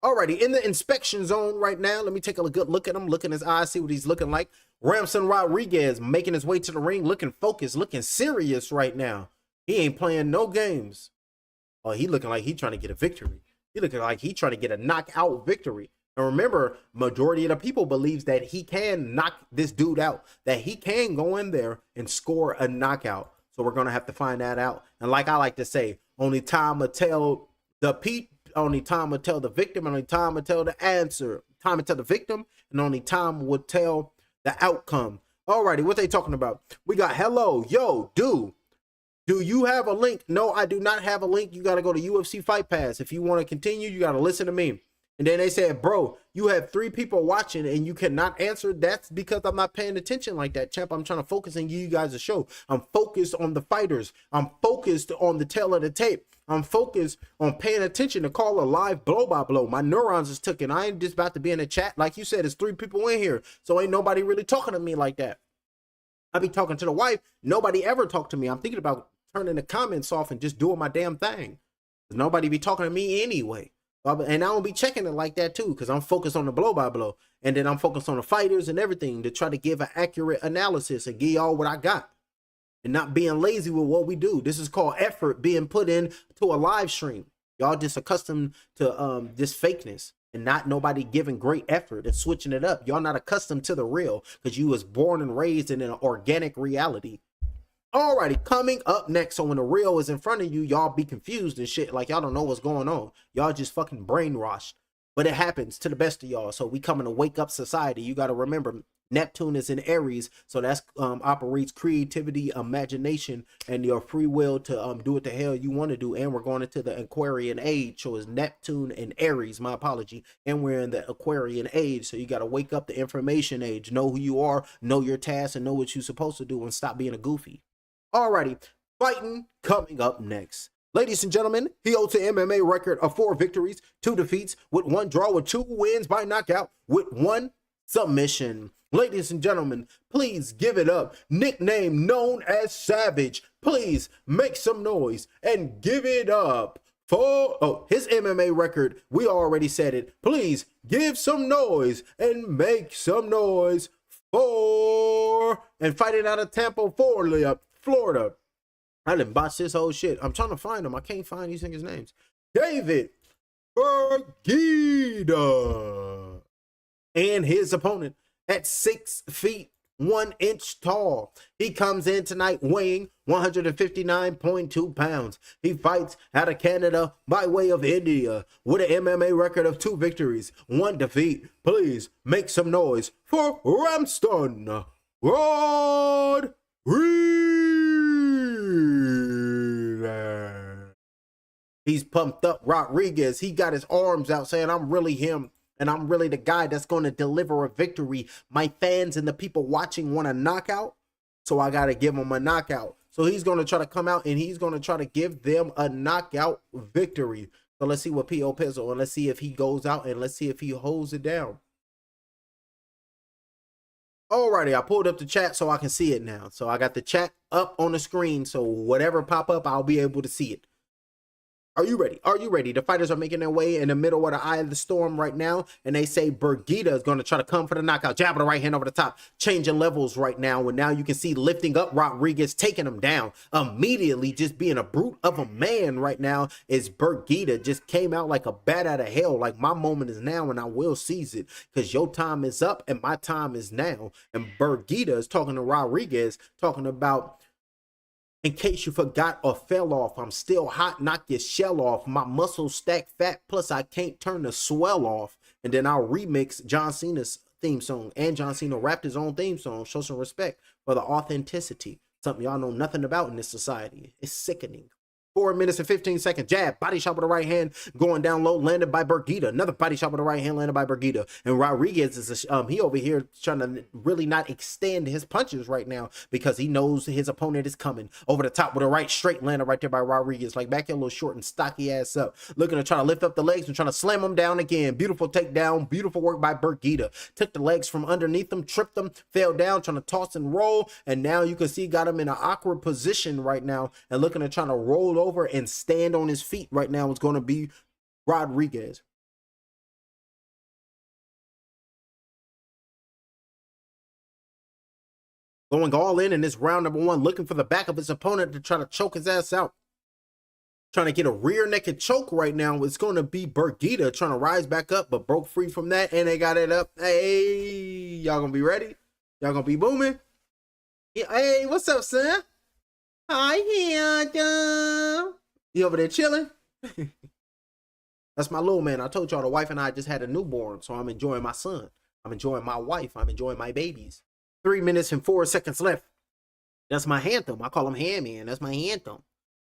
S2: Alrighty, in the inspection zone right now, let me take a good look at him, look in his eyes, see what he's looking like. Ramson Rodriguez making his way to the ring, looking focused, looking serious right now. He ain't playing no games. Oh, he looking like he trying to get a victory. He looking like he trying to get a knockout victory. And remember, majority of the people believes that he can knock this dude out, that he can go in there and score a knockout. So we're going to have to find that out. And like I like to say, only time will tell only time will tell the victim, only time will tell the answer. Time will tell the victim, and only time will tell the outcome. Alrighty, what they talking about? We got hello, yo, do you have a link? No, I do not have a link. You got to go to UFC Fight Pass. If you want to continue, you got to listen to me. And then they said, bro, you have 3 people watching and you cannot answer. That's because I'm not paying attention like that, champ. I'm trying to focus and give you guys a show. I'm focused on the fighters. I'm focused on the tail of the tape. I'm focused on paying attention to call a live blow by blow. My neurons is ticking. I ain't just about to be in a chat. Like you said, there's 3 people in here. So ain't nobody really talking to me like that. I be talking to the wife. Nobody ever talked to me. I'm thinking about turning the comments off and just doing my damn thing. Nobody be talking to me anyway. And I don't be checking it like that too, because I'm focused on the blow by blow. And then I'm focused on the fighters and everything to try to give an accurate analysis and give y'all what I got. And not being lazy with what we do. This is called effort being put in to a live stream. Y'all just accustomed to this fakeness and not nobody giving great effort and switching it up. Y'all not accustomed to the real because you was born and raised in an organic reality. Alrighty, coming up next. So when the real is in front of you, y'all be confused and shit. Like y'all don't know what's going on. Y'all just fucking brainwashed. But it happens to the best of y'all. So we coming to wake up society. You got to remember, Neptune is in Aries. So that's operates creativity, imagination, and your free will to do what the hell you want to do. And we're going into the Aquarian age. So it's Neptune and Aries, my apology. And we're in the Aquarian age. So you got to wake up the information age. Know who you are, know your tasks, and know what you're supposed to do, and stop being a goofy. Alrighty, fighting coming up next. Ladies and gentlemen, he holds an MMA record of 4 victories, 2 defeats, with 1 draw, with 2 wins by knockout, with 1 submission. Ladies and gentlemen, please give it up. Nickname known as Savage. Please make some noise and give it up for his MMA record. We already said it. Please give some noise and make some noise for, and fighting out of Tampa, Florida. I didn't botch this whole shit. I'm trying to find him. I can't find these niggas' names. David Bergida. And his opponent at 6 feet 1 inch tall. He comes in tonight weighing 159.2 pounds. He fights out of Canada by way of India with an MMA record of 2 victories, 1 defeat. Please make some noise for Ramston Rodriguez. He's pumped up, Rodriguez. He got his arms out saying, I'm really him. And I'm really the guy that's going to deliver a victory. My fans and the people watching want a knockout. So I got to give them a knockout. So he's going to try to come out and he's going to try to give them a knockout victory. So let's see what P.O. Pizzle, and let's see if he goes out and let's see if he holds it down. Alrighty, I pulled up the chat so I can see it now. So I got the chat up on the screen. So whatever pop up, I'll be able to see it. Are you ready? Are you ready? The fighters are making their way in the middle of the eye of the storm right now. And they say Bergida is going to try to come for the knockout. Jab with the right hand over the top. Changing levels right now. And now you can see lifting up Rodriguez, taking him down. Immediately just being a brute of a man right now is Bergida. Just came out like a bat out of hell. Like my moment is now and I will seize it. Because your time is up and my time is now. And Bergida is talking to Rodriguez, talking about, in case you forgot or fell off, I'm still hot, knock your shell off. My muscles stack fat, plus I can't turn the swell off. And then I'll remix John Cena's theme song. And John Cena rapped his own theme song. Show some respect for the authenticity. Something y'all know nothing about in this society. It's sickening. 4 minutes and 15 seconds. Jab, body shot with the right hand, going down low, landed by Bergida. Another body shot with the right hand, landed by Bergida. And Rodriguez is he over here trying to really not extend his punches right now because he knows his opponent is coming. Over the top with a right straight, landed right there by Rodriguez. Like back here, a little short and stocky ass up. Looking to try to lift up the legs and trying to slam him down again. Beautiful takedown, beautiful work by Bergida. Took the legs from underneath him, tripped them, fell down, trying to toss and roll. And now you can see got him in an awkward position right now and looking to trying to roll over and stand on his feet right now is going to be Rodriguez. Going all in this round number 1, looking for the back of his opponent to try to choke his ass out. Trying to get a rear naked choke right now. It's going to be Bergita trying to rise back up, but broke free from that, and they got it up. Hey, y'all gonna be ready? Y'all gonna be booming? Yeah, hey, what's up, son? Hi, here, you over there chilling? That's my little man. I told y'all the wife and I just had a newborn, so I'm enjoying my son. I'm enjoying my wife. I'm enjoying my babies. 3 minutes and 4 seconds left. That's my anthem. I call him Handman. That's my anthem.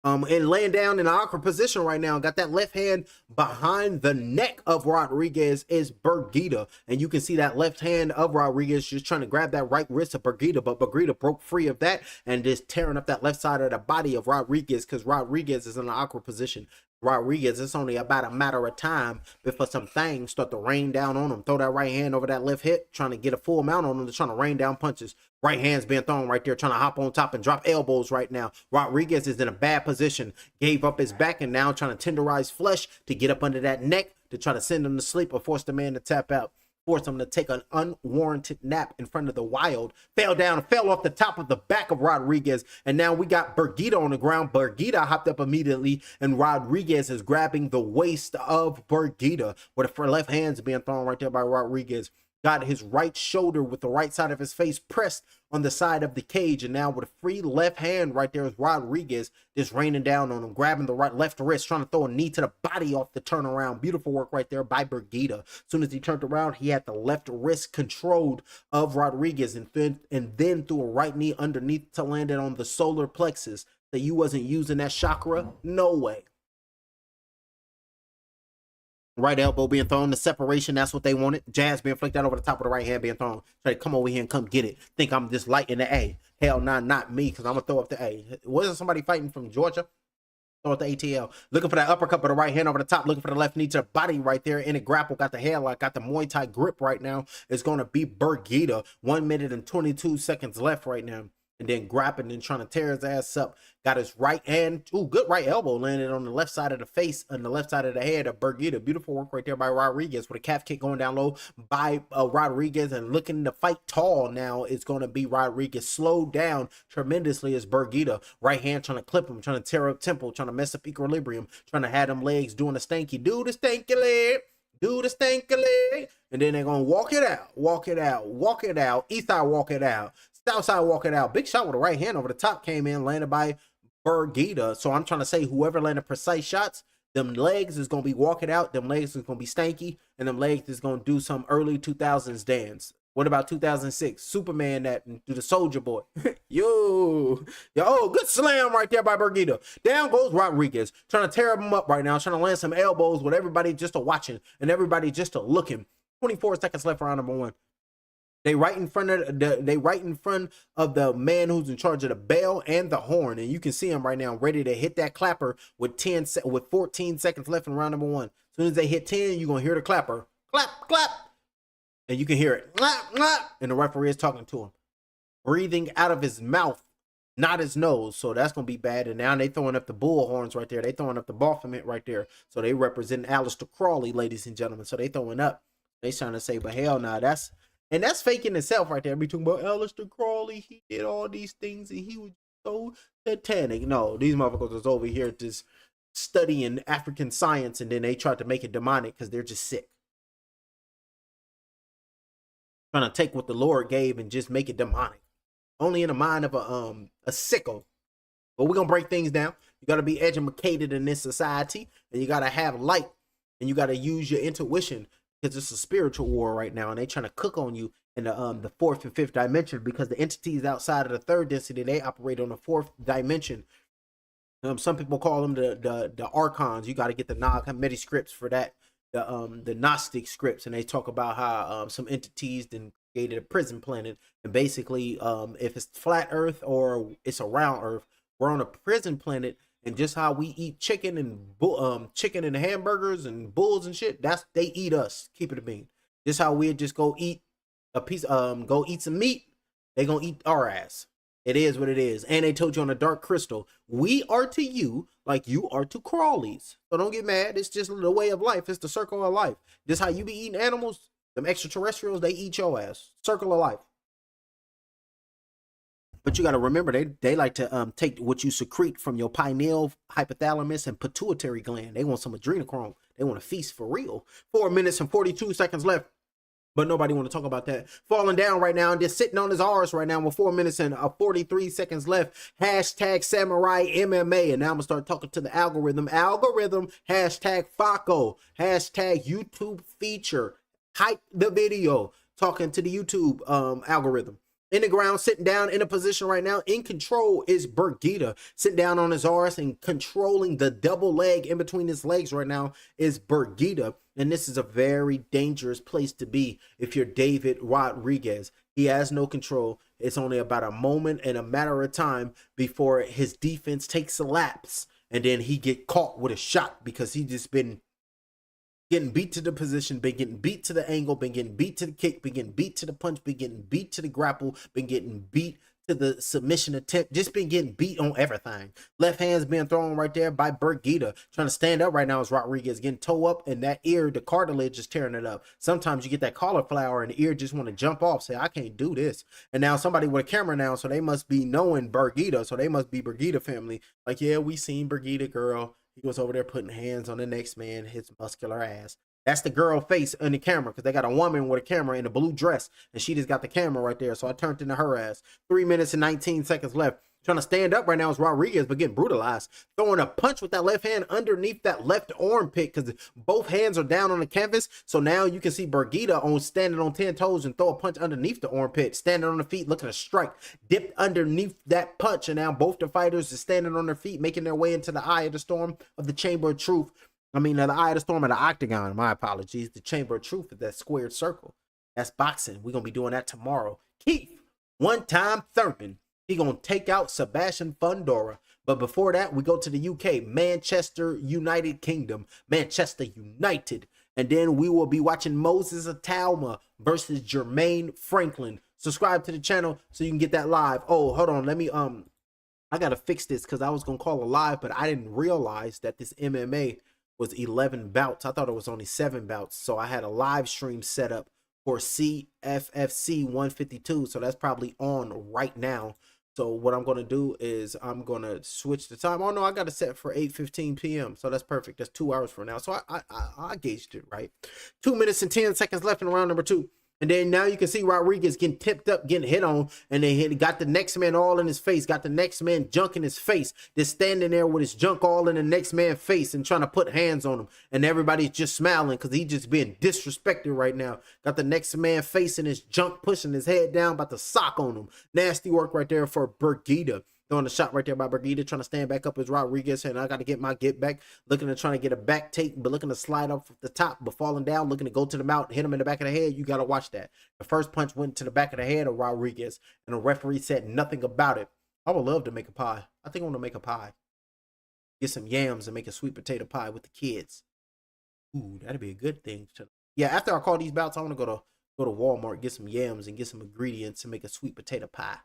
S2: And laying down in an awkward position right now. Got that left hand behind the neck of Rodriguez is Bergita. And you can see that left hand of Rodriguez just trying to grab that right wrist of Bergita. But Bergita broke free of that and just tearing up that left side of the body of Rodriguez because Rodriguez is in an awkward position. Rodriguez, it's only about a matter of time before some things start to rain down on him. Throw that right hand over that left hip, trying to get a full amount on him, trying to rain down punches. Right hand's being thrown right there, trying to hop on top and drop elbows right now. Rodriguez is in a bad position. Gave up his back and now trying to tenderize flesh to get up under that neck to try to send him to sleep or force the man to tap out. Forced him to take an unwarranted nap in front of the Wild. Fell down, fell off the top of the back of Rodriguez. And now we got Bergita on the ground. Bergita hopped up immediately, and Rodriguez is grabbing the waist of Bergita, with the left hand's being thrown right there by Rodriguez. Got his right shoulder with the right side of his face pressed on the side of the cage, and now with a free left hand right there is Rodriguez just raining down on him, grabbing the left wrist, trying to throw a knee to the body off the turnaround. Beautiful work right there by Bergita. As soon as he turned around, he had the left wrist controlled of Rodriguez, and then threw a right knee underneath to land it on the solar plexus. So you wasn't using that chakra? No way. Right elbow being thrown, the separation, that's what they wanted. Jazz being flicked out over the top of the right hand being thrown. Try to come over here and come get it. Think I'm just light in the A. Hell nah, not me, because I'm going to throw up the A. Wasn't somebody fighting from Georgia? Throw up the ATL. Looking for that uppercut with the right hand over the top. Looking for the left knee to the body right there. In a grapple, got the headlock, got the Muay Thai grip right now. It's going to be Bergita. 1 minute and 22 seconds left right now. And then grabbing and trying to tear his ass up. Got his right hand. Ooh, good right elbow landed on the left side of the face and the left side of the head of Bergita. Beautiful work right there by Rodriguez with a calf kick going down low by Rodriguez, and looking to fight tall now. It's going to be Rodriguez. Slowed down tremendously as Bergita. Right hand trying to clip him, trying to tear up tempo, trying to mess up equilibrium, trying to have them legs doing the stanky. Do the stanky leg. Do the stanky leg. And then they're going to walk it out. Walk it out. Walk it out. East side walk it out. Southside walking out. Big shot with the right hand over the top came in, landed by Bergita. So I'm trying to say whoever landed precise shots, them legs is going to be walking out. Them legs is going to be stanky. And them legs is going to do some early 2000s dance. What about 2006? Superman that and do the Soldier Boy. Yo, good slam right there by Bergita. Down goes Rodriguez. Trying to tear him up right now. Trying to land some elbows with everybody just a watching and everybody just a looking. 24 seconds left for round number 1. They right in front of the man who's in charge of the bell and the horn, and you can see him right now ready to hit that clapper with 14 seconds left in round number 1. As soon as they hit 10, you're gonna hear the clapper, clap, clap, and you can hear it, clap, clap, and the referee is talking to him, breathing out of his mouth, not his nose. So that's gonna be bad. And now they throwing up the bull horns right there. They throwing up the Baphomet right there. So they represent Aleister Crowley, ladies and gentlemen. So they throwing up. They trying to say, but hell nah, that's faking itself right there. Be talking about Aleister Crowley, he did all these things and he was so satanic. No, these motherfuckers was over here just studying African science, and then they tried to make it demonic because they're just sick. Trying to take what the Lord gave and just make it demonic. Only in the mind of a sicko. But we're gonna break things down. You gotta be educated in this society, and you gotta have light, and you gotta use your intuition. Because it's a spiritual war right now, and they trying to cook on you in the 4th and 5th dimension, because the entities outside of the 3rd density, they operate on the 4th dimension. Some people call them the archons. You got to get the Nag Hammadi scripts for that, the Gnostic scripts, and they talk about how some entities then created a prison planet, and basically if it's flat Earth or it's a round Earth, we're on a prison planet. And just how we eat chicken and hamburgers and bulls and shit, they eat us. Keep it a bean. Just how we just go eat a piece, go eat some meat. They gonna eat our ass. It is what it is. And they told you on the Dark Crystal, we are to you like you are to Crawlies. So don't get mad. It's just the way of life. It's the circle of life. Just how you be eating animals, them extraterrestrials, they eat your ass. Circle of life. But you got to remember, they like to take what you secrete from your pineal, hypothalamus, and pituitary gland. They want some adrenochrome. They want to feast for real. 4 minutes and 42 seconds left. But nobody want to talk about that. Falling down right now and just sitting on his arse right now with 4 minutes and 43 seconds left. Hashtag Samurai MMA. And now I'm going to start talking to the algorithm. Hashtag FACO. Hashtag YouTube feature. Hype the video. Talking to the YouTube algorithm. In the ground, sitting down in a position right now. In control is Bergita. Sitting down on his arse and controlling the double leg in between his legs right now is Bergita. And this is a very dangerous place to be if you're David Rodriguez. He has no control. It's only about a moment and a matter of time before his defense takes a lapse. And then he get caught with a shot because he just been getting beat to the position, been getting beat to the angle, been getting beat to the kick, been getting beat to the punch, been getting beat to the grapple, been getting beat to the submission attempt, just been getting beat on everything. Left hand's being thrown right there by Bergita. Trying to stand up right now is Rodriguez getting toe up, and that ear, the cartilage is tearing it up. Sometimes you get that cauliflower and the ear just want to jump off, say, I can't do this. And now somebody with a camera now, so they must be knowing Bergita, so they must be Bergita family. Like, yeah, we seen Bergita, girl. He was over there putting hands on the next man, his muscular ass. That's the girl face in the camera because they got a woman with a camera in a blue dress and she just got the camera right there. So I turned into her ass. 3 minutes and 19 seconds left. Trying to stand up right now is Rodriguez, but getting brutalized. Throwing a punch with that left hand underneath that left armpit because both hands are down on the canvas. So now you can see Bergita on standing on 10 toes and throw a punch underneath the armpit. Standing on the feet, looking to strike. Dipped underneath that punch. And now both the fighters are standing on their feet, making their way into the eye of the storm of the Chamber of Truth. I mean, the eye of the storm of the octagon. My apologies. The Chamber of Truth is that squared circle. That's boxing. We're going to be doing that tomorrow. Keith, one-time Thurman. He going to take out Sebastian Fundora. But before that, we go to the UK. Manchester United Kingdom. Manchester United. And then we will be watching Moses Atalma versus Jermaine Franklin. Subscribe to the channel so you can get that live. Oh, hold on. Let me, I got to fix this because I was going to call it live, but I didn't realize that this MMA was 11 bouts. I thought it was only 7 bouts. So I had a live stream set up for CFFC 152. So that's probably on right now. So what I'm going to do is I'm going to switch the time. Oh, no, I got it set for 8:15 p.m. So that's perfect. That's 2 hours from now. So I gauged it right. 2 minutes and 10 seconds left in round number 2. And then now you can see Rodriguez getting tipped up, getting hit on. And then got the next man all in his face. Got the next man junk in his face. Just standing there with his junk all in the next man's face and trying to put hands on him. And everybody's just smiling because he's just being disrespected right now. Got the next man facing his junk, pushing his head down, about to sock on him. Nasty work right there for Bergita. Throwing a shot right there by Bergita, trying to stand back up as Rodriguez, and I got to get my get back. Looking to trying to get a back take, but looking to slide off the top, but falling down, looking to go to the mouth, hit him in the back of the head. You got to watch that. The first punch went to the back of the head of Rodriguez, and the referee said nothing about it. I would love to make a pie. I think I want to make a pie. Get some yams and make a sweet potato pie with the kids. Ooh, that'd be a good thing. Yeah, after I call these bouts, I want to go to Walmart, get some yams and get some ingredients to make a sweet potato pie.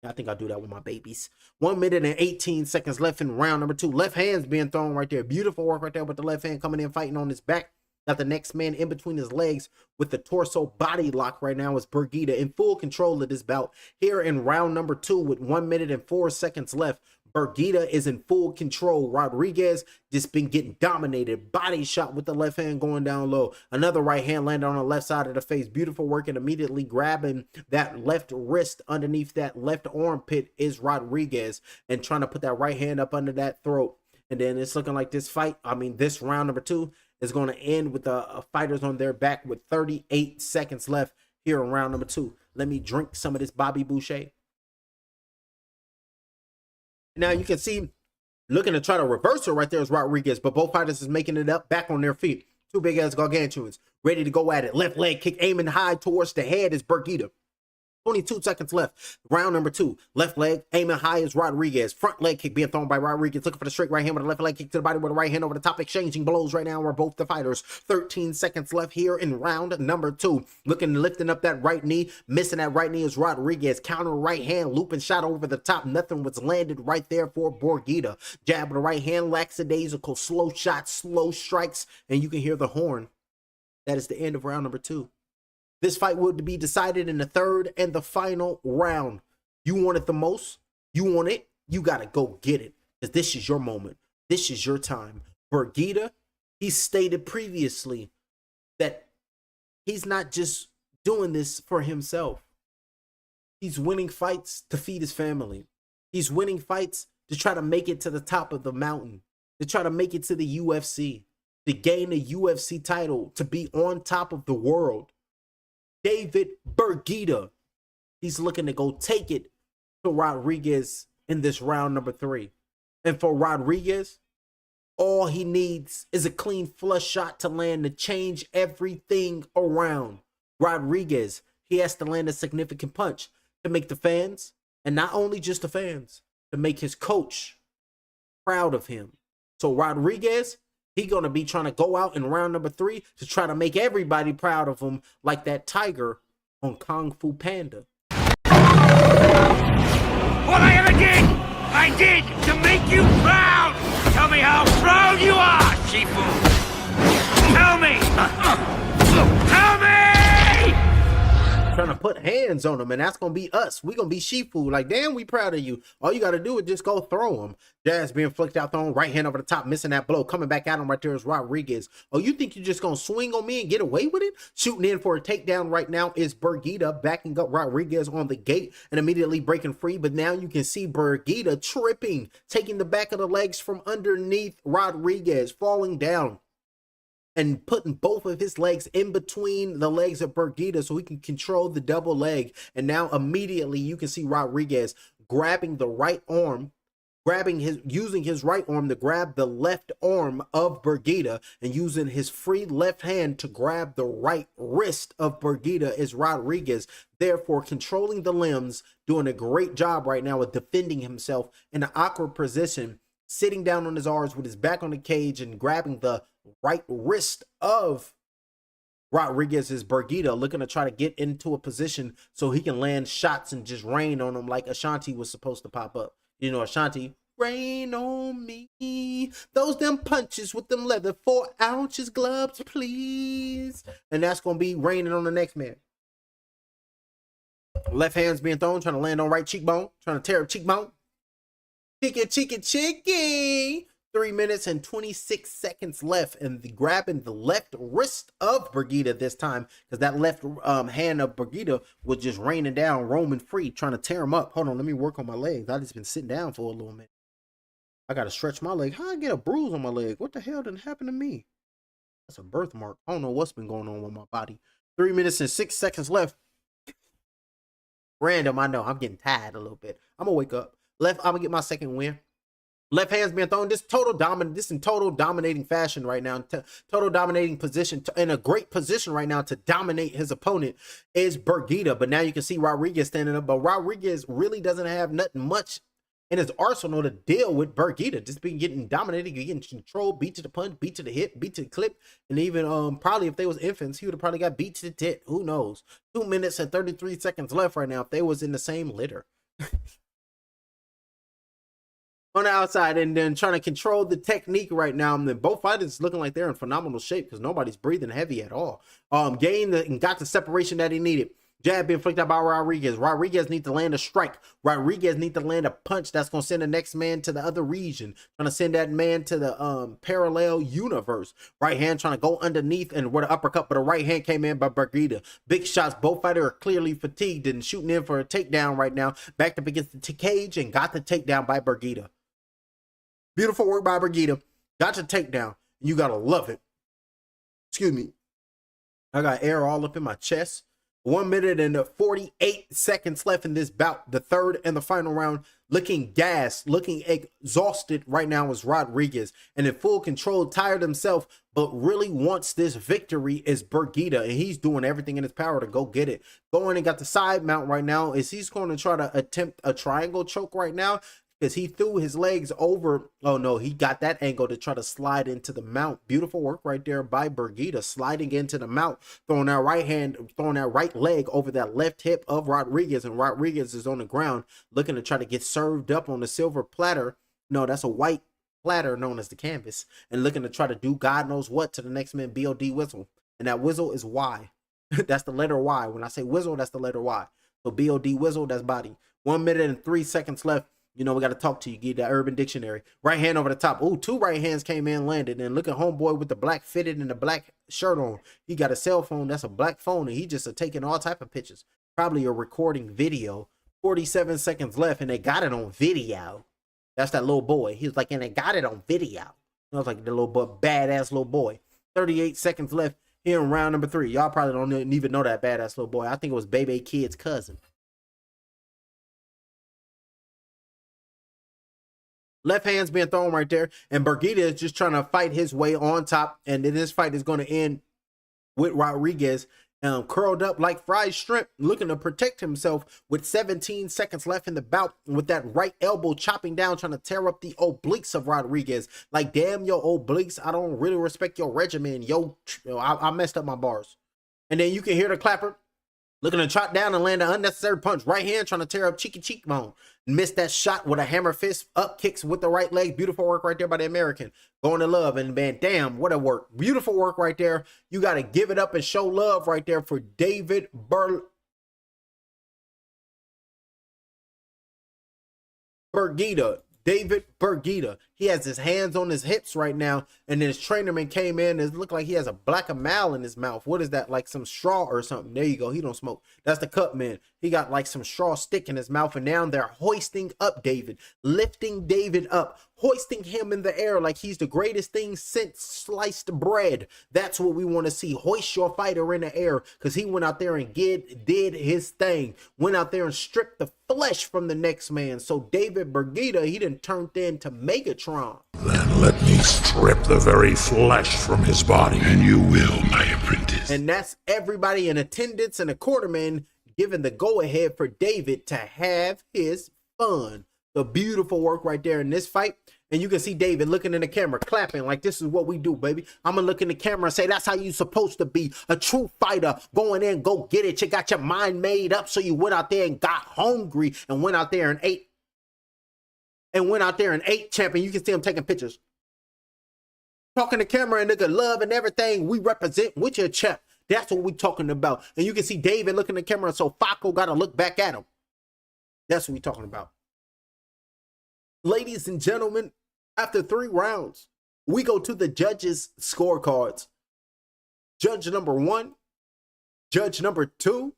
S2: I think I'll do that with my babies. 1 minute and 18 seconds left in round number 2. Left hand's being thrown right there. Beautiful work right there with the left hand coming in, fighting on his back. Got the next man in between his legs with the torso body lock right now is Bergita in full control of this bout. Here in round number 2 with 1 minute and 4 seconds left. Bergita is in full control. Rodriguez just been getting dominated. Body shot with the left hand going down low. Another right hand landed on the left side of the face. Beautiful work, and immediately grabbing that left wrist underneath that left armpit is Rodriguez and trying to put that right hand up under that throat. And then it's looking like this fight, this round number 2 is going to end with the fighters on their back with 38 seconds left here in round number 2. Let me drink some of this Bobby Boucher. Now you can see looking to try to reverse it right there is Rodriguez, but both fighters is making it up back on their feet. Two big ass gargantuans ready to go at it. Left leg kick aiming high towards the head is Bergita. 22 seconds left. Round number 2. Left leg aiming high is Rodriguez. Front leg kick being thrown by Rodriguez. Looking for the straight right hand with a left leg kick to the body with a right hand over the top. Exchanging blows right now are both the fighters. 13 seconds left here in round number 2. Lifting up that right knee. Missing that right knee is Rodriguez. Counter right hand. Looping shot over the top. Nothing was landed right there for Bergita. Jab with the right hand. Lackadaisical. Slow shots. Slow strikes. And you can hear the horn. That is the end of round number 2. This fight would be decided in the third and the final round. You want it the most? You want it? You got to go get it. Because this is your moment. This is your time. Bergita, he stated previously that he's not just doing this for himself. He's winning fights to feed his family. He's winning fights to try to make it to the top of the mountain, to try to make it to the UFC, to gain a UFC title, to be on top of the world. David Bergita, he's looking to go take it to Rodriguez in this round number 3. And for Rodriguez, all he needs is a clean flush shot to land to change everything around. Rodriguez, he has to land a significant punch to make the fans, and not only just the fans, to make his coach proud of him. So Rodriguez, he gonna be trying to go out in round number 3 to try to make everybody proud of him, like that tiger on Kung Fu Panda.
S8: What I ever did, I did to make you proud. Tell me how proud you are, Shifu. Tell me. Tell me.
S2: Trying to put hands on him, and that's gonna be us. We gonna be Shifu. Like, damn, we proud of you. All you gotta do is just go throw him. Jazz being flicked out, thrown right hand over the top, missing that blow. Coming back at him right there is Rodriguez. Oh, you think you're just gonna swing on me and get away with it? Shooting in for a takedown right now is Bergita, backing up Rodriguez on the gate and immediately breaking free. But now you can see Bergita tripping, taking the back of the legs from underneath Rodriguez, falling down, and putting both of his legs in between the legs of Bergita so he can control the double leg. And now immediately you can see Rodriguez grabbing the right arm, using his right arm to grab the left arm of Bergita, and using his free left hand to grab the right wrist of Bergita is Rodriguez, therefore controlling the limbs, doing a great job right now of defending himself in an awkward position, sitting down on his arms with his back on the cage and grabbing the right wrist of Rodriguez is Bergita, looking to try to get into a position so he can land shots and just rain on him like Ashanti was supposed to pop up. You know, Ashanti, rain on me, those them punches with them leather 4 ounces gloves, please. And that's going to be raining on the next man. Left hand's being thrown, trying to land on right cheekbone, trying to tear a cheekbone. Chicky. 3 minutes and 26 seconds left, and grabbing the left wrist of Bergita this time, because that left hand of Bergita was just raining down, roaming free, trying to tear him up. Hold on, let me work on my legs. I just been sitting down for a little minute. I gotta stretch my leg. How I get a bruise on my leg? What the hell didn't happen to me? That's a birthmark. I don't know what's been going on with my body. 3 minutes and 6 seconds left. Random, I know. I'm getting tired a little bit. I'm gonna wake up. I'm gonna get my second win. Left hand's being thrown. This in total dominating fashion right now. Total dominating position, in a great position right now to dominate his opponent is Bergita. But now you can see Rodriguez standing up. But Rodriguez really doesn't have nothing much in his arsenal to deal with Bergita. Just been getting dominated, getting controlled, beat to the punch, beat to the hip, beat to the clip, and even probably if they was infants, he would have probably got beat to the tit. Who knows? 2 minutes and 33 seconds left right now if they was in the same litter. On the outside, and then trying to control the technique right now. And then both fighters looking like they're in phenomenal shape because nobody's breathing heavy at all. Gained and got the separation that he needed. Jab being flicked out by Rodriguez. Rodriguez needs to land a strike. Rodriguez needs to land a punch that's going to send the next man to the other region. Trying to send that man to the parallel universe. Right hand trying to go underneath and with an uppercut, but the right hand came in by Bergita. Big shots. Both fighters are clearly fatigued and shooting in for a takedown right now. Backed up against the cage and got the takedown by Bergita. Beautiful work by Bergita. Got your takedown. You got to love it. Excuse me. I got air all up in my chest. 1 minute and 48 seconds left in this bout. The third and the final round. Looking gassed, looking exhausted right now is Rodriguez. And in full control, tired himself, but really wants this victory is Bergita. And he's doing everything in his power to go get it. Going and got the side mount right now. Is he's going to try to attempt a triangle choke right now. Because he threw his legs over. Oh no, he got that angle to try to slide into the mount. Beautiful work right there by Bergita, sliding into the mount, throwing that right hand, throwing that right leg over that left hip of Rodriguez, and Rodriguez is on the ground looking to try to get served up on the silver platter. No, that's a white platter known as the canvas, and looking to try to do God knows what to the next man, BOD whistle. And that whistle is Y. That's the letter Y. When I say whistle, that's the letter Y. So BOD whistle, that's body. 1 minute and 3 seconds left. You know, we got to talk to you. Get that Urban Dictionary. Right hand over the top. Ooh, 2 right hands came in, landed. And look at homeboy with the black fitted and the black shirt on. He got a cell phone. That's a black phone. And he just taking all type of pictures. Probably a recording video. 47 seconds left. And they got it on video. That's that little boy. He was like, and they got it on video. I was like, the little boy, badass little boy. 38 seconds left here in round number 3. Y'all probably don't even know that badass little boy. I think it was Bebe Kid's cousin. Left hand's being thrown right there. And Bergita is just trying to fight his way on top. And then this fight is going to end with Rodriguez curled up like fried shrimp, looking to protect himself with 17 seconds left in the bout, with that right elbow chopping down, trying to tear up the obliques of Rodriguez. Like, damn, your obliques, I don't really respect your regimen. I messed up my bars. And then you can hear the clapper looking to chop down and land an unnecessary punch. Right hand trying to tear up cheekbone. Missed that shot with a hammer fist. Up kicks with the right leg. Beautiful work right there by the American. Going to love. And man, damn, what a work. Beautiful work right there. You got to give it up and show love right there for David Bergita. David Bergita. He has his hands on his hips right now, and then his trainerman came in. It looked like he has a black amal in his mouth. What is that? Like some straw or something. There you go. He don't smoke. That's the cut man. He got like some straw stick in his mouth, and now they're hoisting up David, lifting David up, hoisting him in the air like he's the greatest thing since sliced bread. That's what we want to see. Hoist your fighter in the air, because he went out there and did his thing. Went out there and stripped the flesh from the next man. So David Bergita, he done turned into Megatron.
S8: Then let me strip the very flesh from his body. And you will, my apprentice.
S2: And that's everybody in attendance and a quarterman giving the go-ahead for David to have his fun. The beautiful work right there in this fight. And you can see David looking in the camera, clapping like, this is what we do, baby. I'm going to look in the camera and say, that's how you supposed to be. A true fighter, going in, go get it. You got your mind made up, so you went out there and got hungry and went out there and ate. Champion. You can see him taking pictures. Talking to camera and nigga love and everything. We represent with your champ. That's what we talking about. And you can see David looking at the camera, so Faco got to look back at him. That's what we talking about. Ladies and gentlemen, after 3 rounds, we go to the judges' scorecards. Judge number 1, judge number 2,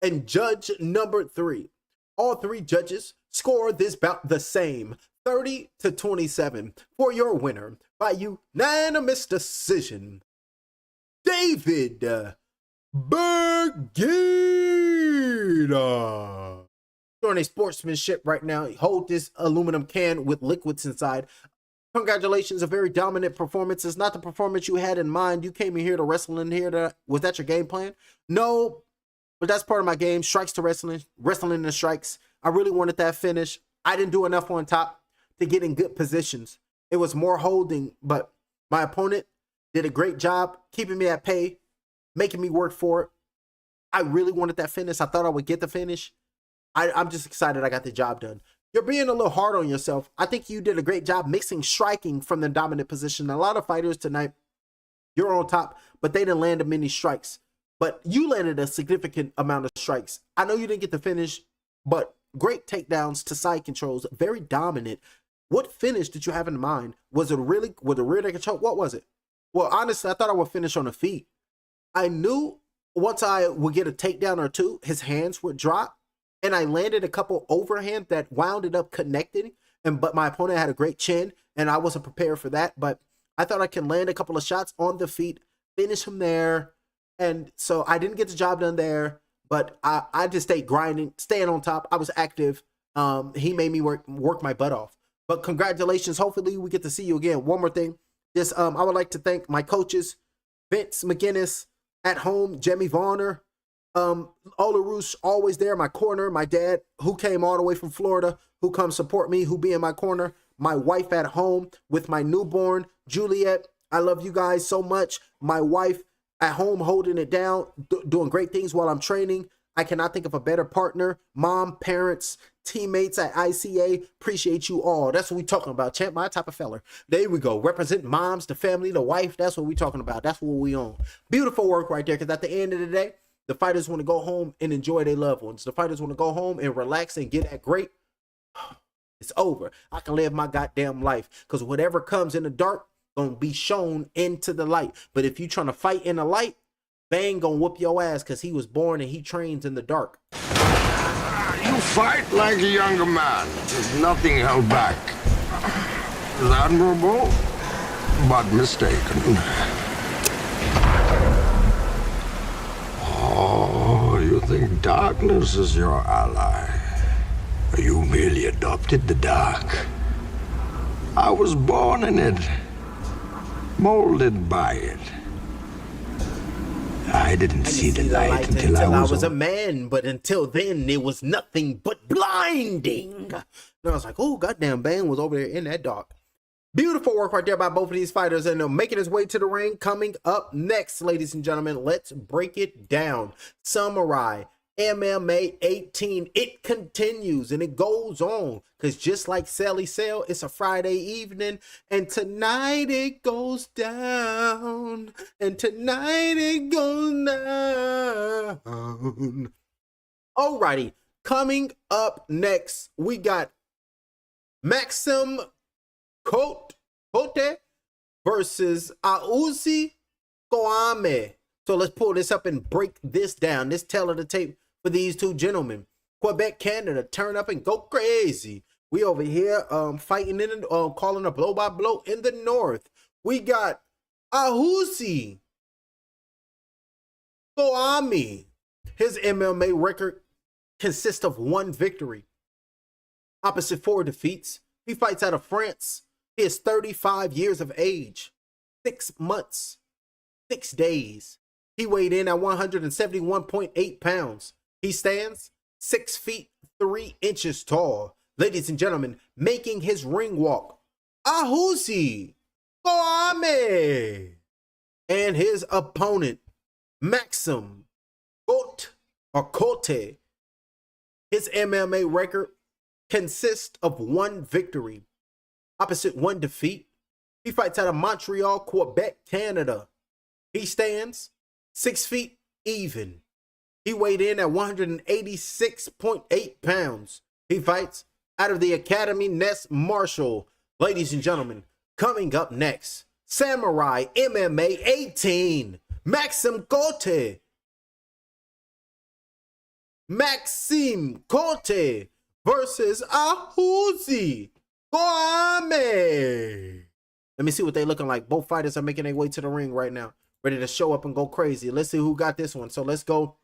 S2: and judge number 3. All 3 judges score this bout the same, 30-27, for your winner by unanimous decision, David Bergita. Doing a sportsmanship right now. Hold this aluminum can with liquids inside. Congratulations, a very dominant performance. It's not the performance you had in mind. You came in here to wrestle in here. Was that your game plan? No, but that's part of my game. Strikes to wrestling, wrestling and strikes. I really wanted that finish. I didn't do enough on top to get in good positions. It was more holding, but my opponent did a great job keeping me at pay, making me work for it. I really wanted that finish. I thought I would get the finish. I'm just excited I got the job done. You're being a little hard on yourself. I think you did a great job mixing striking from the dominant position. A lot of fighters tonight, you're on top, but they didn't land many strikes. But you landed a significant amount of strikes. I know you didn't get the finish, but great takedowns to side controls, very dominant. What finish did you have in mind? Was it really with a rear naked choke? What was it? Well, honestly, I thought I would finish on the feet. I knew once I would get a takedown or two, his hands would drop. And I landed a couple overhand that wound it up connecting. But my opponent had a great chin, and I wasn't prepared for that. But I thought I can land a couple of shots on the feet, finish him there. And so I didn't get the job done there. But I just stayed grinding, staying on top. I was active. He made me work my butt off. But congratulations. Hopefully we get to see you again. One more thing. Just I would like to thank my coaches, Vince McGinnis at home, Jimmy Varner. Olarouche, always there, my corner, my dad, who came all the way from Florida, who comes support me, who be in my corner, my wife at home with my newborn, Juliet. I love you guys so much. My wife at home holding it down, doing great things while I'm training. I cannot think of a better partner. Mom, parents, teammates at ICA, appreciate you all. That's what we talking about, champ, my type of feller. There we go. Represent moms, the family, the wife. That's what we talking about. That's what we on. Beautiful work right there, because at the end of the day, The fighters want to go home and enjoy their loved ones. The fighters want to go home and relax and get that great. It's over. I can live my goddamn life, because whatever comes in the dark gonna be shown into the light. But if you trying to fight in the light, Bang gonna whoop your ass, because he was born and he trains in the dark.
S8: You fight like a younger man. There's nothing held back. It's admirable, but mistaken. Oh, you think darkness is your ally? You merely adopted the dark. I was born in it, molded by it. I didn't see the light until I was
S2: a man, but until then, it was nothing but blinding. And I was like, oh, goddamn, Bang was over there in that dark. Beautiful work right there by both of these fighters, and they're making his way to the ring. Coming up next, ladies and gentlemen, let's break it down. Samourai MMA 18, it continues and it goes on, because just like Sally Sale, it's a Friday evening, and tonight it goes down, and tonight it goes down. Alrighty, coming up next, we got Maxim Kote versus Auzi Koame. So let's pull this up and break this down. This tale of the tape for these two gentlemen. Quebec, Canada, turn up and go crazy. We over here fighting in calling a blow by blow in the north. We got Auzi Koame. His MMA record consists of 1 victory, opposite 4 defeats. He fights out of France. He is 35 years of age, 6 months, 6 days. He weighed in at 171.8 pounds. He stands 6 feet 3 inches tall. Ladies and gentlemen, making his ring walk, Auzi Koame, and his opponent, Maxim Kote. His MMA record consists of 1 victory, opposite 1 defeat. He fights out of Montreal, Quebec, Canada. He stands 6 feet even. He weighed in at 186.8 pounds. He fights out of the Academy Nest Marshall. Ladies and gentlemen, coming up next, Samourai MMA 18, Maxim Kote. Maxime Kote versus Auzi Koame. Let me see what they looking like. Both fighters are making their way to the ring right now, ready to show up and go crazy. Let's see who got this one. So let's go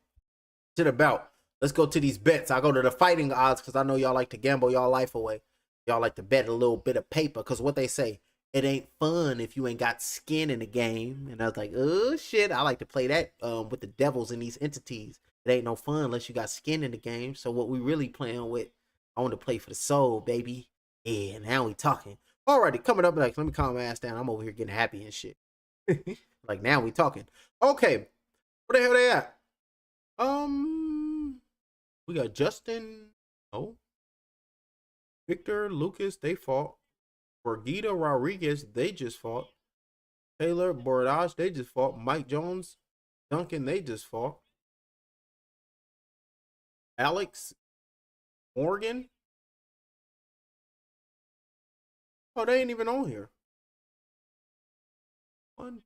S2: to the bout. Let's go to these bets. I go to the fighting odds because I know y'all like to gamble y'all life away. Y'all like to bet a little bit of paper, because what they say, it ain't fun if you ain't got skin in the game. And I was like, oh shit, I like to play that with the devils and these entities. It ain't no fun unless you got skin in the game. So what we really playing with, I want to play for the soul, baby. Yeah, now we talking. Alrighty, coming up next, let me calm my ass down. I'm over here getting happy and shit. Like, now we talking. Okay, where the hell they at? We got Justin. Oh, Victor, Lucas, they fought. Borgita Rodriguez, they just fought. Taylor Bordage, they just fought. Mike Jones, Duncan, they just fought. Alex Morgan. Oh, they ain't even on here. 1,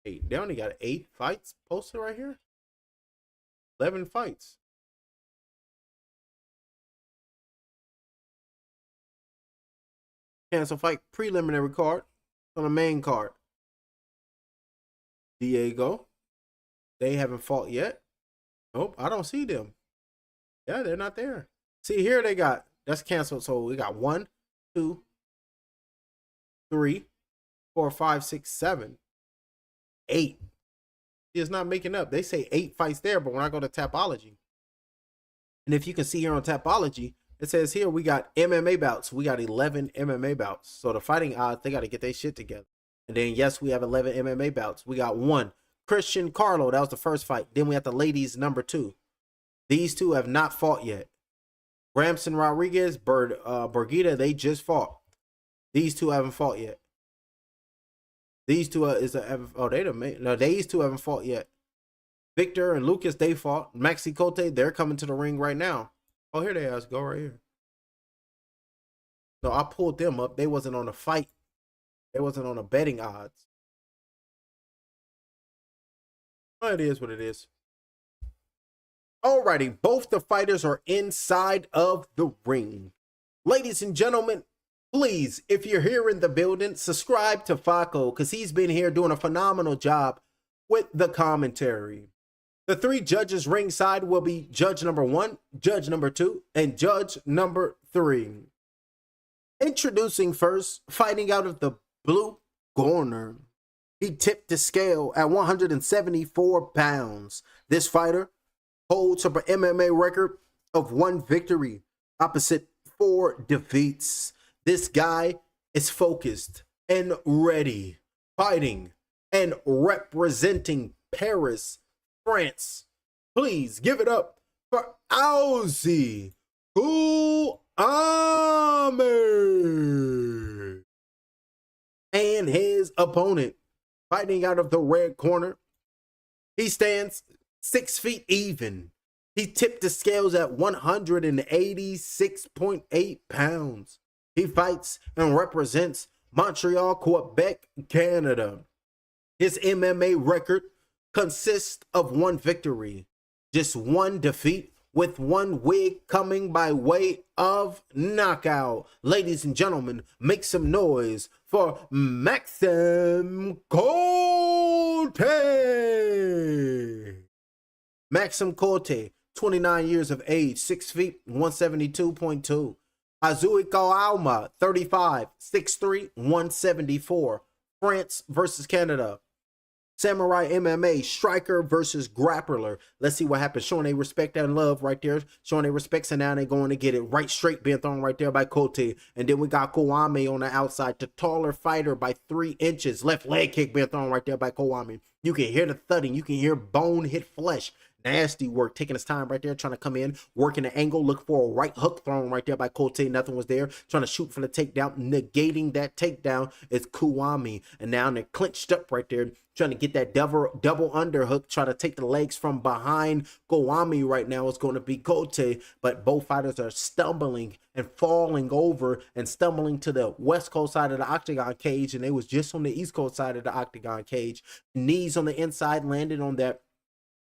S2: 8. They only got 8 fights posted right here. 11 fights. Cancel fight preliminary card on the main card. Diego. They haven't fought yet. Nope, I don't see them. Yeah, they're not there. See, here they got, that's canceled. So we got 1, 2, 3, 4, 5, 6, 7, 8. It's not making up. They say 8 fights there, but when I go to Tapology, and if you can see here on Tapology, it says here we got MMA bouts. We got 11 MMA bouts. So the fighting odds, they got to get their shit together. And then, yes, we have 11 MMA bouts. We got 1. Christian Carlo, that was the first fight. Then we have the ladies number 2. These two have not fought yet. Gramson Rodriguez, Bergita, they just fought. These two haven't fought yet. These two they done made, no, these two haven't fought yet. Victor and Lucas, they fought. Maxi Cote, they're coming to the ring right now. Oh, here they are. Let's go right here. No, I pulled them up. They wasn't on a fight. They wasn't on a betting odds. Oh, it is what it is. Alrighty, both the fighters are inside of the ring. Ladies and gentlemen, please, if you're here in the building, subscribe to Faco because he's been here doing a phenomenal job with the commentary. The three judges ringside will be judge number 1, judge number 2, and judge number 3. Introducing first, fighting out of the blue corner. He tipped the scale at 174 pounds. This fighter holds up an MMA record of 1 victory, opposite 4 defeats. This guy is focused and ready, fighting and representing Paris, France. Please give it up for Aozi Kouame and his opponent. Fighting out of the red corner, he stands 6 feet even. He tipped the scales at 186.8 pounds. He fights and represents Montreal, Quebec, Canada. His MMA record consists of 1 victory, just 1 defeat, with 1 wig coming by way of knockout. Ladies and gentlemen, make some noise for Maxim Cote. Maxim Cote, 29 years of age, 6 feet, 172.2. Azui Kouame, 35, 6'3", 174. France versus Canada. Samourai MMA, striker versus grappler. Let's see what happens. Showing they respect and love right there. Showing they respect, and now they're going to get it right straight, being thrown right there by Cote. And then we got Kouame on the outside, the taller fighter by 3 inches. Left leg kick being thrown right there by Kouame. You can hear the thudding. You can hear bone hit flesh. Nasty work, taking his time right there, trying to come in, working the angle, look for a right hook thrown right there by Cote. Nothing was there. Trying to shoot for the takedown, negating that takedown is Kouame. And now they're clinched up right there, trying to get that double underhook, trying to take the legs from behind Kouame right now. It's going to be Cote, but both fighters are stumbling and falling over and stumbling to the west coast side of the octagon cage, and they was just on the east coast side of the octagon cage. Knees on the inside, landed on that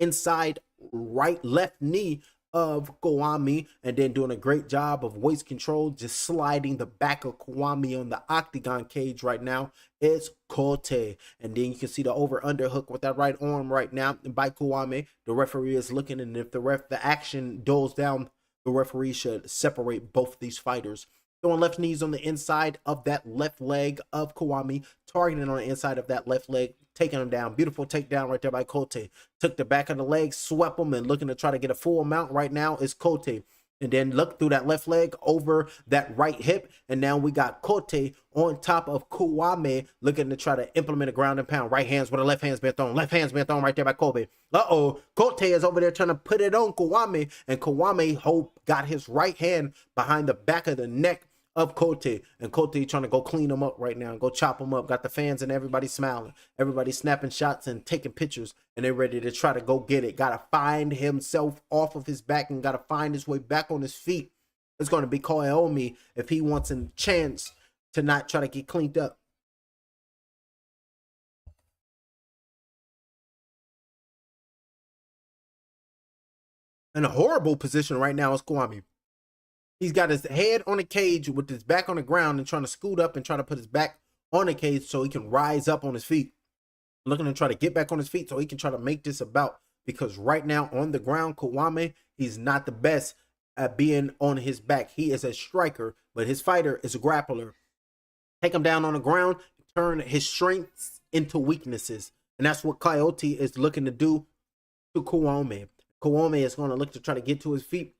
S2: inside left knee of Kouame, and then doing a great job of waist control, just sliding the back of Kouame on the octagon cage right now. It's Cote, and then you can see the over underhook with that right arm right now by Kouame. The referee is looking, and if the action dulls down, the referee should separate both these fighters. Throwing left knees on the inside of that left leg of Kouame, targeting on the inside of that left leg, taking him down. Beautiful takedown right there by Cote. Took the back of the leg, swept him, and looking to try to get a full mount right now is Cote. And then look through that left leg over that right hip. And now we got Cote on top of Kouame, looking to try to implement a ground and pound. Right hands with the left hand's been thrown. Left hand's been thrown right there by Kobe. Cote is over there trying to put it on Kouame. And Kouame got his right hand behind the back of the neck of Cote, and Cote trying to go clean him up right now and go chop him up. Got the fans and everybody smiling, everybody snapping shots and taking pictures, and they're ready to try to go get it. Gotta find himself off of his back and gotta find his way back on his feet. It's going to be Kouame if he wants a chance to not try to get cleaned up. In a horrible position right now is Kouame. He's got his head on the cage with his back on the ground and trying to scoot up and trying to put his back on the cage so he can rise up on his feet. Looking to try to get back on his feet so he can try to make this about. Because right now on the ground, Kouame, he's not the best at being on his back. He is a striker, but his fighter is a grappler. Take him down on the ground, turn his strengths into weaknesses. And that's what Coyote is looking to do to Kouame. Kouame is going to look to try to get to his feet.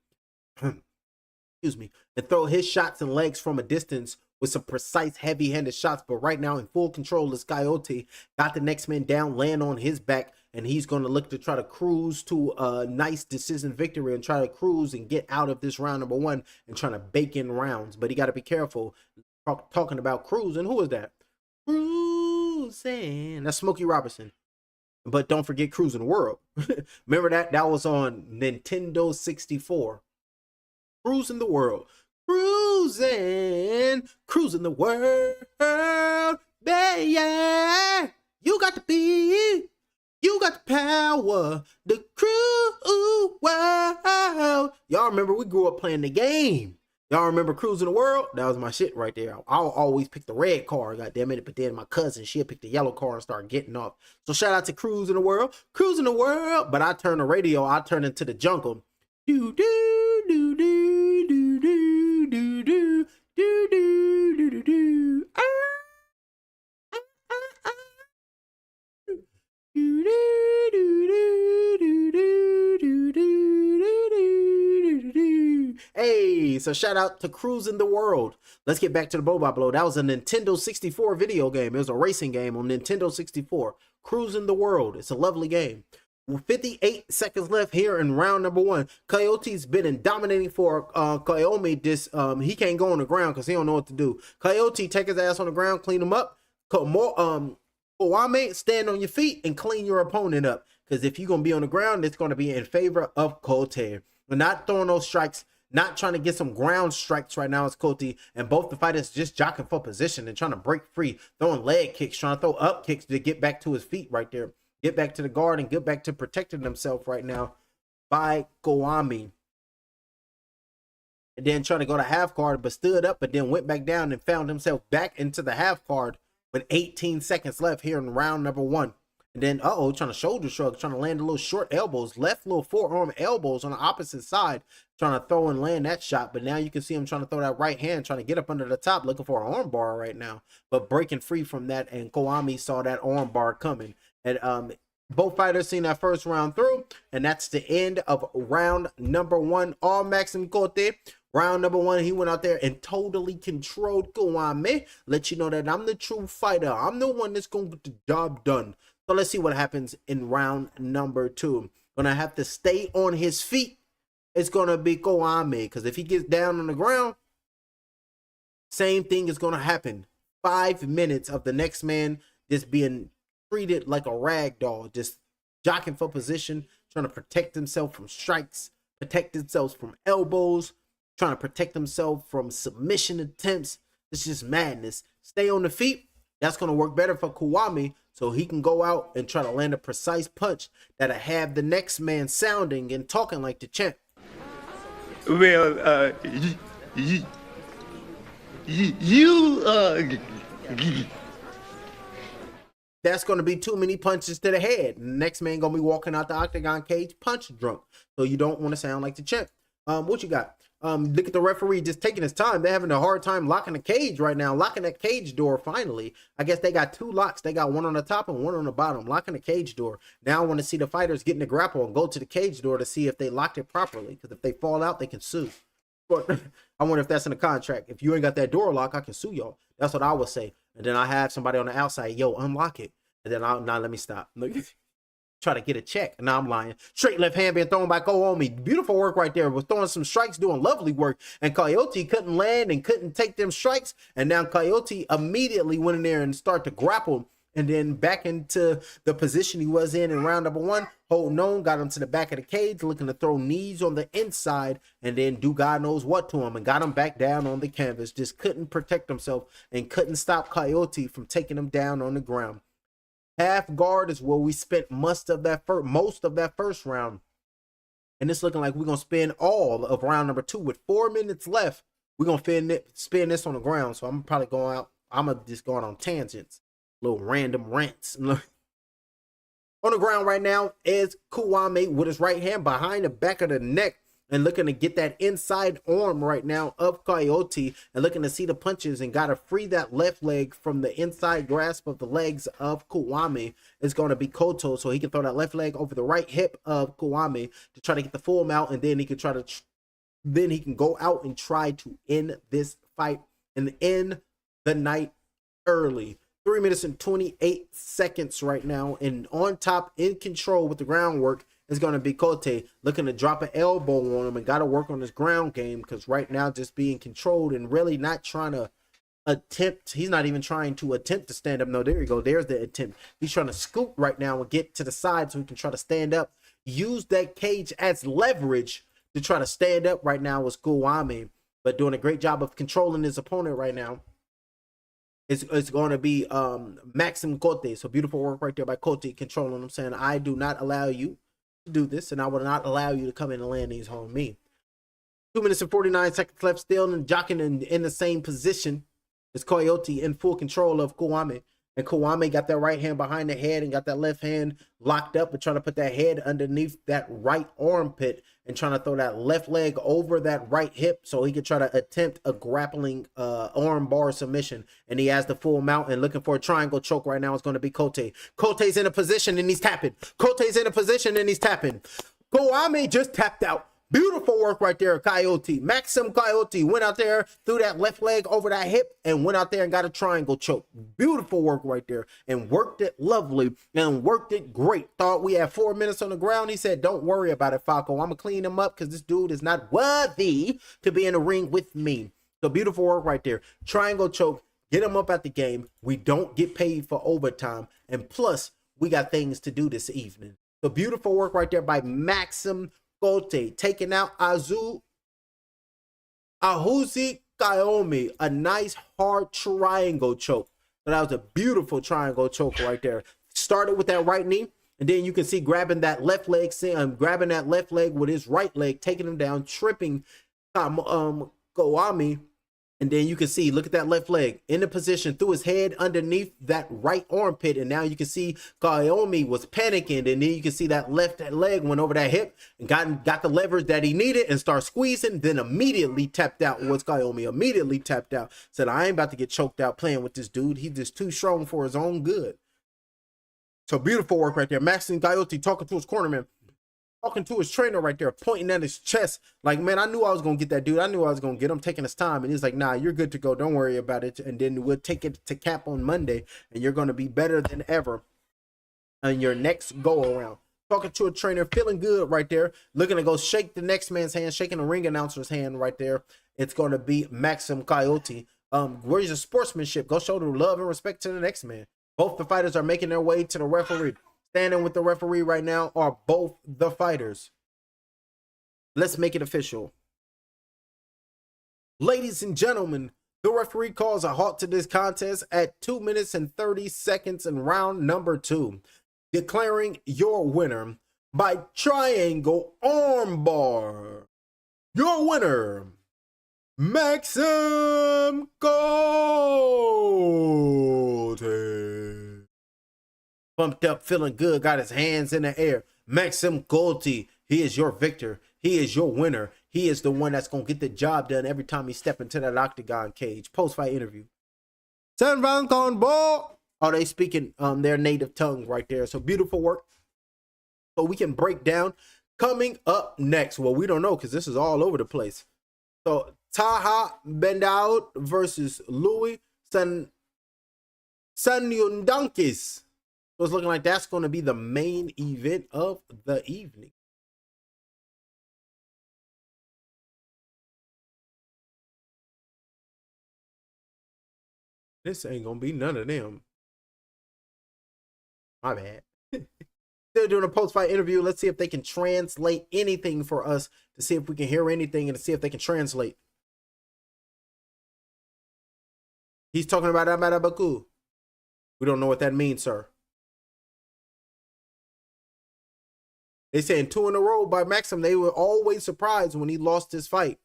S2: Excuse me, and throw his shots and legs from a distance with some precise, heavy-handed shots. But right now, in full control, is Coyote. Got the next man down, laying on his back, and he's going to look to try to cruise to a nice decision victory and try to cruise and get out of this round number 1 and trying to bake in rounds. But he got to be careful. Talking about cruising, who is that? Cruise. cruising. That's Smokey Robinson. But don't forget Cruising the World. Remember that? That was on Nintendo 64. Cruising the World. Cruising the world. Yeah. You got the beat. You got the power. The cruise world. Y'all remember we grew up playing the game. Y'all remember Cruising the World? That was my shit right there. I'll always pick the red car, goddammit. But then my cousin, she'll pick the yellow car and start getting off. So shout out to Cruising the World. Cruising the World. But I turn the radio, I turn into the jungle. Do do do do do do do do do do do do. Hey, so shout out to Cruising the World. Let's get back to the Blow by Blow. That was a Nintendo 64 video game. It was a racing game on Nintendo 64. Cruising the World. It's a lovely game. 58 seconds left here in round number 1. Coyote's been dominating for Koyomi. He can't go on the ground because he don't know what to do. Coyote, take his ass on the ground, clean him up. Owame, stand on your feet and clean your opponent up. Because if you're going to be on the ground, it's going to be in favor of Kote. We're not throwing those strikes, not trying to get some ground strikes right now. It's Kote. And both the fighters just jockeying for position and trying to break free. Throwing leg kicks, trying to throw up kicks to get back to his feet right there. Get back to the guard and get back to protecting himself right now by Koami. And then trying to go to half guard, but stood up, but then went back down and found himself back into the half guard with 18 seconds left here in round number 1. And then, trying to shoulder shrug, trying to land a little short elbows, left little forearm elbows on the opposite side, trying to throw and land that shot. But now you can see him trying to throw that right hand, trying to get up under the top, looking for an arm bar right now, but breaking free from that. And Koami saw that arm bar coming. And both fighters seen that first round through, and that's the end of round number 1. All Maxim Kote. Round number 1, he went out there and totally controlled Koame. Let you know that I'm the true fighter. I'm the one that's going to get the job done. So let's see what happens in round number 2. Gonna have to stay on his feet. It's gonna be Koame, because if he gets down on the ground, same thing is gonna happen. 5 minutes of the next man just being treated like a rag doll, just jockeying for position, trying to protect himself from strikes, protect himself from elbows, trying to protect himself from submission attempts. It's just madness. Stay on the feet. That's going to work better for Kuwami, so he can go out and try to land a precise punch that'll have the next man sounding and talking like the champ.
S8: Well,
S2: that's going to be too many punches to the head. The next man going to be walking out the octagon cage punch drunk. So you don't want to sound like the champ. What you got? Look at the referee just taking his time. They're having a hard time locking the cage right now. Locking that cage door finally. I guess they got 2 locks. They got one on the top and one on the bottom. Locking the cage door. Now I want to see the fighters get in the grapple and go to the cage door to see if they locked it properly. Because if they fall out, they can sue. But I wonder if that's in the contract. If you ain't got that door lock, I can sue y'all. That's what I would say. And then I have somebody on the outside, yo, unlock it. And then let me stop. Try to get a check. Now I'm lying. Straight left hand being thrown by Koami. Beautiful work right there. Was throwing some strikes, doing lovely work. And Coyote couldn't land and couldn't take them strikes. And now Coyote immediately went in there and started to grapple. And then back into the position he was in round number 1. Holding on, got him to the back of the cage, looking to throw knees on the inside. And then do God knows what to him. And got him back down on the canvas. Just couldn't protect himself. And couldn't stop Coyote from taking him down on the ground. Half guard is where we spent most of that first round. And it's looking like we're going to spend all of round number 2 with 4 minutes left. We're going to spend this on the ground. So I'm probably going out. I'm just going on tangents. Little random rants. On the ground right now is Kuwame with his right hand behind the back of the neck. And looking to get that inside arm right now of Coyote. And looking to see the punches and got to free that left leg from the inside grasp of the legs of Kuwame. It's going to be Koto. So he can throw that left leg over the right hip of Kuwame to try to get the full mount. And then he can then he can go out and try to end this fight and end the night early. 3 minutes and 28 seconds right now. And on top, in control with the groundwork, is going to be Kote, looking to drop an elbow on him and got to work on his ground game, because right now just being controlled and really not trying to attempt. He's not even trying to attempt to stand up. No, there you go. There's the attempt. He's trying to scoop right now and get to the side so he can try to stand up. Use that cage as leverage to try to stand up right now with Kuwame, but doing a great job of controlling his opponent right now. It's going to be Maxim Cote. So beautiful work right there by Cote, controlling him, saying, I do not allow you to do this, and I will not allow you to come in and land these on me. 2 minutes and 49 seconds left, still and jockeying in the same position as Coyote, in full control of Kuwame. And Kuwame got that right hand behind the head and got that left hand locked up and trying to put that head underneath that right armpit and trying to throw that left leg over that right hip so he could try to attempt a grappling arm bar submission. And he has the full mount and looking for a triangle choke right now. It's going to be Cote. Cote's in a position and he's tapping. Cote's in a position and he's tapping. Kuwame just tapped out. Beautiful work right there, Coyote. Maxim Coyote went out there, threw that left leg over that hip, and went out there and got a triangle choke. Beautiful work right there, and worked it lovely, and worked it great. Thought we had 4 minutes on the ground. He said, don't worry about it, Falco. I'm going to clean him up because this dude is not worthy to be in the ring with me. So beautiful work right there. Triangle choke, get him up at the game. We don't get paid for overtime, and plus, we got things to do this evening. So beautiful work right there by Maxim Cote, taking out Ahuzi Kaomi, a nice hard triangle choke. So that was a beautiful triangle choke right there. Started with that right knee, and then you can see grabbing that left leg, grabbing that left leg with his right leg, taking him down, tripping Kaomi. And then you can see, look at that left leg in the position, threw his head underneath that right armpit. And now you can see Kaomi was panicking. And then you can see that left leg went over that hip and got the leverage that he needed and start squeezing. Then immediately tapped out. Was Kaomi immediately tapped out. Said, I ain't about to get choked out playing with this dude. He's just too strong for his own good. So beautiful work right there. Maxim Coyote talking to his cornerman. Talking to his trainer right there, pointing at his chest. Like, man, I knew I was going to get that dude. I knew I was going to get him, taking his time. And he's like, nah, you're good to go. Don't worry about it. And then we'll take it to cap on Monday. And you're going to be better than ever on your next go around. Talking to a trainer, feeling good right there. Looking to go shake the next man's hand, shaking the ring announcer's hand right there. It's going to be Maxim Coyote. Where's your sportsmanship? Go show the love and respect to the next man. Both the fighters are making their way to the referee. Standing with the referee right now are both the fighters. Let's make it official. Ladies and gentlemen, the referee calls a halt to this contest at 2 minutes and 30 seconds in round number 2, declaring your winner by triangle armbar. Your winner, Maxim Cote. Pumped up, feeling good, got his hands in the air. Maxim Cote, he is your victor. He is your winner. He is the one that's going to get the job done every time he step into that octagon cage. Post-fight interview. San Van Conbo. Oh, they speaking their native tongue right there. So beautiful work. So we can break down. Coming up next. Well, we don't know because this is all over the place. So Taha Bendaud versus Louis Sanyundankis. So it's looking like that's going to be the main event of the evening. This ain't going to be none of them. My bad. They're doing a post-fight interview. Let's see if they can translate anything for us to see if we can hear anything and to see if they can translate. He's talking about Amada Baku. We don't know what that means, sir. They saying 2 in a row by Maxim. They were always surprised when he lost his fight.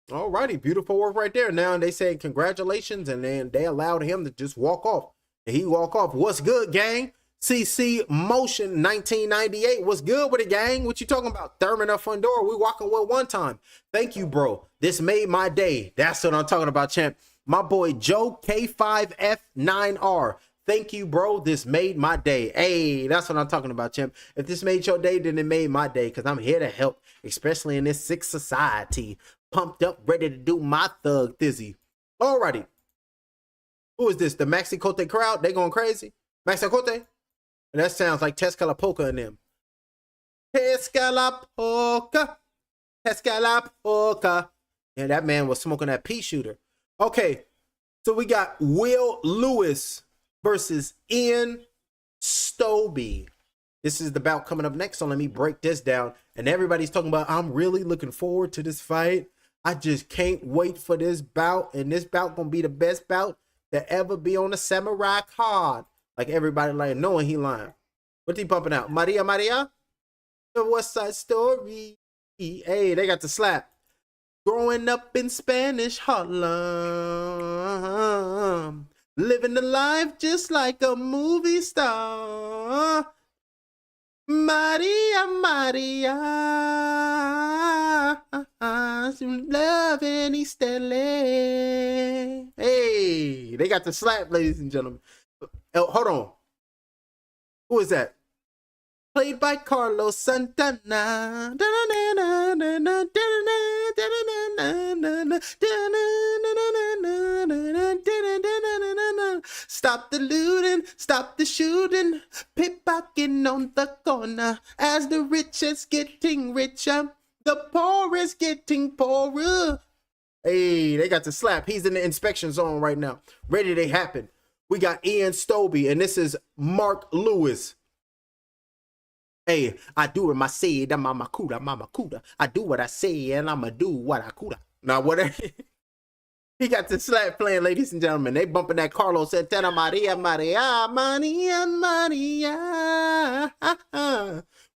S2: Alrighty, beautiful work right there. Now they say congratulations, and then they allowed him to just walk off. And he walk off. What's good, gang? CC Motion 1998. What's good with it, gang? What you talking about? Thurman up front door. We walking with one time. Thank you, bro. This made my day. That's what I'm talking about, champ. My boy Joe K5F9R. Thank you, bro. This made my day. Hey, that's what I'm talking about, champ. If this made your day, then it made my day because I'm here to help, especially in this sick society. Pumped up, ready to do my thug thizzy. Alrighty. Who is this? The Maxi Cote crowd? They going crazy? Maxi Cote? That sounds like Tezcala Polka in them. Tezcala Polka. Escalapoca. Yeah, that man was smoking that pea shooter. Okay, so we got Will Lewis versus Ian Stobie. This is the bout coming up next, so let me break this down. And everybody's talking about, I'm really looking forward to this fight. I just can't wait for this bout. And this bout gonna be the best bout that ever be on the Samurai card. Like everybody like knowing he lying. What's he pumping out? Maria Maria? The West Side Story. Hey, they got the slap. Growing up in Spanish Harlem. Living the life just like a movie star. Maria, Maria, love in East LA. Hey, they got the slap, ladies and gentlemen. Oh, hold on. Who is that? Played by Carlos Santana. Stop the looting, stop the shooting, pickpocketing on the corner. As the rich is getting richer, the poor is getting poorer. Hey, they got the slap. He's in the inspection zone right now. Ready to happen. We got Ian Stobie, and this is Mark Lewis. Hey, I do what I say, da mama kuda. I do what I say, and I'ma do what I coulda. Now, what? He got the slap playing, ladies and gentlemen. They bumping that Carlos Santana, Maria, Maria, Maria, Maria.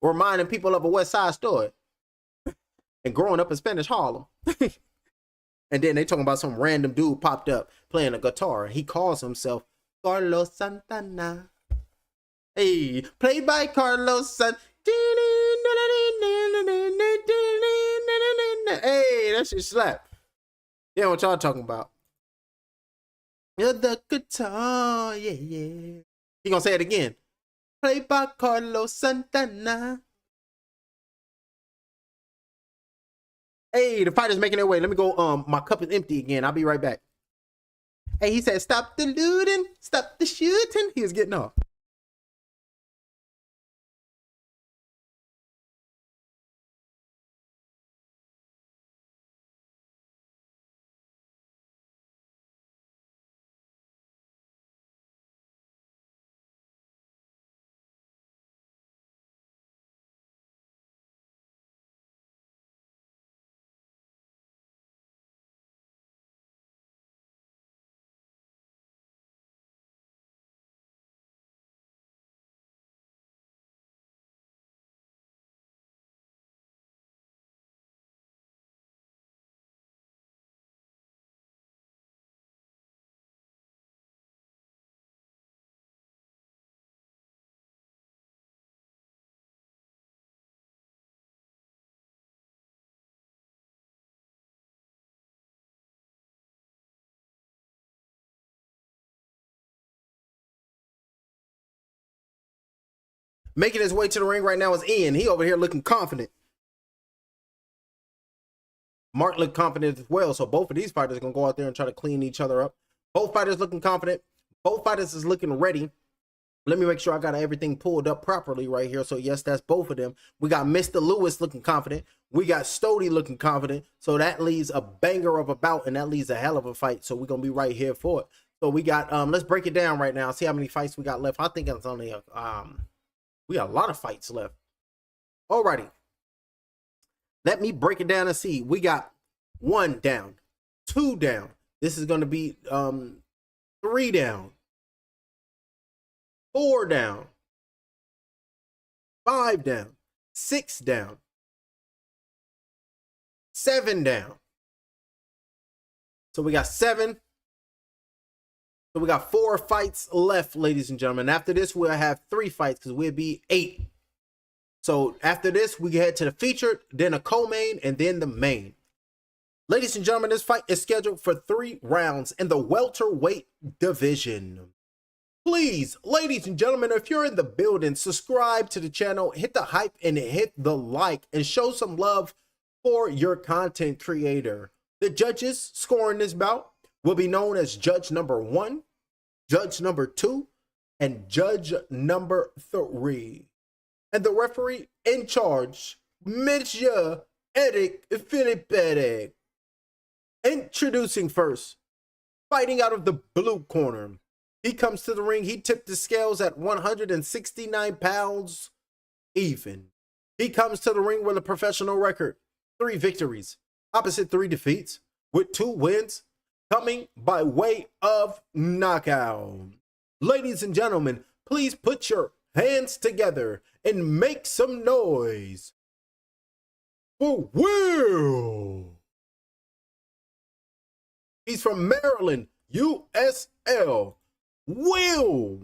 S2: Reminding people of a West Side Story. And growing up in Spanish Harlem. And then they talking about some random dude popped up playing a guitar. He calls himself Carlos Santana. Hey, played by Carlos Santana. Hey, that shit slap. Yeah, what y'all talking about? You're the guitar, yeah, yeah. He gonna say it again. Played by Carlos Santana. Hey, the fighter's making their way. Let me go. My cup is empty again. I'll be right back. Hey, he said, stop the looting, stop the shooting. He was getting off. Making his way to the ring right now is Ian. He over here looking confident. Mark looked confident as well. So both of these fighters are going to go out there and try to clean each other up. Both fighters looking confident. Both fighters is looking ready. Let me make sure I got everything pulled up properly right here. So yes, that's both of them. We got Mr. Lewis looking confident. We got Stody looking confident. So that leaves a banger of a bout, and that leaves a hell of a fight. So we're going to be right here for it. So we got, let's break it down right now. See how many fights we got left. I think it's only, we got a lot of fights left. Alrighty. Let me break it down and see. We got 1 down, 2 down. This is going to be 3 down, 4 down, 5 down, 6 down, 7 down. So we got 7. So we got 4 fights left, ladies and gentlemen. After this, we'll have 3 fights because we'll be 8. So after this, we head to the featured, then a co-main, and then the main. Ladies and gentlemen, this fight is scheduled for 3 rounds in the welterweight division. Please, ladies and gentlemen, if you're in the building, subscribe to the channel, hit the hype, and hit the like, and show some love for your content creator. The judges scoring this bout will be known as Judge number 1, Judge number 2, and Judge number 3. And the referee in charge, Monsieur Eric Filipe. Introducing first, fighting out of the blue corner. He comes to the ring. He tipped the scales at 169 pounds even. He comes to the ring with a professional record, 3 victories, opposite 3 defeats, with 2 wins coming by way of knockout. Ladies and gentlemen, please put your hands together and make some noise for Will. He's from Maryland, USL. Will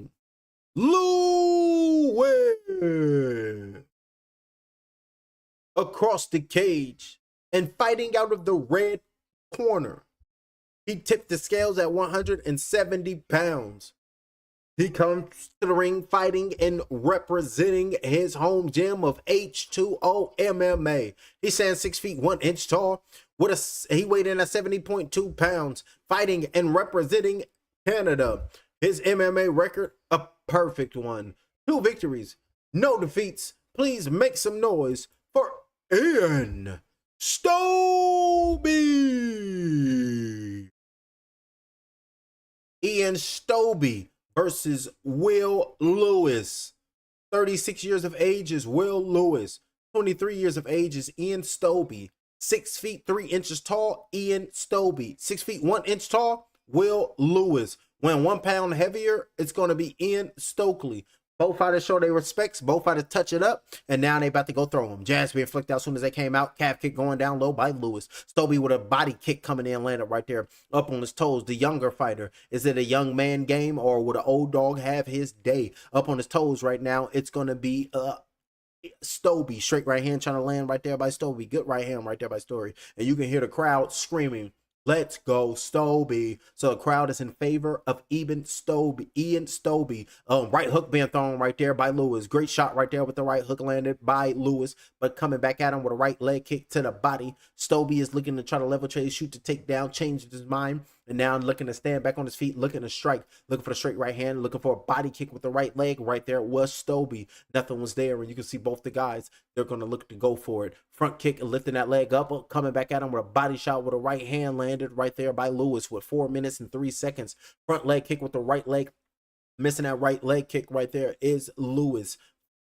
S2: Lewis. Across the cage and fighting out of the red corner. He tipped the scales at 170 pounds. He comes to the ring fighting and representing his home gym of H2O MMA. He stands 6 feet 1 inch tall. He weighed in at 70.2 pounds, fighting and representing Canada. His MMA record, a perfect one. 2 victories, no defeats. Please make some noise for Ian Stobie. Ian Stobie versus Will Lewis. 36 years of age is Will Lewis. 23 years of age is Ian Stobie. 6 feet 3 inches tall, Ian Stobie. 6 feet 1 inch tall, Will Lewis. When 1 pound heavier, it's going to be Ian Stokely. Both fighters show their respects. Both fighters touch it up. And now they about to go throw him. Jazz being flicked out as soon as they came out. Calf kick going down low by Lewis. Stobie with a body kick coming in, landed right there up on his toes. The younger fighter. Is it a young man game or would an old dog have his day? Up on his toes right now, it's going to be Stobie. Straight right hand trying to land right there by Stobie. Good right hand right there by Story. And you can hear the crowd screaming, "Let's go, Stobie." So the crowd is in favor of Ian Stobie. Right hook being thrown right there by Lewis. Great shot right there with the right hook landed by Lewis. But coming back at him with a right leg kick to the body. Stobie is looking to try to level chase, shoot to take down, changed his mind. And now looking to stand back on his feet, looking to strike, looking for the straight right hand, looking for a body kick with the right leg. Right there was Stobie. Nothing was there. And you can see both the guys, they're going to look to go for it. Front kick and lifting that leg up, coming back at him with a body shot with a right hand landed right there by Lewis with 4 minutes and 3 seconds. Front leg kick with the right leg. Missing that right leg kick right there is Lewis.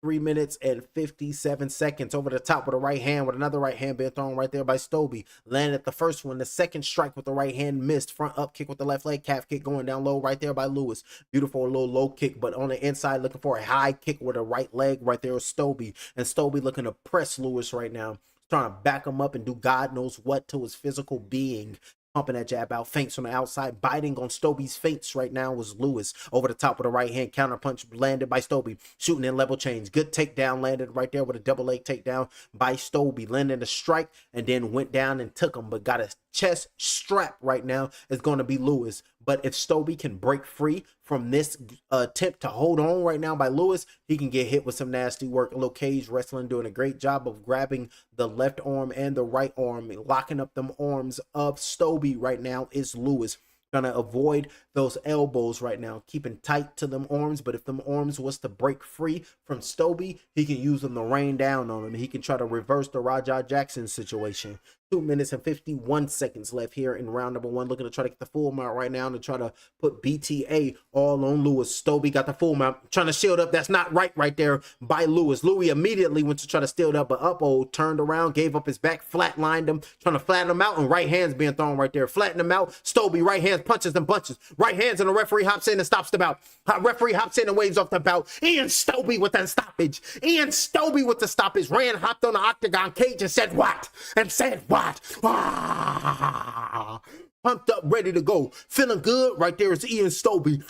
S2: 3 minutes and 57 seconds over the top with a right hand, with another right hand being thrown right there by Stobie. Landed the first one. The second strike with the right hand missed. Front up kick with the left leg. Calf kick going down low right there by Lewis. Beautiful little low kick, but on the inside looking for a high kick with a right leg right there is Stobie. And Stobie looking to press Lewis right now. Trying to back him up and do God knows what to his physical being. Pumping that jab out, feints on the outside, biting on Stobie's feints right now was Lewis. Over the top with a right hand counter punch landed by Stobie. Shooting in level change. Good takedown landed right there with a double leg takedown by Stobie. Landed a strike and then went down and took him, but got a chest strap right now. Is going to be Lewis. But if Stobie can break free from this attempt to hold on right now by Lewis, he can get hit with some nasty work. A little cage wrestling, doing a great job of grabbing the left arm and the right arm, locking up them arms of Stobie right now is Lewis. Trying to avoid those elbows right now, keeping tight to them arms. But if them arms was to break free from Stobie, he can use them to rain down on him. He can try to reverse the Rajah Jackson situation. 2 minutes and 51 seconds left here in round number 1. Looking to try to get the full mount right now to try to put BTA all on Lewis. Stobie got the full mount, trying to shield up. That's not right there by Lewis. Louis immediately went to try to steal up, but Uppo turned around, gave up his back, flatlined him, trying to flatten him out, and right hands being thrown right there. Flatten him out. Stobie, right hands, punches and bunches. Right hands, and the referee hops in and stops the bout. Referee hops in and waves off the bout. Ian Stobie with that stoppage. Ian Stobie with the stoppage. Hopped on the octagon cage and said what? And said what? Ah, pumped up, ready to go, feeling good. Right there is Ian Stobie.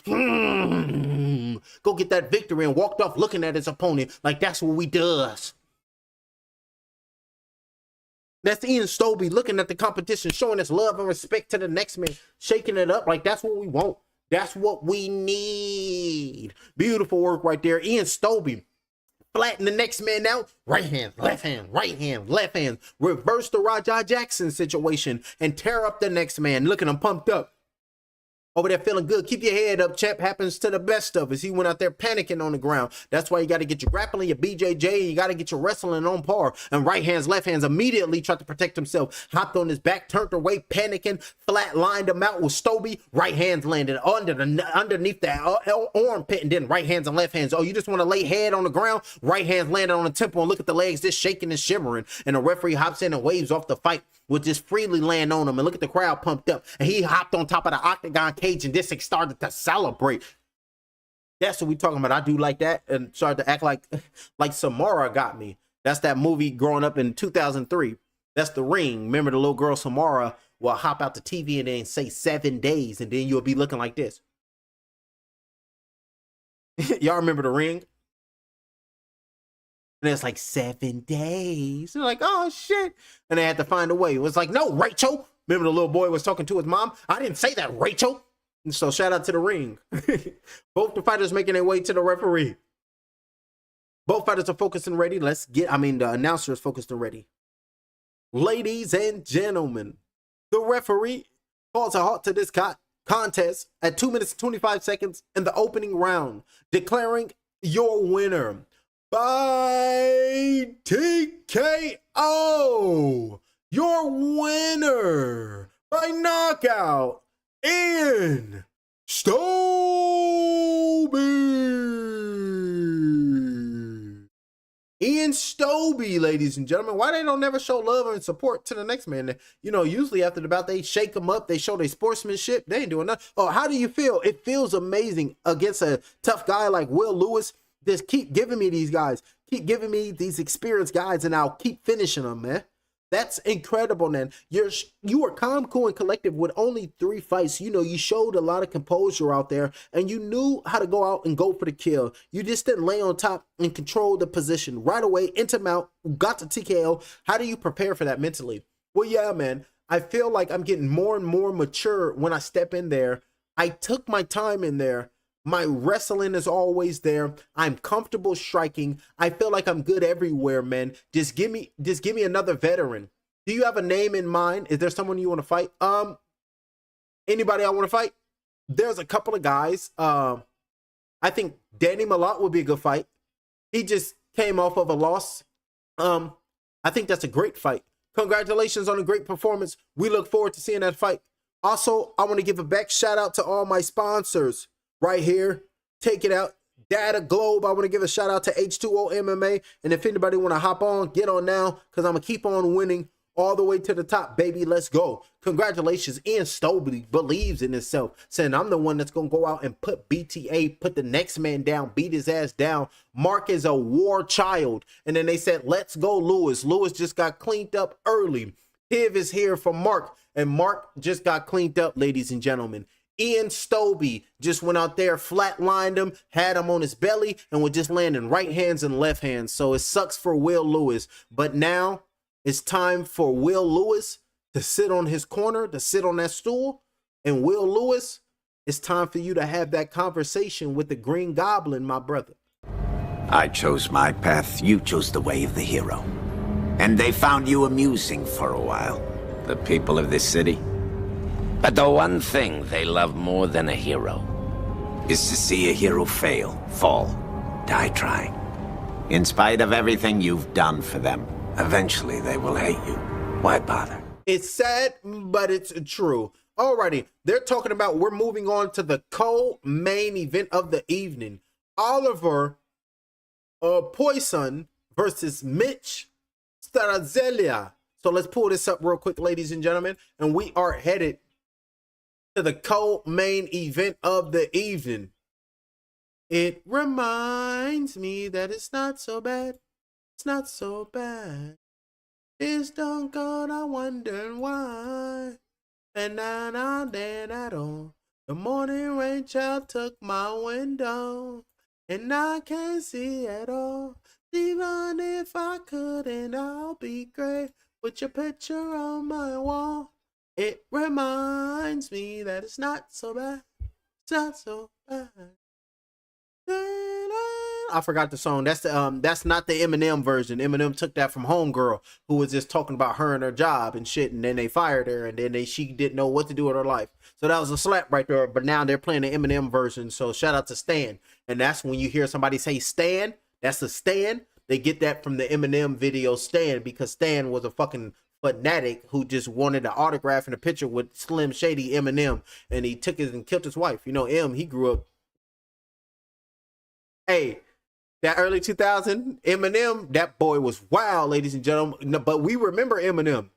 S2: Go get that victory and walked off looking at his opponent like that's what we does. That's Ian Stobie looking at the competition, showing his love and respect to the next man, shaking it up like that's what we want. That's what we need. Beautiful work right there. Ian Stobie flatten the next man out. Right hand, left hand, right hand, left hand. Reverse the Rajah Jackson situation and tear up the next man. Look at him pumped up. over there feeling good. Keep your head up, champ. Happens to the best of us. He went out there panicking on the ground. That's why you got to get your grappling, your BJJ, and you got to get your wrestling on par. And right hands, left hands immediately tried to protect himself. Hopped on his back, turned away, panicking, flat lined him out with Stobie. Right hands landed underneath that armpit, and then right hands and left hands. Oh, you just want to lay head on the ground? Right hands landed on the temple, and look at the legs just shaking and shimmering. And the referee hops in and waves off the fight. Would just freely land on him, and look at the crowd pumped up, and he hopped on top of the octagon cage and just started to celebrate. That's what we talking about. I do like that, and started to act like Samara got me. That's that movie growing up in 2003. That's The Ring. Remember the little girl Samara will hop out the TV and then say 7 days, and then you'll be looking like this. Y'all remember The Ring? And it's like 7 days. They're like, oh shit. And they had to find a way. It was like, no, Rachel. Remember the little boy was talking to his mom? I didn't say that, Rachel. And so shout out to The Ring. Both the fighters making their way to the referee. Both fighters are focused and ready. The announcer is focused and ready. Ladies and gentlemen, the referee calls a halt to this contest at 2 minutes and 25 seconds in the opening round, declaring your winner by TKO. Your winner by knockout in Stobie. Ian Stobie, ladies and gentlemen. Why they don't never show love and support to the next man? You know, usually after the bout, they shake them up. They show their sportsmanship. They ain't doing nothing. Oh, how do you feel? It feels amazing against a tough guy like Will Lewis. Just keep giving me these guys. Keep giving me these experienced guys, and I'll keep finishing them, man. That's incredible, man. You were calm, cool, and collective with only 3 fights. You know, you showed a lot of composure out there, and you knew how to go out and go for the kill. You just didn't lay on top and control the position. Right away, into mount, got the TKO. How do you prepare for that mentally? Well, yeah, man. I feel like I'm getting more and more mature when I step in there. I took my time in there. My wrestling is always there. I'm comfortable striking. I feel like I'm good everywhere, man. Just give me another veteran. Do you have a name in mind? Is there someone you want to fight? Anybody I want to fight? There's a couple of guys. I think Danny Malott would be a good fight. He just came off of a loss. I think that's a great fight. Congratulations on a great performance. We look forward to seeing that fight. Also, I want to give a back shout out to all my sponsors. Right here, take it out. Data Globe. I want to give a shout out to H2O MMA. And if anybody want to hop on, get on now, because I'm going to keep on winning all the way to the top, baby. Let's go. Congratulations. Ian Stobie believes in himself, saying I'm the one that's going to go out and put BTA, put the next man down, beat his ass down. Mark is a war child. And then they said, let's go, Lewis. Lewis just got cleaned up early. Piv is here for Mark, and Mark just got cleaned up, ladies and gentlemen. Ian Stobie just went out there, flatlined him, had him on his belly, and was just landing right hands and left hands. So it sucks for Will Lewis. But now it's time for Will Lewis to sit on his corner, to sit on that stool. And Will Lewis, it's time for you to have that conversation with the Green Goblin, my brother.
S10: I chose my path, you chose the way of the hero. And they found you amusing for a while, the people of this city. But the one thing they love more than a hero is to see a hero fail, fall, die trying. In spite of everything you've done for them, eventually they will hate you. Why bother?
S2: It's sad, but it's true. Alrighty, they're talking about we're moving on to the co-main event of the evening. Oliver Poisson versus Mitch Starazelia. So let's pull this up real quick, ladies and gentlemen, and we are headed to the co-main event of the evening. It reminds me that it's not so bad. It's not so bad. It's don't go, I wonder why. And now then at all. The morning rain child took my window, and I can't see at all. Even if I couldn't, I'll be great with your picture on my wall. It reminds me that it's not so bad. It's not so bad. I forgot the song. That's the that's not the Eminem version. Eminem took that from Homegirl, who was just talking about her and her job and shit, and then they fired her, and then she didn't know what to do with her life. So that was a slap right there. But now they're playing the Eminem version. So shout out to Stan. And that's when you hear somebody say Stan, that's a Stan. They get that from the Eminem video Stan, because Stan was a fucking fanatic who just wanted an autograph and a picture with Slim Shady Eminem, and he took it and killed his wife. You know, he grew up. Hey, that early 2000 Eminem, that boy was wild, ladies and gentlemen. But we remember Eminem.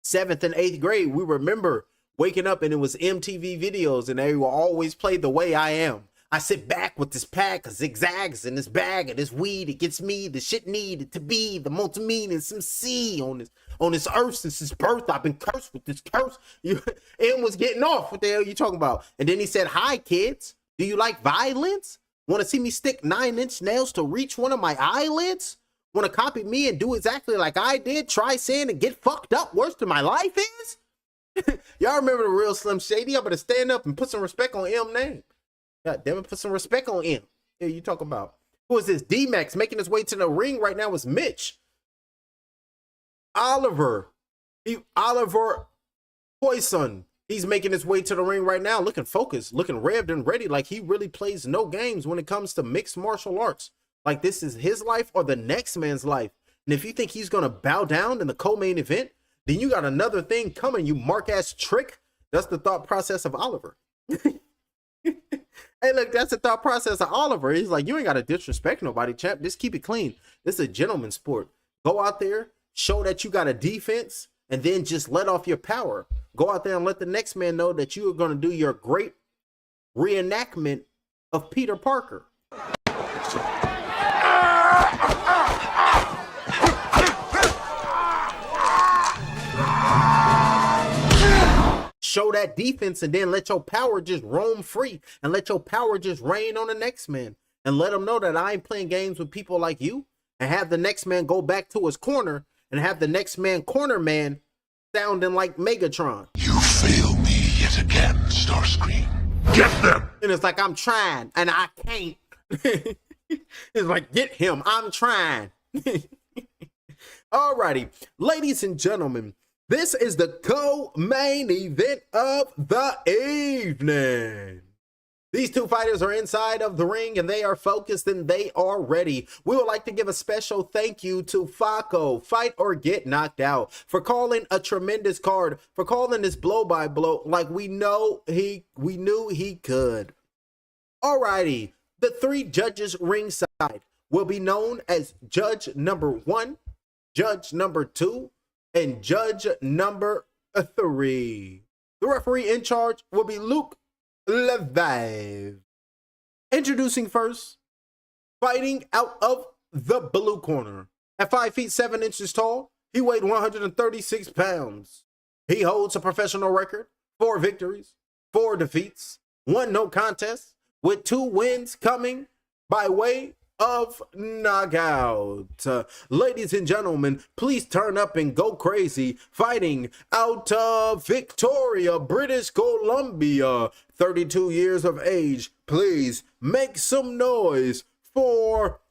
S2: 7th and 8th grade, we remember waking up and it was MTV videos, and they will always play The Way I Am. I sit back with this pack of zigzags in this bag of this weed. It gets me the shit needed to be the multi-meaning some C on this earth since his birth. I've been cursed with this curse. M was getting off. What the hell are you talking about? And then he said, "Hi kids, do you like violence? Want to see me stick 9-inch nails to reach one of my eyelids? Want to copy me and do exactly like I did? Try saying and get fucked up worse than my life is?" Y'all remember the real Slim Shady? I better stand up and put some respect on M's name. God damn it, put some respect on him. Yeah, you talking about. Who is this? D-Max making his way to the ring right now is Mitch. Oliver Poison. He's making his way to the ring right now, looking focused, looking revved and ready, like he really plays no games when it comes to mixed martial arts. Like this is his life or the next man's life. And if you think he's going to bow down in the co-main event, then you got another thing coming, you mark-ass trick. That's the thought process of Oliver. Hey, look, that's the thought process of Oliver. He's like, you ain't got to disrespect nobody, champ. Just keep it clean. This is a gentleman's sport. Go out there, show that you got a defense, and then just let off your power. Go out there and let the next man know that you are going to do your great reenactment of Peter Parker. Show that defense and then let your power just roam free and let your power just rain on the next man and let them know that I ain't playing games with people like you, and have the next man go back to his corner and have the next man corner man sounding like Megatron.
S8: You fail me yet again, Starscream. Get them!
S2: And it's like, I'm trying and I can't. It's like, get him, I'm trying. Alrighty, ladies and gentlemen, this is the co-main event of the evening. These two fighters are inside of the ring and they are focused and they are ready. We would like to give a special thank you to Faco, Fight or Get Knocked Out, for calling a tremendous card, for calling this blow by blow like we knew he could. Alrighty, the three judges ringside will be known as Judge number 1, Judge number 2, and Judge number 3. The referee in charge will be Luke Levive. Introducing first, fighting out of the blue corner. At 5 feet 7 inches tall, he weighed 136 pounds. He holds a professional record, 4 victories, 4 defeats, 1 no contest, with 2 wins coming by way of knockout. Ladies and gentlemen, please turn up and go crazy. Fighting out of Victoria, British Columbia, 32 years of age. Please make some noise for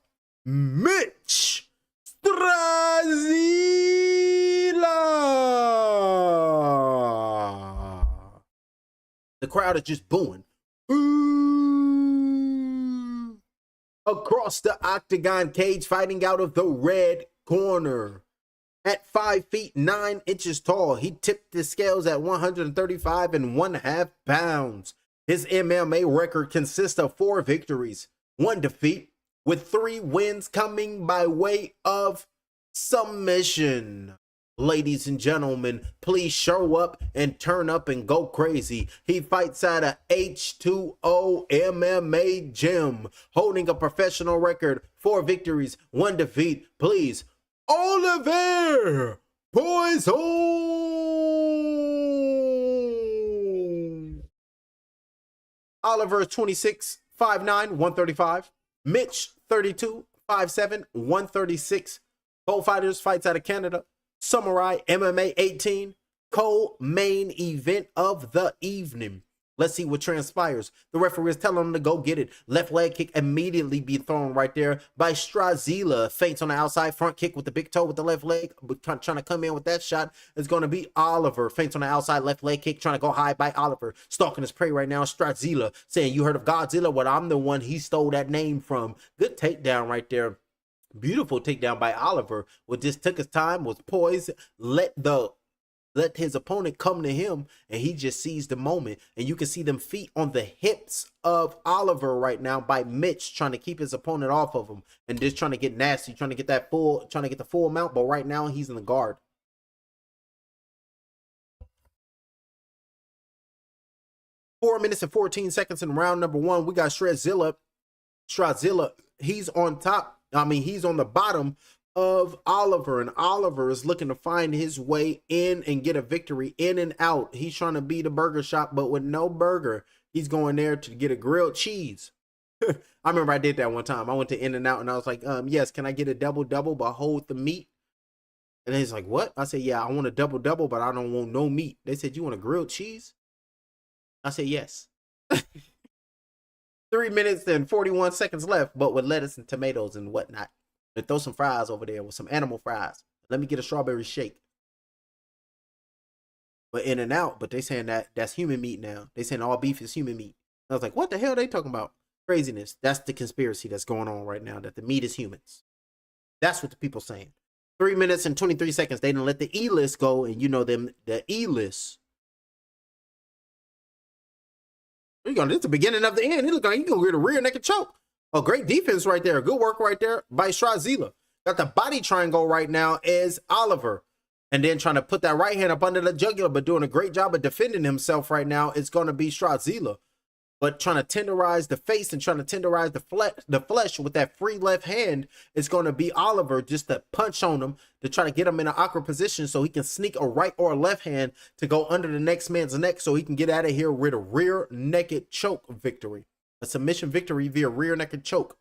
S2: Mitch Strazila. The crowd is just booing. Across the octagon cage, fighting out of the red corner. At 5 feet 9 inches tall, he tipped the scales at 135.5 pounds. His MMA record consists of 4 victories, 1 defeat, with 3 wins coming by way of submission. Ladies and gentlemen, please show up and turn up and go crazy. He fights at a H2O MMA gym, holding a professional record, 4 victories, 1 defeat. Please, Oliver Poison. Oliver is 26, 5'9", 135. Mitch, 32, 5'7", 136. Both fighters fights out of Canada. Samourai MMA 18, co-main event of the evening. Let's see what transpires. The referee is telling him to go get it. Left leg kick immediately be thrown right there by Strazila. Feints on the outside, front kick with the big toe with the left leg. Trying to come in with that shot is going to be Oliver. Feints on the outside, left leg kick, trying to go high by Oliver. Stalking his prey right now, Strazila saying, you heard of Godzilla? Well, I'm the one he stole that name from. Good takedown right there. Beautiful takedown by Oliver. What just took his time, was poised, let his opponent come to him, and he just seized the moment. And you can see them feet on the hips of Oliver right now by Mitch, trying to keep his opponent off of him and just trying to get nasty, trying to get the full amount. But right now he's in the guard. Four minutes and 14 seconds in round number one. We got Strazila. He's on top. He's on the bottom of Oliver, and Oliver is looking to find his way in and get a victory in and out. He's trying to be the burger shop, but with no burger, he's going there to get a grilled cheese. I remember I did that one time. I went to In-N-Out and I was like, yes, can I get a double but hold the meat? And he's like, what? I said, yeah, I want a double, but I don't want no meat. They said, you want a grilled cheese? I said, yes. 3 minutes and 41 seconds left, but with lettuce and tomatoes and whatnot. And throw some fries over there with some animal fries. Let me get a strawberry shake. But In-N-Out, but they saying that's human meat now. They saying all beef is human meat. I was like, what the hell are they talking about? Craziness. That's the conspiracy that's going on right now, that the meat is humans. That's what the people saying. 3 minutes and 23 seconds. They didn't let the E-list go, and you know them, the E-list. This is the beginning of the end. He look like he's gonna get a rear naked choke. Oh, great defense right there. Good work right there by Strazila. Got the body triangle right now is Oliver. And then trying to put that right hand up under the jugular, but doing a great job of defending himself right now is going to be Strazila. But trying to tenderize the face and trying to tenderize the flesh with that free left hand is going to be Oliver, just to punch on him to try to get him in an awkward position so he can sneak a right or a left hand to go under the next man's neck so he can get out of here with a rear naked choke victory. A submission victory via rear naked choke.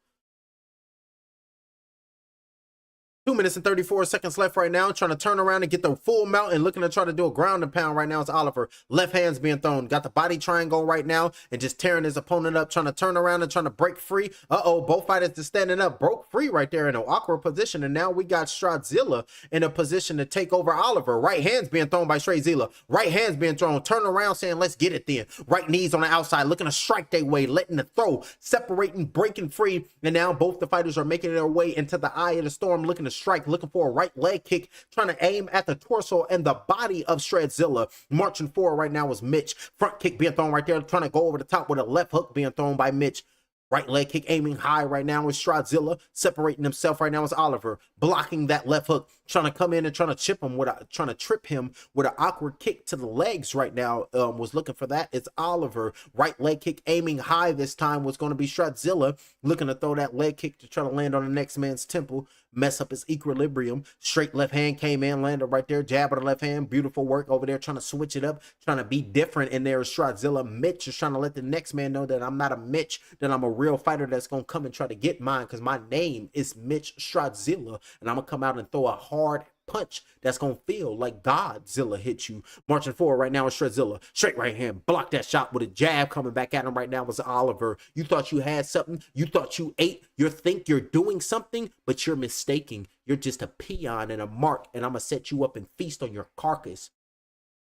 S2: 2 minutes and 34 seconds left right now. Trying to turn around and get the full mount and looking to try to do a ground and pound right now is Oliver. Left hand's being thrown. Got the body triangle right now and just tearing his opponent up. Trying to turn around and trying to break free. Both fighters just standing up. Broke free right there in an awkward position. And now we got Strazila in a position to take over Oliver. Right hand's being thrown by Strazila. Right hand's being thrown. Turn around saying, let's get it then. Right knees on the outside. Looking to strike their way. Letting the throw. Separating. Breaking free. And now both the fighters are making their way into the eye of the storm. Looking to strike, looking for a right leg kick, trying to aim at the torso and the body of Strazila. Marching forward right now is Mitch. Front kick being thrown right there, trying to go over the top with a left hook being thrown by Mitch. Right leg kick aiming high right now is Strazila. Separating himself right now is Oliver. Blocking that left hook. Trying to come in and trying to trip him with an awkward kick to the legs right now. Was looking for that. It's Oliver. Right leg kick aiming high this time was going to be Strazila. Looking to throw that leg kick to try to land on the next man's temple. Mess up his equilibrium. Straight left hand came in, landed right there. Jab with the left hand. Beautiful work over there. Trying to switch it up. Trying to be different in there is Strazila. Mitch is trying to let the next man know that I'm not a Mitch. That I'm a real fighter that's going to come and try to get mine. Because my name is Mitch Strazila. And I'm going to come out and throw a hard punch that's gonna feel like Godzilla hit you. Marching forward right now is Strazila. Straight right hand, block that shot with a jab. Coming back at him right now was Oliver. You thought you had something, you thought you ate, you think you're doing something, but you're mistaken. You're just a peon and a mark, and I'm gonna set you up and feast on your carcass.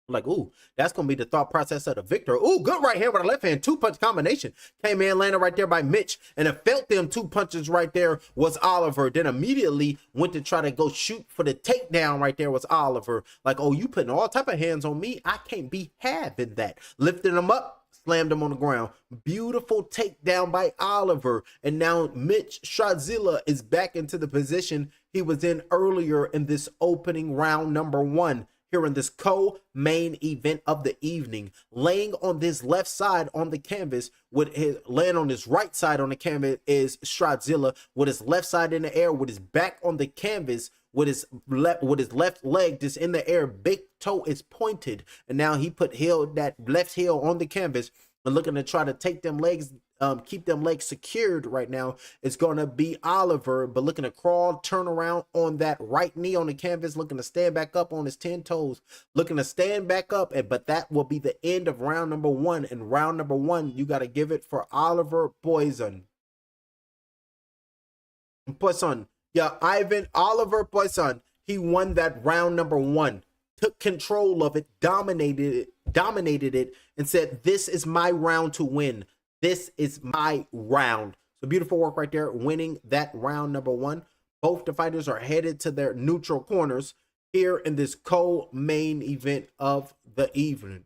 S2: Like, ooh, that's gonna be the thought process of the victor. Ooh, good right hand with a left hand, 2-punch combination. Came in, landed right there by Mitch, and it felt them 2 punches right there was Oliver. Then immediately went to try to go shoot for the takedown right there was Oliver. Like, oh, you putting all type of hands on me? I can't be having that. Lifting him up, slammed him on the ground. Beautiful takedown by Oliver. And now Mitch Strazila is back into the position he was in earlier in this opening round number 1. Here in this co-main event of the evening, laying on this left side on the canvas, with his laying on his right side on the canvas is Strazila, with his left side in the air, with his back on the canvas, with his left leg just in the air, big toe is pointed, and now he put that left heel on the canvas. and looking to try to take them legs, keep them legs secured right now, it's going to be Oliver, but looking to crawl, turn around on that right knee on the canvas, looking to stand back up on his 10 toes, looking to stand back up, but that will be the end of round number 1. And round number 1, you got to give it for Oliver Poison. Yeah, Oliver Poison, he won that round number 1. Took control of it, dominated it, and said, "This is my round to win. This is my round." So beautiful work right there, winning that round number 1. Both the fighters are headed to their neutral corners here in this co-main event of the evening.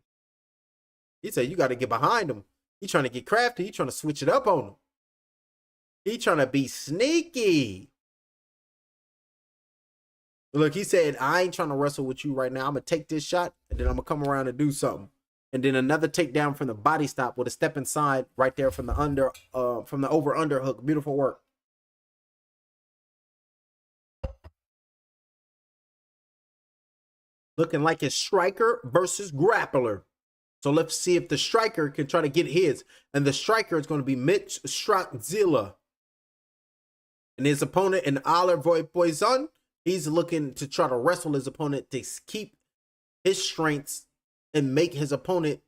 S2: He said, you got to get behind him. He's trying to get crafty. He's trying to switch it up on him. He's trying to be sneaky. Look, he said, I ain't trying to wrestle with you right now. I'm going to take this shot, and then I'm going to come around and do something. And then another takedown from the body stop with a step inside right there from the over-under hook. Beautiful work. Looking like a striker versus grappler. So let's see if the striker can try to get his. And the striker is going to be Mitch Strachzilla. And his opponent, in Oliver Poison, he's looking to try to wrestle his opponent to keep his strengths and make his opponent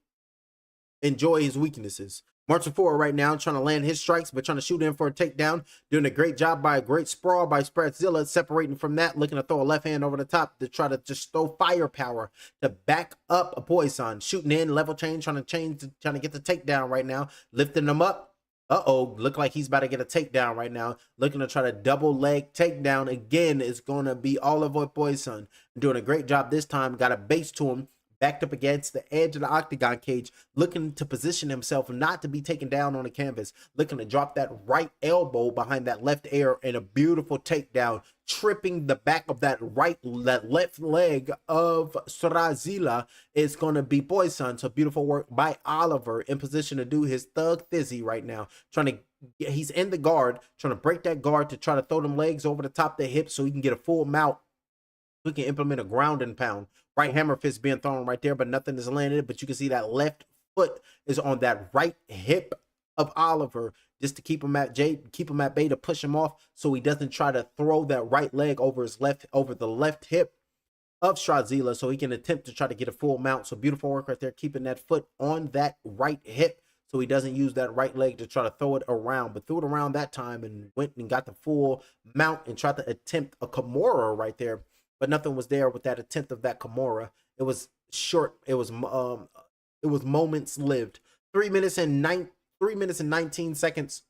S2: enjoy his weaknesses. Marching forward right now, trying to land his strikes, but trying to shoot in for a takedown. Doing a great job by a great sprawl by Strachzilla. Separating from that, looking to throw a left hand over the top to try to just throw firepower to back up a Poison. Shooting in, level change, trying to get the takedown right now. Lifting him up. Uh-oh, look like he's about to get a takedown right now. Looking to try to double leg takedown again. Is going to be Oliver Poison. Doing a great job this time. Got a base to him. Backed up against the edge of the octagon cage. Looking to position himself not to be taken down on the canvas. Looking to drop that right elbow behind that left ear and a beautiful takedown. Tripping the back of that left leg of Strachzilla is going to be Poison. So beautiful work by Oliver in position to do his thug thizzy right now. He's in the guard, trying to break that guard to try to throw them legs over the top of the hips so he can get a full mount. We can implement a ground and pound. Right hammer fist being thrown right there, but nothing is landed. But you can see that left foot is on that right hip of Oliver, just to keep him at bay, to push him off so he doesn't try to throw that right leg over the left hip of Strachzilla, so he can attempt to try to get a full mount. So beautiful work right there, keeping that foot on that right hip so he doesn't use that right leg to try to throw it around, but threw it around that time and went and got the full mount and tried to attempt a Kimura right there. But nothing was there with that attempt of that Kimura. It was short. It was moments lived. 3 minutes and 19 seconds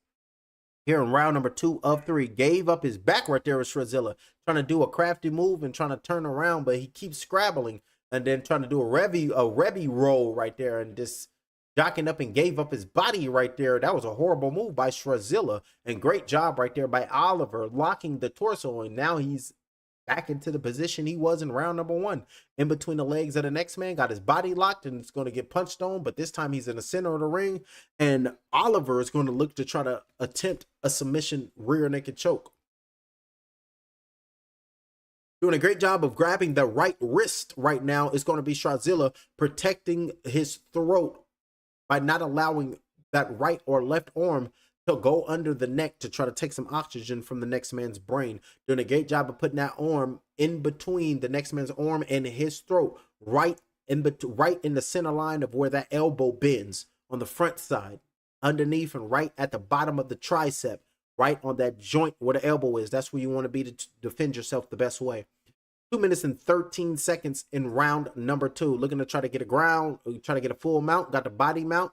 S2: here in round number 2 of 3. Gave up his back right there with Strachzilla, trying to do a crafty move and trying to turn around, but he keeps scrabbling and then trying to do a Rebby roll right there and just jocking up and gave up his body right there. That was a horrible move by Strachzilla, and great job right there by Oliver locking the torso, and now he's back into the position he was in round number 1, in between the legs of the next man. Got his body locked and it's going to get punched on, but this time he's in the center of the ring, and Oliver is going to look to try to attempt a submission rear naked choke. Doing a great job of grabbing the right wrist right now is going to be Strachzilla, protecting his throat by not allowing that right or left arm to go under the neck to try to take some oxygen from the next man's brain. Doing a great job of putting that arm in between the next man's arm and his throat, right in the center line of where that elbow bends on the front side, underneath and right at the bottom of the tricep, right on that joint where the elbow is. That's where you want to be to defend yourself the best way. 2 minutes and 13 seconds in round number 2. Looking to try to get a full mount. Got the body mount.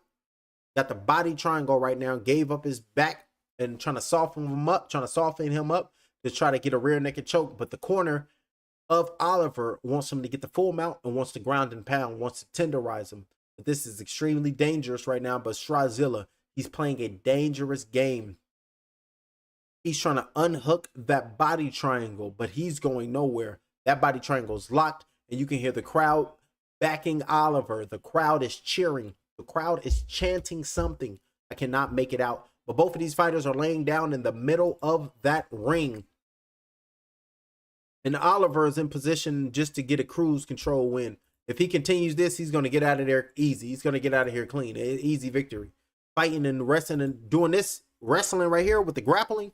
S2: Got the body triangle right now. Gave up his back and trying to soften him up to try to get a rear naked choke. But the corner of Oliver wants him to get the full mount and wants to ground and pound, wants to tenderize him. But this is extremely dangerous right now. But Strachzilla, he's playing a dangerous game. He's trying to unhook that body triangle, but he's going nowhere. That body triangle is locked, and you can hear the crowd backing Oliver. The crowd is cheering. The crowd is chanting something. I cannot make it out. But both of these fighters are laying down in the middle of that ring. And Oliver is in position just to get a cruise control win. If he continues this, he's going to get out of there easy. He's going to get out of here clean. Easy victory. Fighting and wrestling and doing this wrestling right here with the grappling,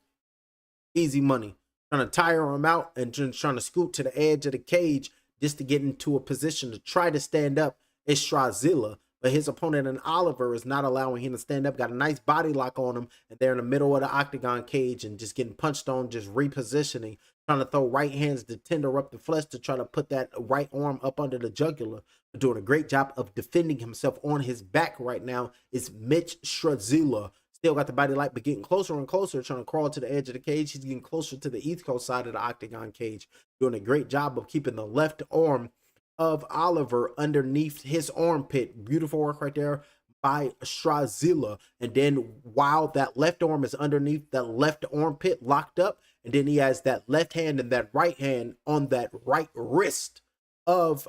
S2: easy money. Trying to tire him out and just trying to scoot to the edge of the cage just to get into a position to try to stand up is Strazilla. But his opponent in Oliver is not allowing him to stand up. Got a nice body lock on him. And they're in the middle of the octagon cage and just getting punched on, just repositioning. Trying to throw right hands to tender up the flesh to try to put that right arm up under the jugular. But doing a great job of defending himself on his back right now is Mitch Strazilla. Still got the body light, but getting closer and closer, trying to crawl to the edge of the cage. He's getting closer to the East Coast side of the octagon cage. Doing a great job of keeping the left arm of Oliver underneath his armpit. Beautiful work right there by Strazilla. And then while that left arm is underneath that left armpit locked up, and then he has that left hand and that right hand on that right wrist of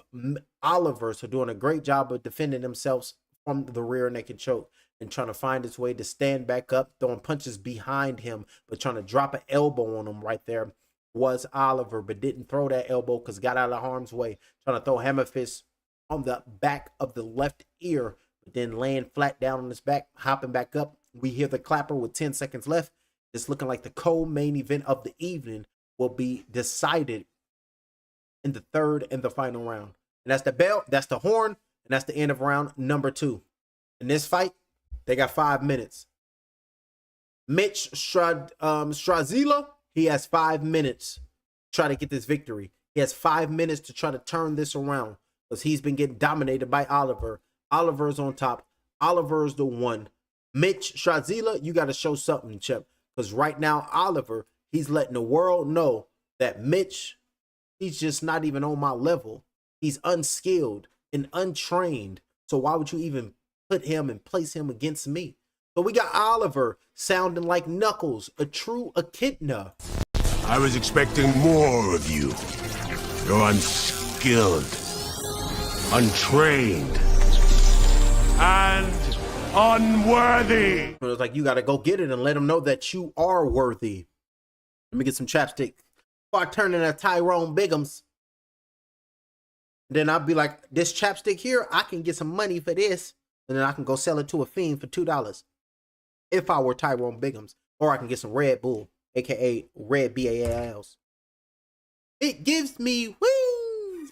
S2: Oliver. So doing a great job of defending themselves from the rear naked choke and trying to find his way to stand back up, throwing punches behind him, but trying to drop an elbow on him right there was Oliver, but didn't throw that elbow because got out of harm's way. Trying to throw hammer fist on the back of the left ear, but then laying flat down on his back, hopping back up. We hear the clapper with 10 seconds left. It's looking like the co-main event of the evening will be decided in the third and the final round. And that's the bell, that's the horn, and that's the end of round number 2. In this fight, they got 5 minutes. Mitch Strazilla, he has 5 minutes to try to get this victory. He has 5 minutes to try to turn this around because he's been getting dominated by Oliver. Oliver's on top. Oliver's the one. Mitch Strazilla, you got to show something, Chip. Because right now, Oliver, he's letting the world know that Mitch, he's just not even on my level. He's unskilled and untrained. So why would you even put him and place him against me? So we got Oliver sounding like Knuckles, a true echidna.
S8: I was expecting more of you. You're unskilled, untrained, and unworthy.
S2: It was like, you got to go get it and let them know that you are worthy. Let me get some chapstick before I turn into Tyrone Biggums. Then I'll be like, this chapstick here, I can get some money for this. And then I can go sell it to a fiend for $2. If I were Tyrone Biggums. Or I can get some Red Bull, aka Red BALs. It gives me wings.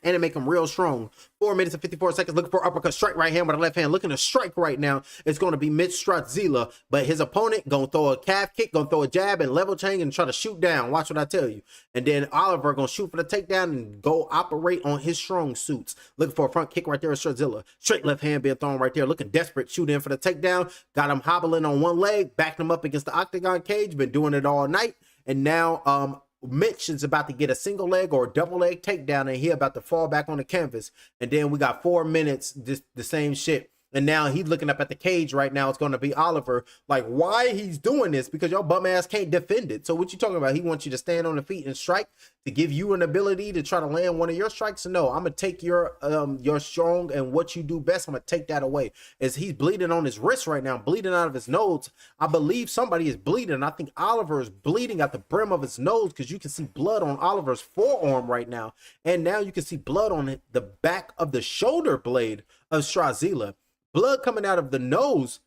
S2: And it make them real strong. 4 minutes and 54 seconds. Looking for uppercut strike right hand with the left hand. Looking to strike right now. It's going to be Mitch Strazilla. But his opponent going to throw a calf kick, going to throw a jab and level chain and try to shoot down. Watch what I tell you. And then Oliver going to shoot for the takedown and go operate on his strong suits. Looking for a front kick right there. Strazilla. Straight left hand being thrown right there. Looking desperate. Shoot in for the takedown. Got him hobbling on one leg. Backed him up against the octagon cage. Been doing it all night. And now Mitch is about to get a single leg or a double leg takedown, and he about to fall back on the canvas. And then we got 4 minutes, just the same shit. And now he's looking up at the cage right now. It's going to be Oliver. Like, why he's doing this? Because your bum ass can't defend it. So what you talking about? He wants you to stand on the feet and strike to give you an ability to try to land one of your strikes? No, I'm going to take your strong and what you do best. I'm going to take that away. As he's bleeding on his wrist right now, bleeding out of his nose. I believe somebody is bleeding. I think Oliver is bleeding at the brim of his nose because you can see blood on Oliver's forearm right now. And now you can see blood on the back of the shoulder blade of Strazilla. Blood coming out of the nose.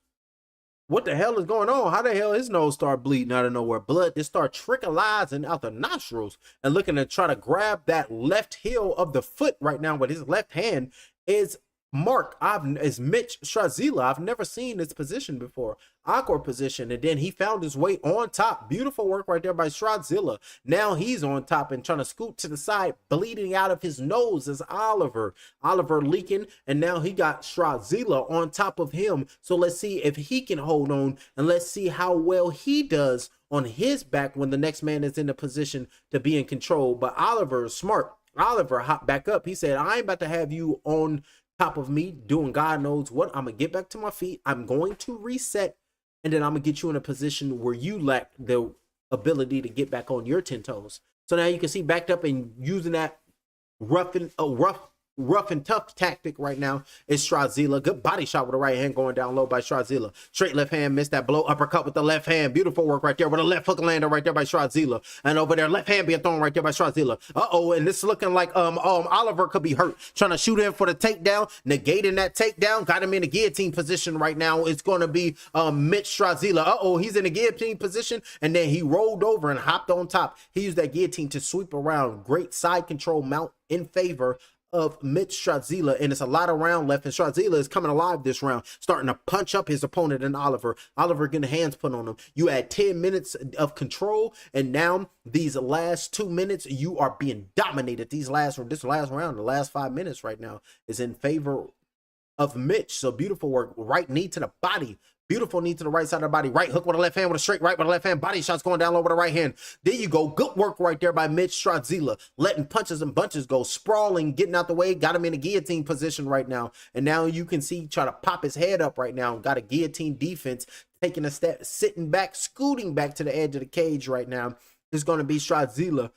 S2: What the hell is going on? How the hell his nose start bleeding out of nowhere? Blood just start trickling out the nostrils and looking to try to grab that left heel of the foot right now with his left hand is is Mitch Strazilla. I've never seen this position before. Awkward position. And then he found his way on top. Beautiful work right there by Strazilla. Now he's on top and trying to scoot to the side. Bleeding out of his nose is Oliver. Oliver leaking. And now he got Strazilla on top of him. So let's see if he can hold on. And let's see how well he does on his back when the next man is in the position to be in control. But Oliver is smart. Oliver hopped back up. He said, I ain't about to have you on top of me doing God knows what. I'm gonna get back to my feet. I'm going to reset, and then I'm gonna get you in a position where you lack the ability to get back on your 10 toes. So now you can see backed up and using that rough rough and tough tactic right now is Strazila. Good body shot with the right hand going down low by Strazila. Straight left hand, missed that blow. Uppercut with the left hand. Beautiful work right there with a left hook lander right there by Strazila. And over there, left hand being thrown right there by Strazila. Uh-oh, and this is looking like Oliver could be hurt. Trying to shoot in for the takedown, negating that takedown. Got him in a guillotine position right now. It's going to be Mitch Strazila. Uh-oh, he's in a guillotine position, and then he rolled over and hopped on top. He used that guillotine to sweep around. Great side control mount in favor of Mitch Strazila, and it's a lot of round left, and Strazila is coming alive this round, starting to punch up his opponent and Oliver getting hands put on him. You had 10 minutes of control, and now these last 2 minutes you are being dominated. This last round, the last 5 minutes right now is in favor of Mitch. So beautiful work. Right knee to the body. Beautiful knee to the right side of the body. Right hook with a left hand with a straight right with a left hand. Body shots going down low with the right hand. There you go. Good work right there by Mitch Strazila. Letting punches and bunches go. Sprawling, getting out the way. Got him in a guillotine position right now. And now you can see try to pop his head up right now. Got a guillotine defense. Taking a step, sitting back, scooting back to the edge of the cage right now. Is going to be Strazila.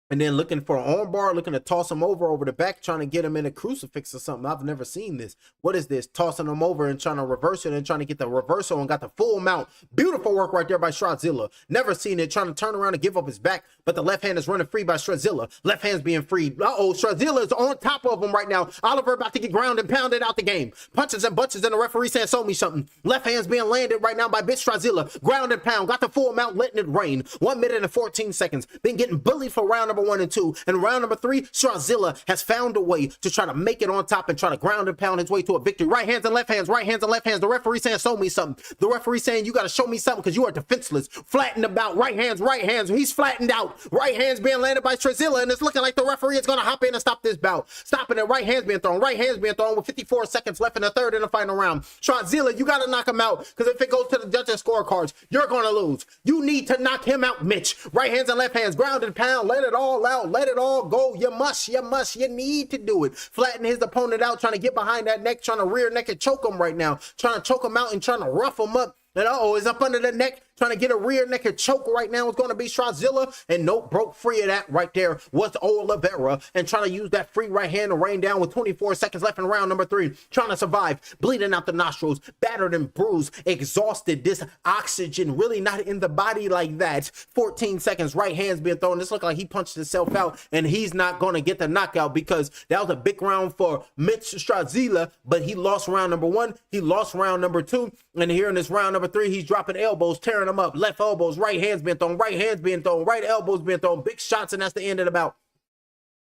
S2: And then looking for an armbar, looking to toss him over the back, trying to get him in a crucifix or something. I've never seen this. What is this? Tossing him over and trying to reverse it and trying to get the reversal and got the full mount. Beautiful work right there by Strazila. Never seen it. Trying to turn around and give up his back, but the left hand is running free by Strazila. Left hand's being freed. Uh-oh, Strazila is on top of him right now. Oliver about to get ground and pounded out the game. Punches and bunches, and the referee saying, "Show me something." Left hand's being landed right now by bitch Strazila. Ground and pound. Got the full mount, letting it rain. 1 minute and 14 seconds. Been getting bullied for round number 1 and 2. And round number 3, Strazila has found a way to try to make it on top and try to ground and pound his way to a victory. Right hands and left hands, right hands and left hands. The referee saying, "Show me something." The referee saying, "You got to show me something because you are defenseless." Flattened about. Right hands, right hands. He's flattened out. Right hands being landed by Strazila, and it's looking like the referee is going to hop in and stop this bout. Stopping it. Right hands being thrown. Right hands being thrown with 54 seconds left in the third and the final round. Strazila, you got to knock him out because if it goes to the judges' scorecards, you're going to lose. You need to knock him out, Mitch. Right hands and left hands. Ground and pound. Let it all out. Let it all go. You need to do it. Flatten his opponent out, trying to get behind that neck, trying to rear neck and choke him right now. Trying to choke him out and trying to rough him up. And uh-oh, is up under the neck, trying to get a rear naked choke right now. It's going to be Strazila, and nope, broke free of that right there was Oliveira, and trying to use that free right hand to rain down with 24 seconds left in round number 3. Trying to survive, bleeding out the nostrils, battered and bruised, exhausted. This oxygen really not in the body like that. 14 seconds, right hand's being thrown. This look like he punched himself out, and he's not going to get the knockout because that was a big round for Mitch Strazila, but he lost round number 1. He lost round number 2, and here in this round number 3, he's dropping elbows, tearing them up. Left elbows, right hands being thrown, right hands being thrown, right elbows being thrown, big shots, and that's the end of the bout.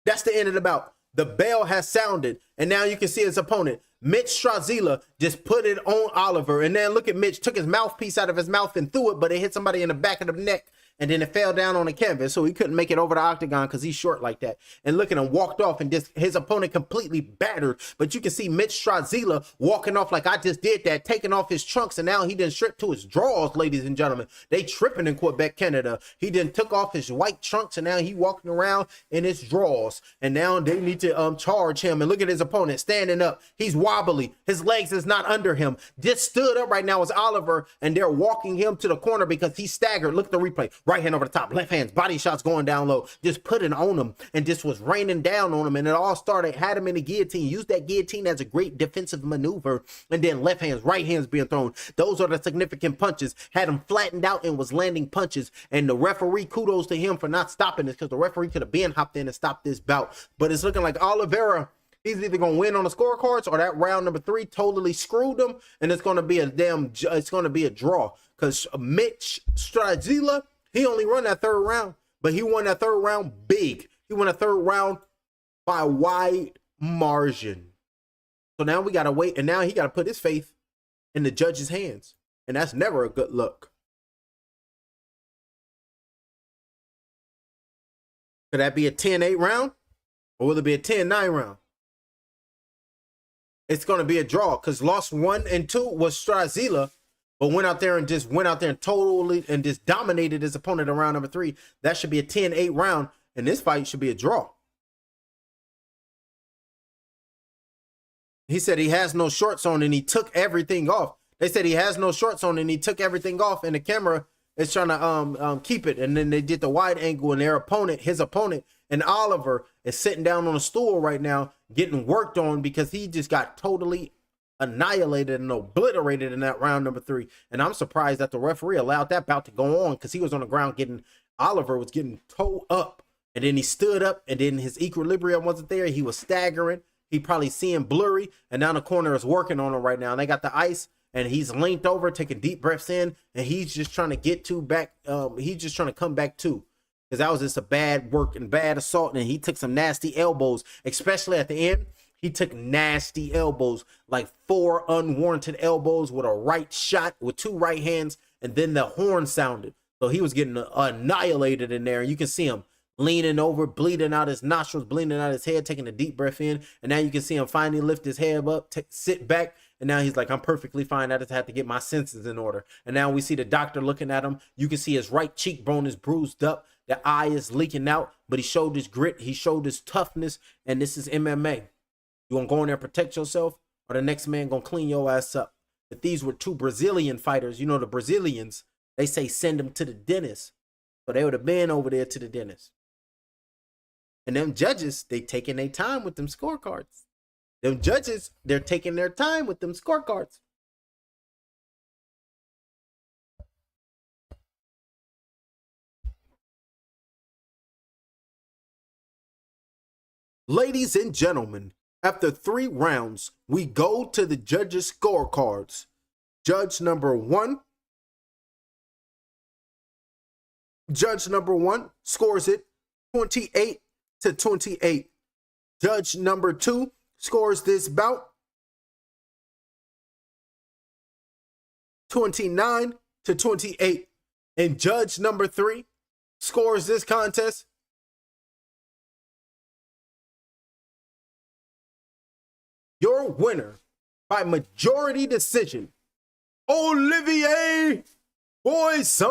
S2: That's the end of the bout. The bell has sounded, and now you can see his opponent. Mitch Strazila just put it on Oliver, and then look at Mitch, took his mouthpiece out of his mouth and threw it, but it hit somebody in the back of the neck. And then it fell down on the canvas, so he couldn't make it over the octagon because he's short like that. And look at him, walked off, and just his opponent completely battered. But you can see Mitch Strazila walking off like I just did that, taking off his trunks, and now he done stripped to his drawers, ladies and gentlemen. They tripping in Quebec, Canada. He done took off his white trunks, and now he walking around in his drawers. And now they need to charge him. And look at his opponent standing up. He's wobbly. His legs is not under him. Just stood up right now is Oliver, and they're walking him to the corner because he staggered. Look at the replay. Right hand over the top, left hands, body shots going down low, just put it on him, and just was raining down on him, and it all started, had him in the guillotine, used that guillotine as a great defensive maneuver, and then left hands, right hands being thrown. Those are the significant punches, had him flattened out and was landing punches, and the referee, kudos to him for not stopping this, because the referee could have been hopped in and stopped this bout, but it's looking like Oliveira, he's either going to win on the scorecards or that round number 3 totally screwed him, and it's going to be a draw, because Mitch Strazila, he only won that 3rd round, but he won that 3rd round big. He won a 3rd round by a wide margin. So now we got to wait, and now he got to put his faith in the judge's hands, and that's never a good look. Could that be a 10-8 round, or will it be a 10-9 round? It's going to be a draw, because loss 1 and 2 was Strazila, but went out there and totally and just dominated his opponent in round number 3. That should be a 10-8 round, and this fight should be a draw. He said he has no shorts on and he took everything off. They said he has no shorts on and he took everything off, and the camera is trying to keep it. And then they did the wide angle, and his opponent And Oliver is sitting down on a stool right now getting worked on because he just got totally annihilated and obliterated in that round number 3. And I'm surprised that the referee allowed that bout to go on because he was on the ground Oliver was getting towed up. And then he stood up and then his equilibrium wasn't there. He was staggering. He probably seeing blurry. And down the corner is working on him right now. And they got the ice. And he's leaned over, taking deep breaths in, and he's just trying to get to back. He's just trying to come back to, because that was just a bad work and bad assault. And he took some nasty elbows, especially at the end. He took nasty elbows, like 4 unwarranted elbows with a right shot with 2 right hands, and then the horn sounded. So he was getting annihilated in there. You can see him leaning over, bleeding out his nostrils, bleeding out his head, taking a deep breath in. And now you can see him finally lift his head up, sit back. And now he's like, I'm perfectly fine. I just have to get my senses in order. And now we see the doctor looking at him. You can see his right cheekbone is bruised up. The eye is leaking out, but he showed his grit. He showed his toughness. And this is MMA. You gonna go in there and protect yourself, or the next man gonna clean your ass up? If these were 2 Brazilian fighters, you know, the Brazilians, they say send them to the dentist. So they would have been over there to the dentist. And them judges, they taking their time with them scorecards. Them judges, they're taking their time with them scorecards. Ladies and gentlemen, after 3 rounds, we go to the judges' scorecards. Judge number 1 scores it 28-28. Judge number 2 scores this bout 29-28. And judge number 3 scores this contest 28-28. Your winner by majority decision, Olivier Poisson.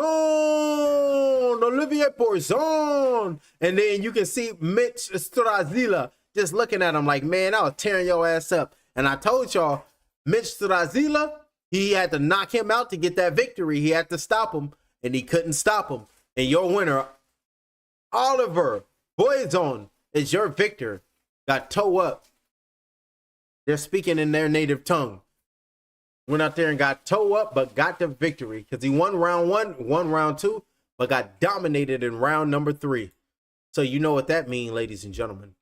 S2: And then you can see Mitch Strazila just looking at him like, man, I was tearing your ass up. And I told y'all, Mitch Strazila, he had to knock him out to get that victory. He had to stop him, and he couldn't stop him. And your winner, Oliver Poisson, is your victor. Got toe up. They're speaking in their native tongue. Went out there and got toe up, but got the victory because he won round 1, won round 2, but got dominated in round number 3. So you know what that means, ladies and gentlemen.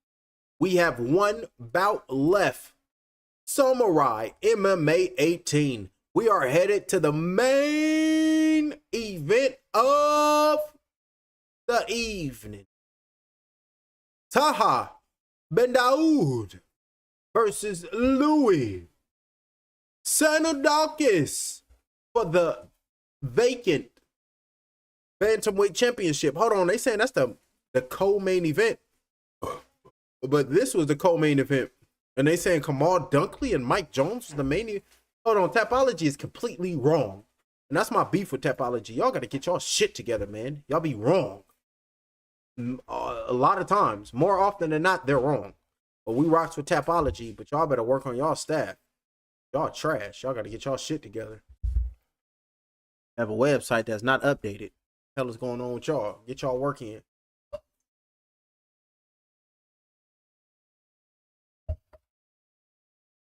S2: We have 1 bout left. Samourai MMA 18. We are headed to the main event of the evening. Taha Ben Daoud versus Louis Sanodakis for the vacant bantamweight championship. Hold on, they saying that's the co-main event, but this was the co-main event, and they saying Kamal Dunkley and Mike Jones was the main event. Hold on, Tapology is completely wrong, and that's my beef with Tapology. Y'all got to get y'all shit together, man. Y'all be wrong a lot of times. More often than not, they're wrong. But we rocks with Tapology, but y'all better work on y'all staff. Y'all trash. Y'all got to get y'all shit together. Have a website that's not updated. What the hell is going on with y'all? Get y'all work in.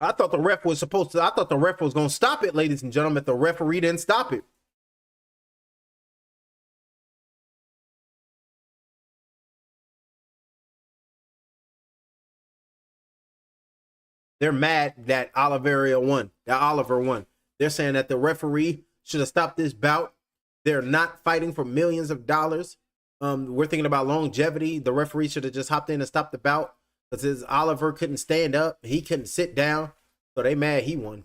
S2: I thought the ref was supposed to. I thought the ref was going to stop it, ladies and gentlemen. The referee didn't stop it. They're mad that Oliver won. They're saying that the referee should have stopped this bout. They're not fighting for millions of dollars. We're thinking about longevity. The referee should have just hopped in and stopped the bout because Oliver couldn't stand up. He couldn't sit down. So they mad he won.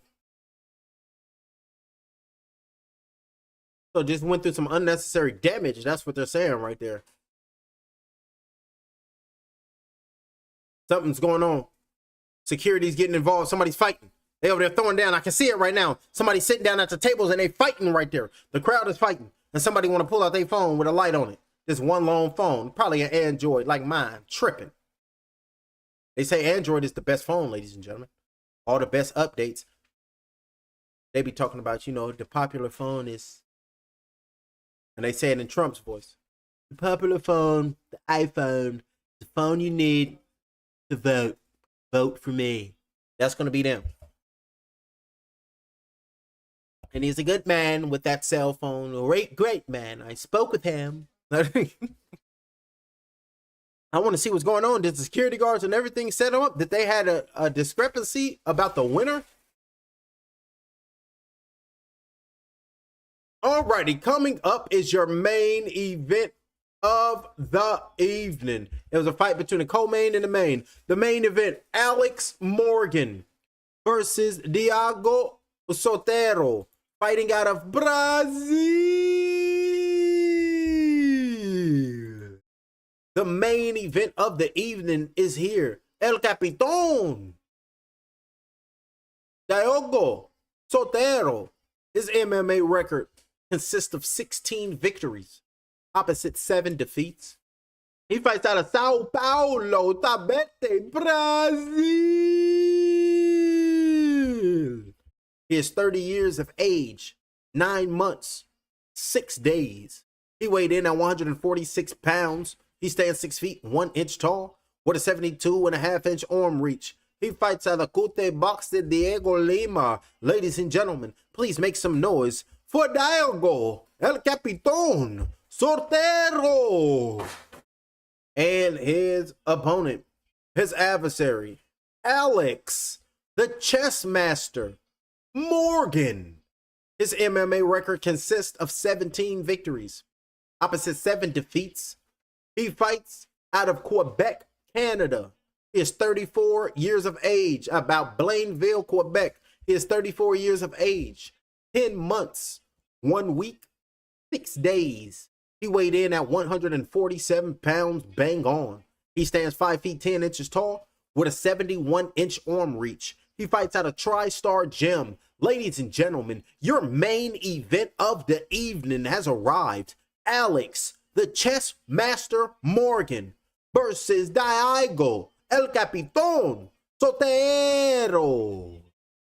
S2: So just went through some unnecessary damage. That's what they're saying right there. Something's going on. Security's getting involved. Somebody's fighting. They over there throwing down. I can see it right now. Somebody's sitting down at the tables and they fighting right there. The crowd is fighting. And somebody want to pull out their phone with a light on it. Just one long phone. Probably an Android like mine. Tripping. They say Android is the best phone, ladies and gentlemen. All the best updates. They be talking about, you know, the popular phone is... And they say it in Trump's voice. The popular phone, the iPhone, The phone you need to vote. Vote for me. That's going to be them. And he's a good man with that cell phone. Great man. I spoke with him. I want to see what's going on. Did the security guards and everything set them up? Did they had a discrepancy about the winner? Alrighty, coming up is your main event of the evening. It was a fight between the co-main and the main. The main event, Alex Morgan versus Diego Sotero, fighting out of Brazil. The main event of the evening is here. El Capitón, Diego Sotero. His MMA record consists of 16 victories, opposite 7 defeats. He fights out of Sao Paulo, Tabete, Brazil. He is 30 years of age, 9 months, 6 days. He weighed in at 146 pounds. He stands 6 feet, 1 inch tall, with a 72.5-inch arm reach. He fights out of Cute Box de Diego Lima. Ladies and gentlemen, please make some noise for Diego El Capitón Sotero and his opponent, his adversary, Alex, the chess master, Morgan. His MMA record consists of 17 victories, opposite 7 defeats. He fights out of Quebec, Canada. He is 34 years of age, about Blainville, Quebec. He is 34 years of age, 10 months, 1 week, 6 days. He weighed in at 147 pounds, bang on. He stands 5 feet 10 inches tall with a 71-inch arm reach. He fights out of TriStar Gym. Ladies and gentlemen, your main event of the evening has arrived. Alex, the chess master Morgan, versus Diego El Capitón Sotero.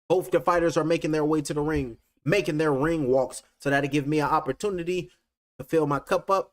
S2: Both the fighters are making their way to the ring, making their ring walks, so that'll give me an opportunity to fill my cup up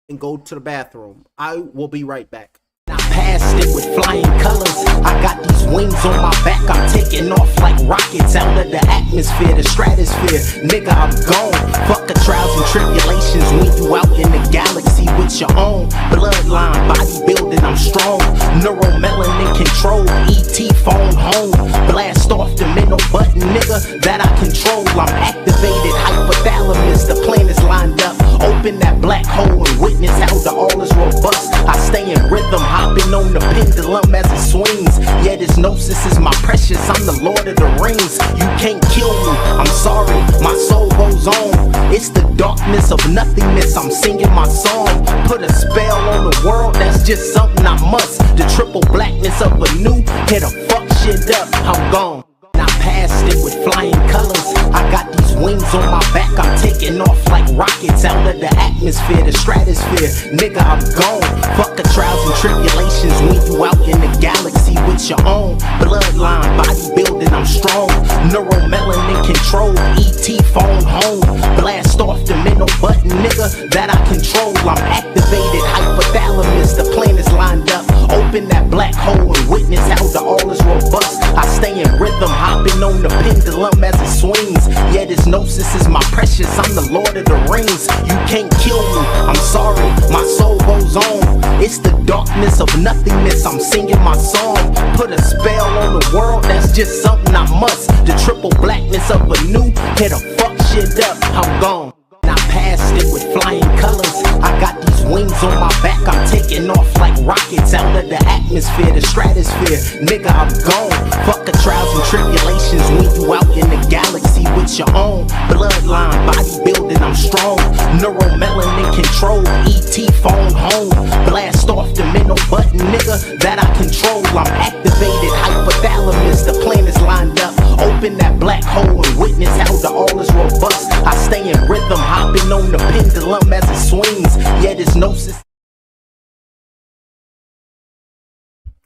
S2: and go to the bathroom. I will be right back.
S1: I passed it with flying colors. I got these wings on my back. I'm taking off like rockets out of the atmosphere, the stratosphere. Nigga, I'm gone. Fuck the trials and tribulations when you out in the galaxy with your own bloodline, bodybuilding. I'm strong. Neuromelanin control. ET phone home. Blast off the middle button, nigga, that I control. I'm activated. Hypothalamus. The planets lined up. Open that black hole and witness how the all is robust. I stay in rhythm, hopping on the pendulum as it swings. Yeah, this gnosis is my precious. I'm the Lord of the Rings. You can't kill me. I'm sorry. My soul goes on. It's the darkness of nothingness. I'm singing my song. Put a spell on the world. That's just something I must. The triple blackness of a new. Hit a fuck shit up. I'm gone. I passed it with flying colors. I got these wings on my back. I'm taking off like rockets out of the atmosphere, the stratosphere. Nigga, I'm gone. Fuck the trials and tribulations when you out in the galaxy with your own bloodline, bodybuilding. I'm strong. Neuromelanin control. ET phone home. Blast off the middle button, nigga, that I control. I'm activated. Hypothalamus. The planets lined up. Open that black hole and witness how the all is robust. I stay in rhythm, hopping on the pendulum as it swings. Yeah, this gnosis is my precious. I'm the Lord of the Rings. You can't kill me. I'm sorry. My soul goes on. It's the darkness of nothingness. I'm singing my song. Put a spell on the world. That's just something I must. The triple blackness of a new. Hit a fuck shit up. I'm gone. I passed it with flying colors. I got these wings on my back. I'm taking off like rockets out of the atmosphere, the stratosphere. Nigga, I'm gone. Fuck the trials and tribulations when you out in the galaxy with your own bloodline, bodybuilding. I'm strong. Neuromelanin control. ET phone home. Blast off the middle button, nigga, that I control. I'm activated. Hypothalamus. The planets lined up. Open that black hole and witness how the all is robust. I stay in rhythm, hopping on the pendulum as it swings. Yeah, this gnosis.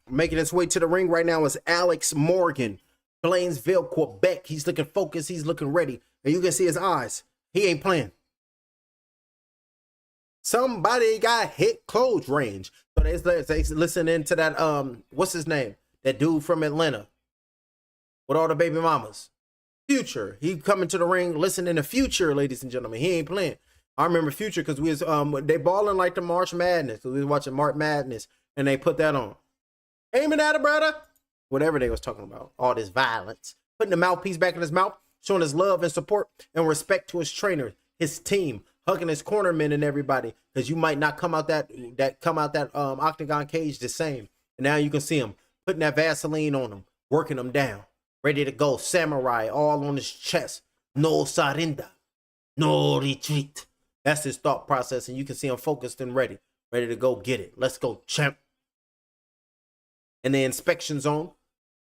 S2: Making his way to the ring right now is Alex Morgan, Blainville, Quebec. He's looking focused. He's looking ready. And you can see his eyes. He ain't playing. Somebody got hit close range. they listening to that what's his name? That dude from Atlanta with all the baby mamas. Future. He coming to the ring listening to Future, ladies and gentlemen. He ain't playing. I remember Future because we was they balling like the March Madness. We was watching March Madness and they put that on. Aiming at it, brother. Whatever they was talking about. All this violence. Putting the mouthpiece back in his mouth, showing his love and support and respect to his trainer, his team, hugging his cornermen and everybody. Because you might not come out that octagon cage the same. And now you can see him putting that Vaseline on him, working him down. Ready to go. Samurai all on his chest. No surrender. No retreat. That's his thought process. And you can see him focused and ready. Ready to go get it. Let's go, champ. And the inspection zone,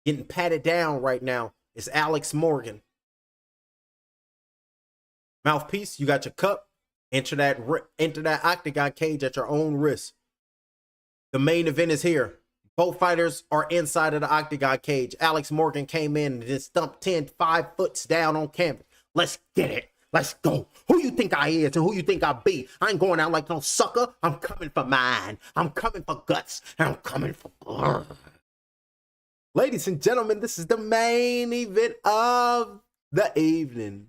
S2: getting patted down right now, is Alex Morgan. Mouthpiece, you got your cup. Enter that octagon cage at your own risk. The main event is here. Both fighters are inside of the octagon cage. Alex Morgan came in and just stumped 5 foot down on canvas. Let's get it. Let's go. Who you think I is and who you think I be? I ain't going out like no sucker. I'm coming for mine. I'm coming for guts. And I'm coming for blood. Ladies and gentlemen, this is the main event of the evening.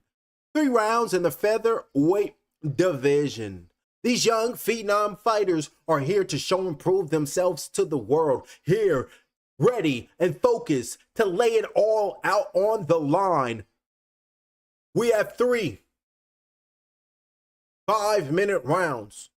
S2: 3 rounds in the featherweight division. These young phenom fighters are here to show and prove themselves to the world. Here, ready and focused to lay it all out on the line. We have 3 5-minute rounds.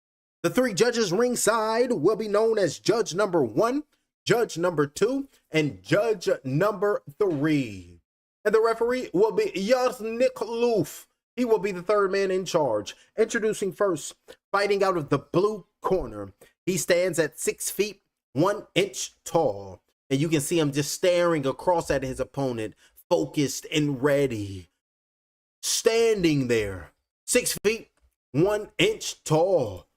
S2: The 3 judges ringside will be known as Judge number 1, Judge number 2, and Judge number 3. And the referee will be Nick Loof. He will be the 3rd man in charge. Introducing first, fighting out of the blue corner. He stands at 6 feet, 1 inch tall. And you can see him just staring across at his opponent, focused and ready. Standing there, 6 feet, 1 inch tall.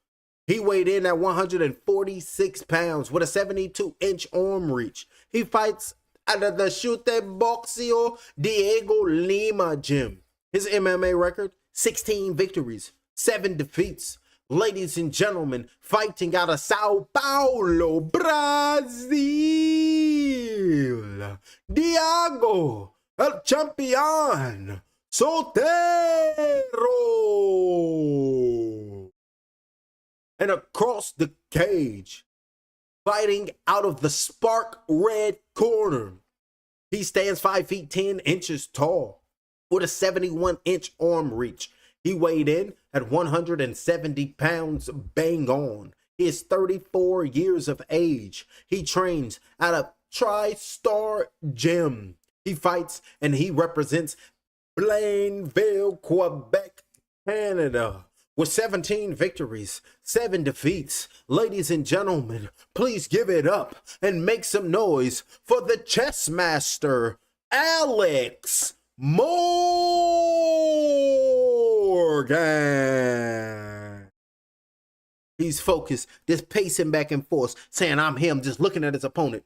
S2: He weighed in at 146 pounds with a 72-inch arm reach. He fights out of the Chute Boxeo Diego Lima gym. His MMA record, 16 victories, 7 defeats. Ladies and gentlemen, fighting out of Sao Paulo, Brazil, Diego, El Champion, Soltero. And across the cage, fighting out of the spark red corner, he stands 5 feet 10 inches tall with a 71-inch arm reach. He weighed in at 170 pounds bang on. He is 34 years of age. He trains at a TriStar gym. He fights and he represents Blainville, Quebec, Canada, with 17 victories, 7 defeats. Ladies and gentlemen, please give it up and make some noise for the chess master, Alex Morgan. He's focused, just pacing back and forth, saying, I'm him, just looking at his opponent.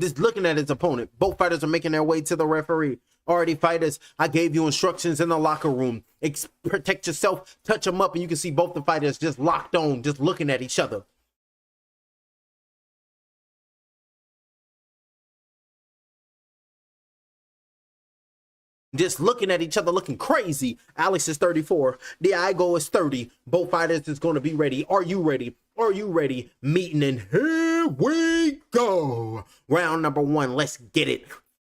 S2: Just looking at his opponent. Both fighters are making their way to the referee. Already, fighters, I gave you instructions in the locker room. Protect yourself, touch them up, and you can see both the fighters just locked on, just looking at each other. Just looking at each other, looking crazy. Alex is 34. Diego is 30. Both fighters is going to be ready. Are you ready? Are you ready? Meeting, and here we go. Round number 1. Let's get it.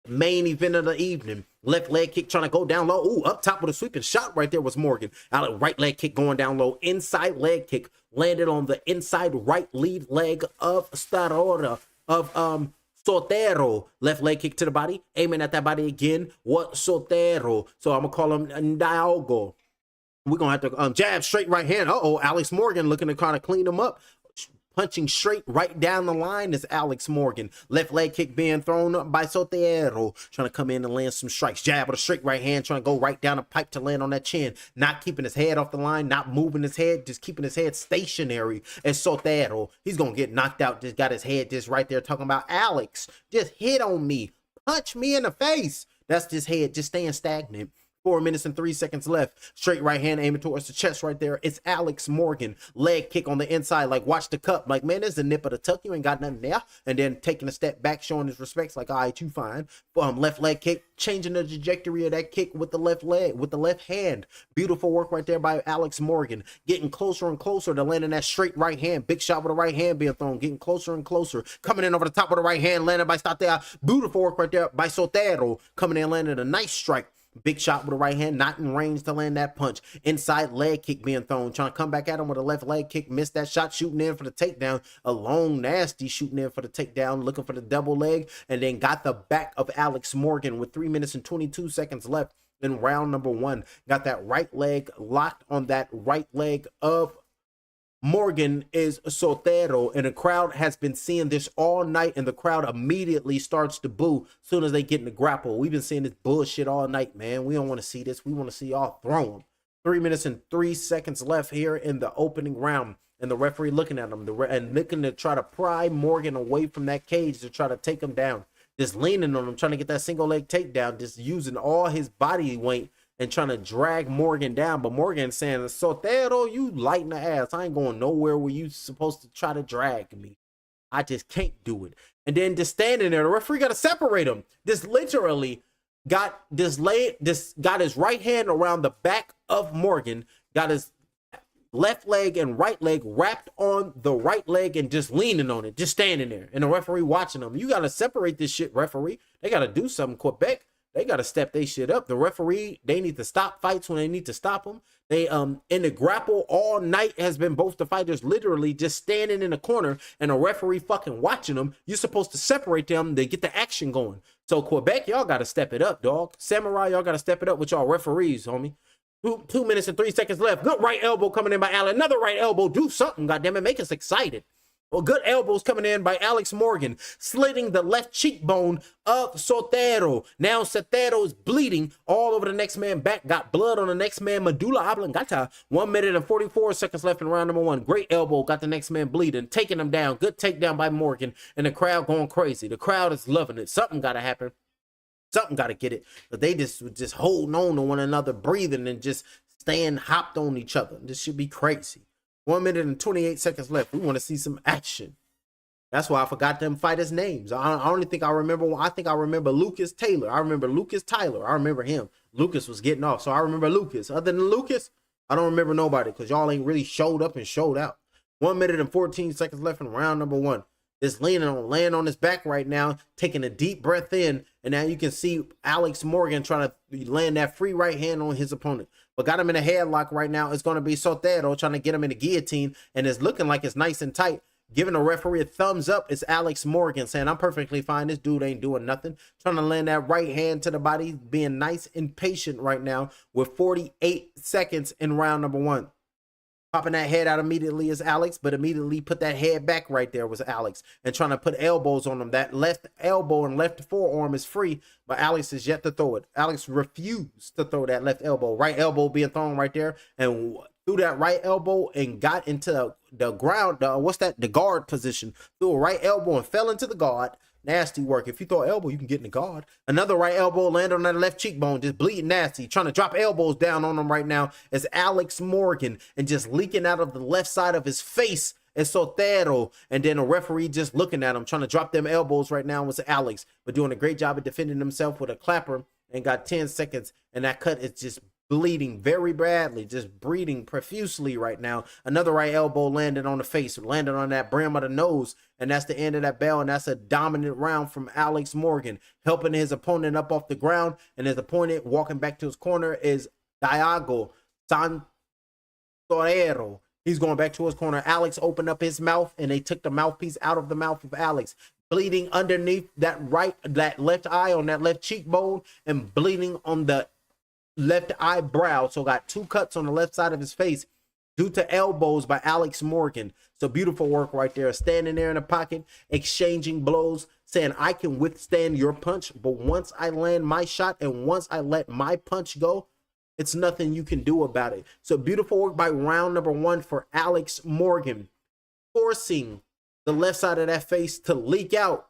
S2: Main event of the evening. Left leg kick trying to go down low. Ooh, up top with a sweeping shot right there was Morgan. Out right leg kick going down low. Inside leg kick landed on the inside right lead leg of Starora of Soltero. Left leg kick to the body, aiming at that body again. What Soltero? So I'm gonna call him Diego. We're gonna have to jab straight right hand. Alex Morgan looking to kind of clean him up. Punching straight right down the line is Alex Morgan. Left leg kick being thrown up by Soltero. Trying to come in and land some strikes. Jab with a straight right hand. Trying to go right down the pipe to land on that chin. Not keeping his head off the line. Not moving his head. Just keeping his head stationary as Soltero. He's going to get knocked out. Just got his head just right there talking about Alex. Just hit on me. punch me in the face. That's his head just staying stagnant. 4 minutes and 3 seconds left. Straight right hand aiming towards the chest right there. It's Alex Morgan. Leg kick on the inside. Like, watch the cup. Like, man, there's the nip of the tuck. You ain't got nothing there. And then taking a step back, showing his respects. Like, all right, you fine. Left leg kick. Changing the trajectory of that kick with the left leg, with the left hand. Beautiful work right there by Alex Morgan. Getting closer and closer to landing that straight right hand. Big shot with the right hand being thrown. Getting closer and closer. Coming in over the top of the right hand. Landed by Statea. Beautiful work right there by Sotero. Coming in, landing a nice strike. Big shot with the right hand, not in range to land that punch. Inside leg kick being thrown. Trying to come back at him with a left leg kick. Missed that shot, shooting in for the takedown. A long, nasty shooting in for the takedown. Looking for the double leg. And then got the back of Alex Morgan with 3 minutes and 22 seconds left in round number 1. Got that right leg locked on that right leg of Morgan is Sotero, and the crowd has been seeing this all night, and the crowd immediately starts to boo as soon as they get in the grapple. We've been seeing this bullshit all night, man. We don't want to see this. We want to see y'all throw them. 3 minutes and 3 seconds left here in the opening round, and the referee looking at him and looking to try to pry Morgan away from that cage to try to take him down. Just leaning on him, trying to get that single leg takedown, just using all his body weight and trying to drag Morgan down. But Morgan saying, Sotero, you lighten the ass. I ain't going nowhere where you supposed to try to drag me. I just can't do it. And then just standing there, the referee got to separate him. This literally got his right hand around the back of Morgan, got his left leg and right leg wrapped on the right leg and just leaning on it, just standing there. And the referee watching him. You got to separate this shit, referee. They got to do something, Quebec. They got to step their shit up. The referee, they need to stop fights when they need to stop them. They, in the grapple all night has been both the fighters literally just standing in the corner and a referee fucking watching them. You're supposed to separate them to get the action going. So Quebec, y'all got to step it up, dog. Samurai, y'all got to step it up with y'all referees, homie. 2 minutes and 3 seconds left. Good right elbow coming in by Allen. Another right elbow. Do something, goddammit. Make us excited. Well, good elbows coming in by Alex Morgan, slitting the left cheekbone of Sotero. Now Sotero is bleeding all over the next man back. Got blood on the next man, medulla oblongata. 1 minute and 44 seconds left in round number 1. Great elbow, got the next man bleeding, taking him down. Good takedown by Morgan, and the crowd going crazy. The crowd is loving it. Something got to happen. Something got to get it. But they just holding on to one another, breathing, and just staying hopped on each other. This should be crazy. 1 minute and 28 seconds left. We want to see some action. That's why I forgot them fighters' names. I only think I remember one. I think I remember Lucas Taylor. I remember Lucas Tyler. I remember him. Lucas was getting off, so I remember Lucas. Other than Lucas, I don't remember nobody because y'all ain't really showed up and showed out. 1 minute and 14 seconds left in round number 1. Just laying on his back right now, taking a deep breath in, and now you can see Alex Morgan trying to land that free right hand on his opponent. But got him in a headlock right now. It's going to be Sotero trying to get him in the guillotine, and it's looking like it's nice and tight. Giving the referee a thumbs up is Alex Morgan, saying, I'm perfectly fine. This dude ain't doing nothing. Trying to land that right hand to the body, being nice and patient right now with 48 seconds in round number 1. Popping that head out immediately is Alex, but immediately put that head back right there was Alex. And trying to put elbows on him. That left elbow and left forearm is free, but Alex is yet to throw it. Alex refused to throw that left elbow. Right elbow being thrown right there, and threw that right elbow and got into the ground, the guard position. Threw a right elbow and fell into the guard. Nasty work. If you throw an elbow, you can get in the guard. Another right elbow landed on that left cheekbone, just bleeding nasty. Trying to drop elbows down on him right now is Alex Morgan, and just leaking out of the left side of his face is Sotero. And then a referee just looking at him, trying to drop them elbows right now was Alex, but doing a great job of defending himself with a clapper, and got 10 seconds, and that cut is just bleeding very badly, just bleeding profusely right now. Another right elbow landed on the face, landed on that brim of the nose, and that's the end of that bell. And that's a dominant round from Alex Morgan, helping his opponent up off the ground. And his opponent walking back to his corner is Diago Santorero. He's going back to his corner. Alex opened up his mouth, and they took the mouthpiece out of the mouth of Alex, bleeding underneath that left eye on that left cheekbone, and bleeding on the left eyebrow. So got 2 cuts on the left side of his face due to elbows by Alex Morgan. So beautiful work right there, standing there in the pocket, exchanging blows, saying, I can withstand your punch, but once I land my shot and once I let my punch go, it's nothing you can do about it. So beautiful work by round number 1 for Alex Morgan, forcing the left side of that face to leak out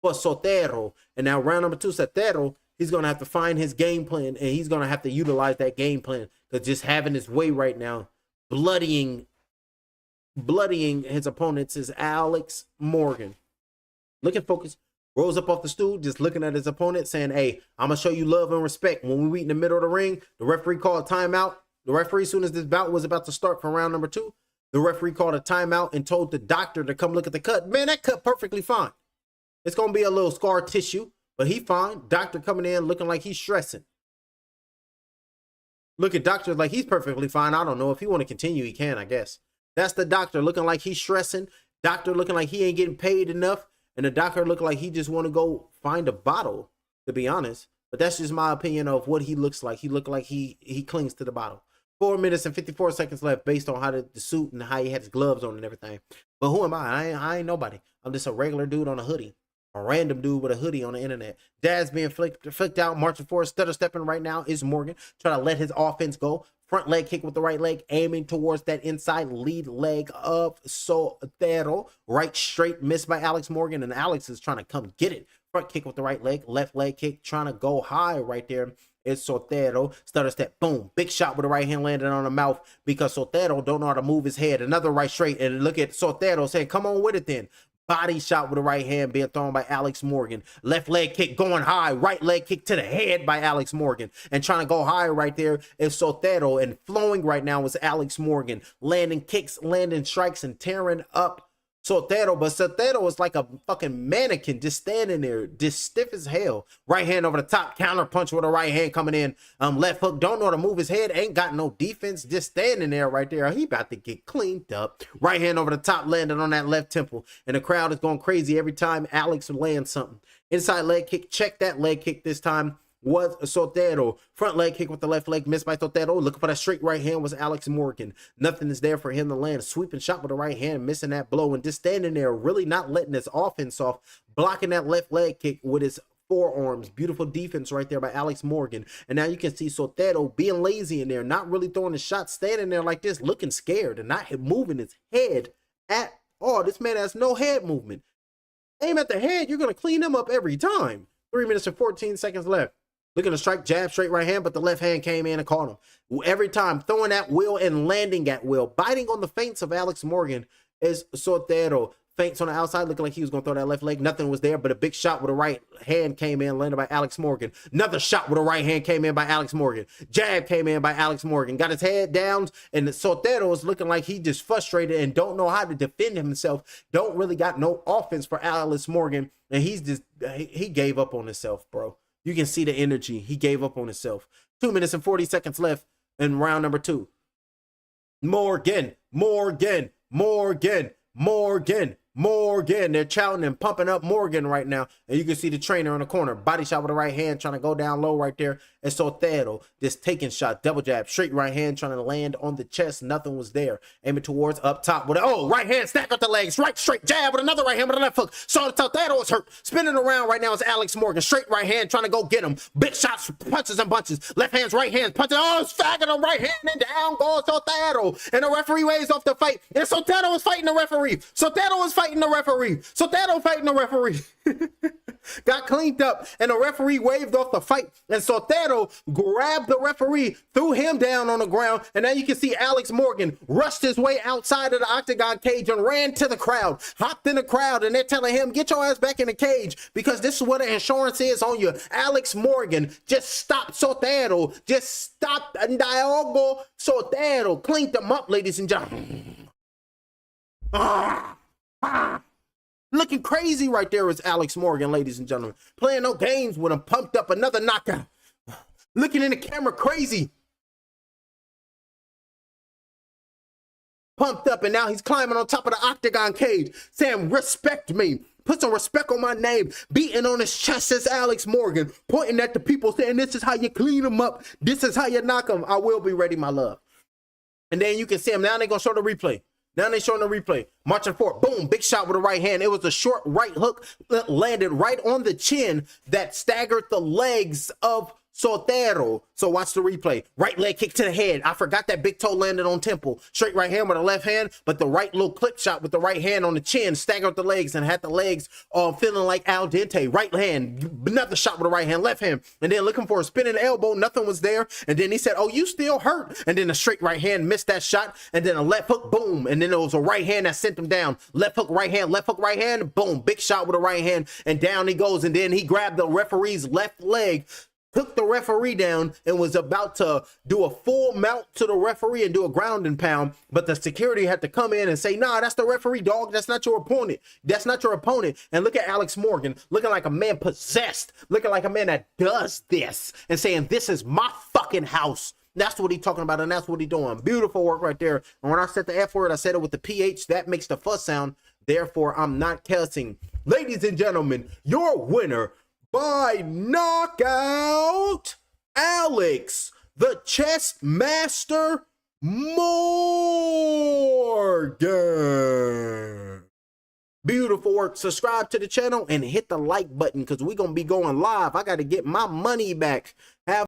S2: for Sotero. And now round number 2, Sotero, he's going to have to find his game plan, and he's going to have to utilize that game plan, because just having his way right now, bloodying his opponents, is Alex Morgan. Look at focus. Rolls up off the stool, just looking at his opponent, saying, hey, I'm going to show you love and respect. When we meet in the middle of the ring, the referee called a timeout. The referee, as soon as this bout was about to start for round number 2, the referee called a timeout and told the doctor to come look at the cut. Man, that cut perfectly fine. It's going to be a little scar tissue, but he fine. Doctor coming in looking like he's stressing. Look at doctor like he's perfectly fine. I don't know. If he want to continue, he can, I guess. That's the doctor looking like he's stressing. Doctor looking like he ain't getting paid enough. And the doctor looking like he just want to go find a bottle, to be honest. But that's just my opinion of what he looks like. He look like he clings to the bottle. 4 minutes and 54 seconds left based on how the suit and how he had his gloves on and everything. But who am I? I ain't nobody. I'm just a regular dude on a hoodie. A random dude with a hoodie on the internet. Dad's being flicked out, marching forward, stutter stepping right now is Morgan. Trying to let his offense go. Front leg kick with the right leg, aiming towards that inside lead leg of Sotero. Right straight, missed by Alex Morgan, and Alex is trying to come get it. Front kick with the right leg, left leg kick, trying to go high right there. It's Sotero. Stutter step, boom. Big shot with the right hand landing on the mouth because Sotero don't know how to move his head. Another right straight, and look at Sotero saying, come on with it then. Body shot with the right hand being thrown by Alex Morgan. Left leg kick going high. Right leg kick to the head by Alex Morgan. And trying to go high right there is Sotero. And flowing right now is Alex Morgan. Landing kicks, landing strikes, and tearing up Sotero. But Sotero is like a fucking mannequin just standing there, just stiff as hell. Right hand over the top, counter punch with a right hand coming in. Left hook, don't know how to move his head, ain't got no defense, just standing there right there. He about to get cleaned up. Right hand over the top, landing on that left temple. And the crowd is going crazy every time Alex lands something. Inside leg kick, check that leg kick this time. Was Sotero. Front leg kick with the left leg, missed by Sotero. Looking for that straight right hand was Alex Morgan. Nothing is there for him to land. Sweeping shot with the right hand, missing that blow, and just standing there, really not letting his offense off, blocking that left leg kick with his forearms. Beautiful defense right there by Alex Morgan. And now you can see Sotero being lazy in there, not really throwing the shot, standing there like this, looking scared and not moving his head at all. This man has no head movement. Aim at the head, you're going to clean him up every time. 3 minutes and 14 seconds left. Looking to strike, jab, straight right hand, but the left hand came in and caught him. Every time, throwing at will and landing at will. Biting on the feints of Alex Morgan is Sotero. Feints on the outside, looking like he was going to throw that left leg. Nothing was there, but a big shot with a right hand came in, landed by Alex Morgan. Another shot with a right hand came in by Alex Morgan. Jab came in by Alex Morgan. Got his head down, and Sotero is looking like he just frustrated and don't know how to defend himself. Don't really got no offense for Alex Morgan, and he gave up on himself, bro. You can see the energy. He gave up on himself. 2 minutes and 40 seconds left in round number 2. Morgan. They're shouting and pumping up Morgan right now. And you can see the trainer in the corner. Body shot with the right hand, trying to go down low right there. And Sotero just taking shot, double jab, straight right hand, trying to land on the chest. Nothing was there. Aiming towards up top with right hand, stack up the legs, right straight jab with another right hand with a left hook. Sotero is hurt. Spinning around right now is Alex Morgan. Straight right hand, trying to go get him. Big shots, punches and bunches. Left hands, right hands, punches. Stacking him right hand and down goes Sotero. And the referee waves off the fight. And Sotero is fighting the referee. Sotero fighting the referee. Got cleaned up, and the referee waved off the fight. And Sotero grabbed the referee, threw him down on the ground, and now you can see Alex Morgan rushed his way outside of the octagon cage and ran to the crowd, hopped in the crowd, and they're telling him, get your ass back in the cage because this is what the insurance is on you. Alex Morgan, just stop Sotero. Just stop Diogo Sotero. Cleaned them up, ladies and gentlemen. Looking crazy right there is Alex Morgan, ladies and gentlemen. Playing no games with him. Pumped up, another knockout. Looking in the camera crazy. Pumped up, and now he's climbing on top of the octagon cage, saying, respect me. Put some respect on my name. Beating on his chest is Alex Morgan. Pointing at the people, saying, this is how you clean him up. This is how you knock him. I will be ready, my love. And then you can see him. Now they're going to show the replay. Now they're showing the replay. Marching forward. Boom. Big shot with the right hand. It was a short right hook that landed right on the chin that staggered the legs of Sotero. So watch the replay. Right leg kick to the head. I forgot that big toe landed on temple. Straight right hand with the left hand, but the right little clip shot with the right hand on the chin, staggered the legs and had the legs feeling like al dente. Right hand, another shot with the right hand, left hand, and then looking for a spinning elbow. Nothing was there. And then he said, "Oh, you still hurt?" And then a straight right hand missed that shot, and then a left hook, boom. And then it was a right hand that sent him down. Left hook, right hand, boom. Big shot with a right hand, and down he goes. And then he grabbed the referee's left leg, took the referee down, and was about to do a full mount to the referee and do a ground and pound, but the security had to come in and say, "Nah, that's the referee, dog. That's not your opponent. That's not your opponent." And look at Alex Morgan, looking like a man possessed, looking like a man that does this and saying, "This is my fucking house." That's what he's talking about, and that's what he's doing. Beautiful work right there. And when I said the F word, I said it with the PH. That makes the fuss sound. Therefore, I'm not cussing. Ladies and gentlemen, your winner by knockout, Alex, the Chess Master Morgan. Beautiful work. Subscribe to the channel and hit the like button because we're going to be going live. I got to get my money back. Have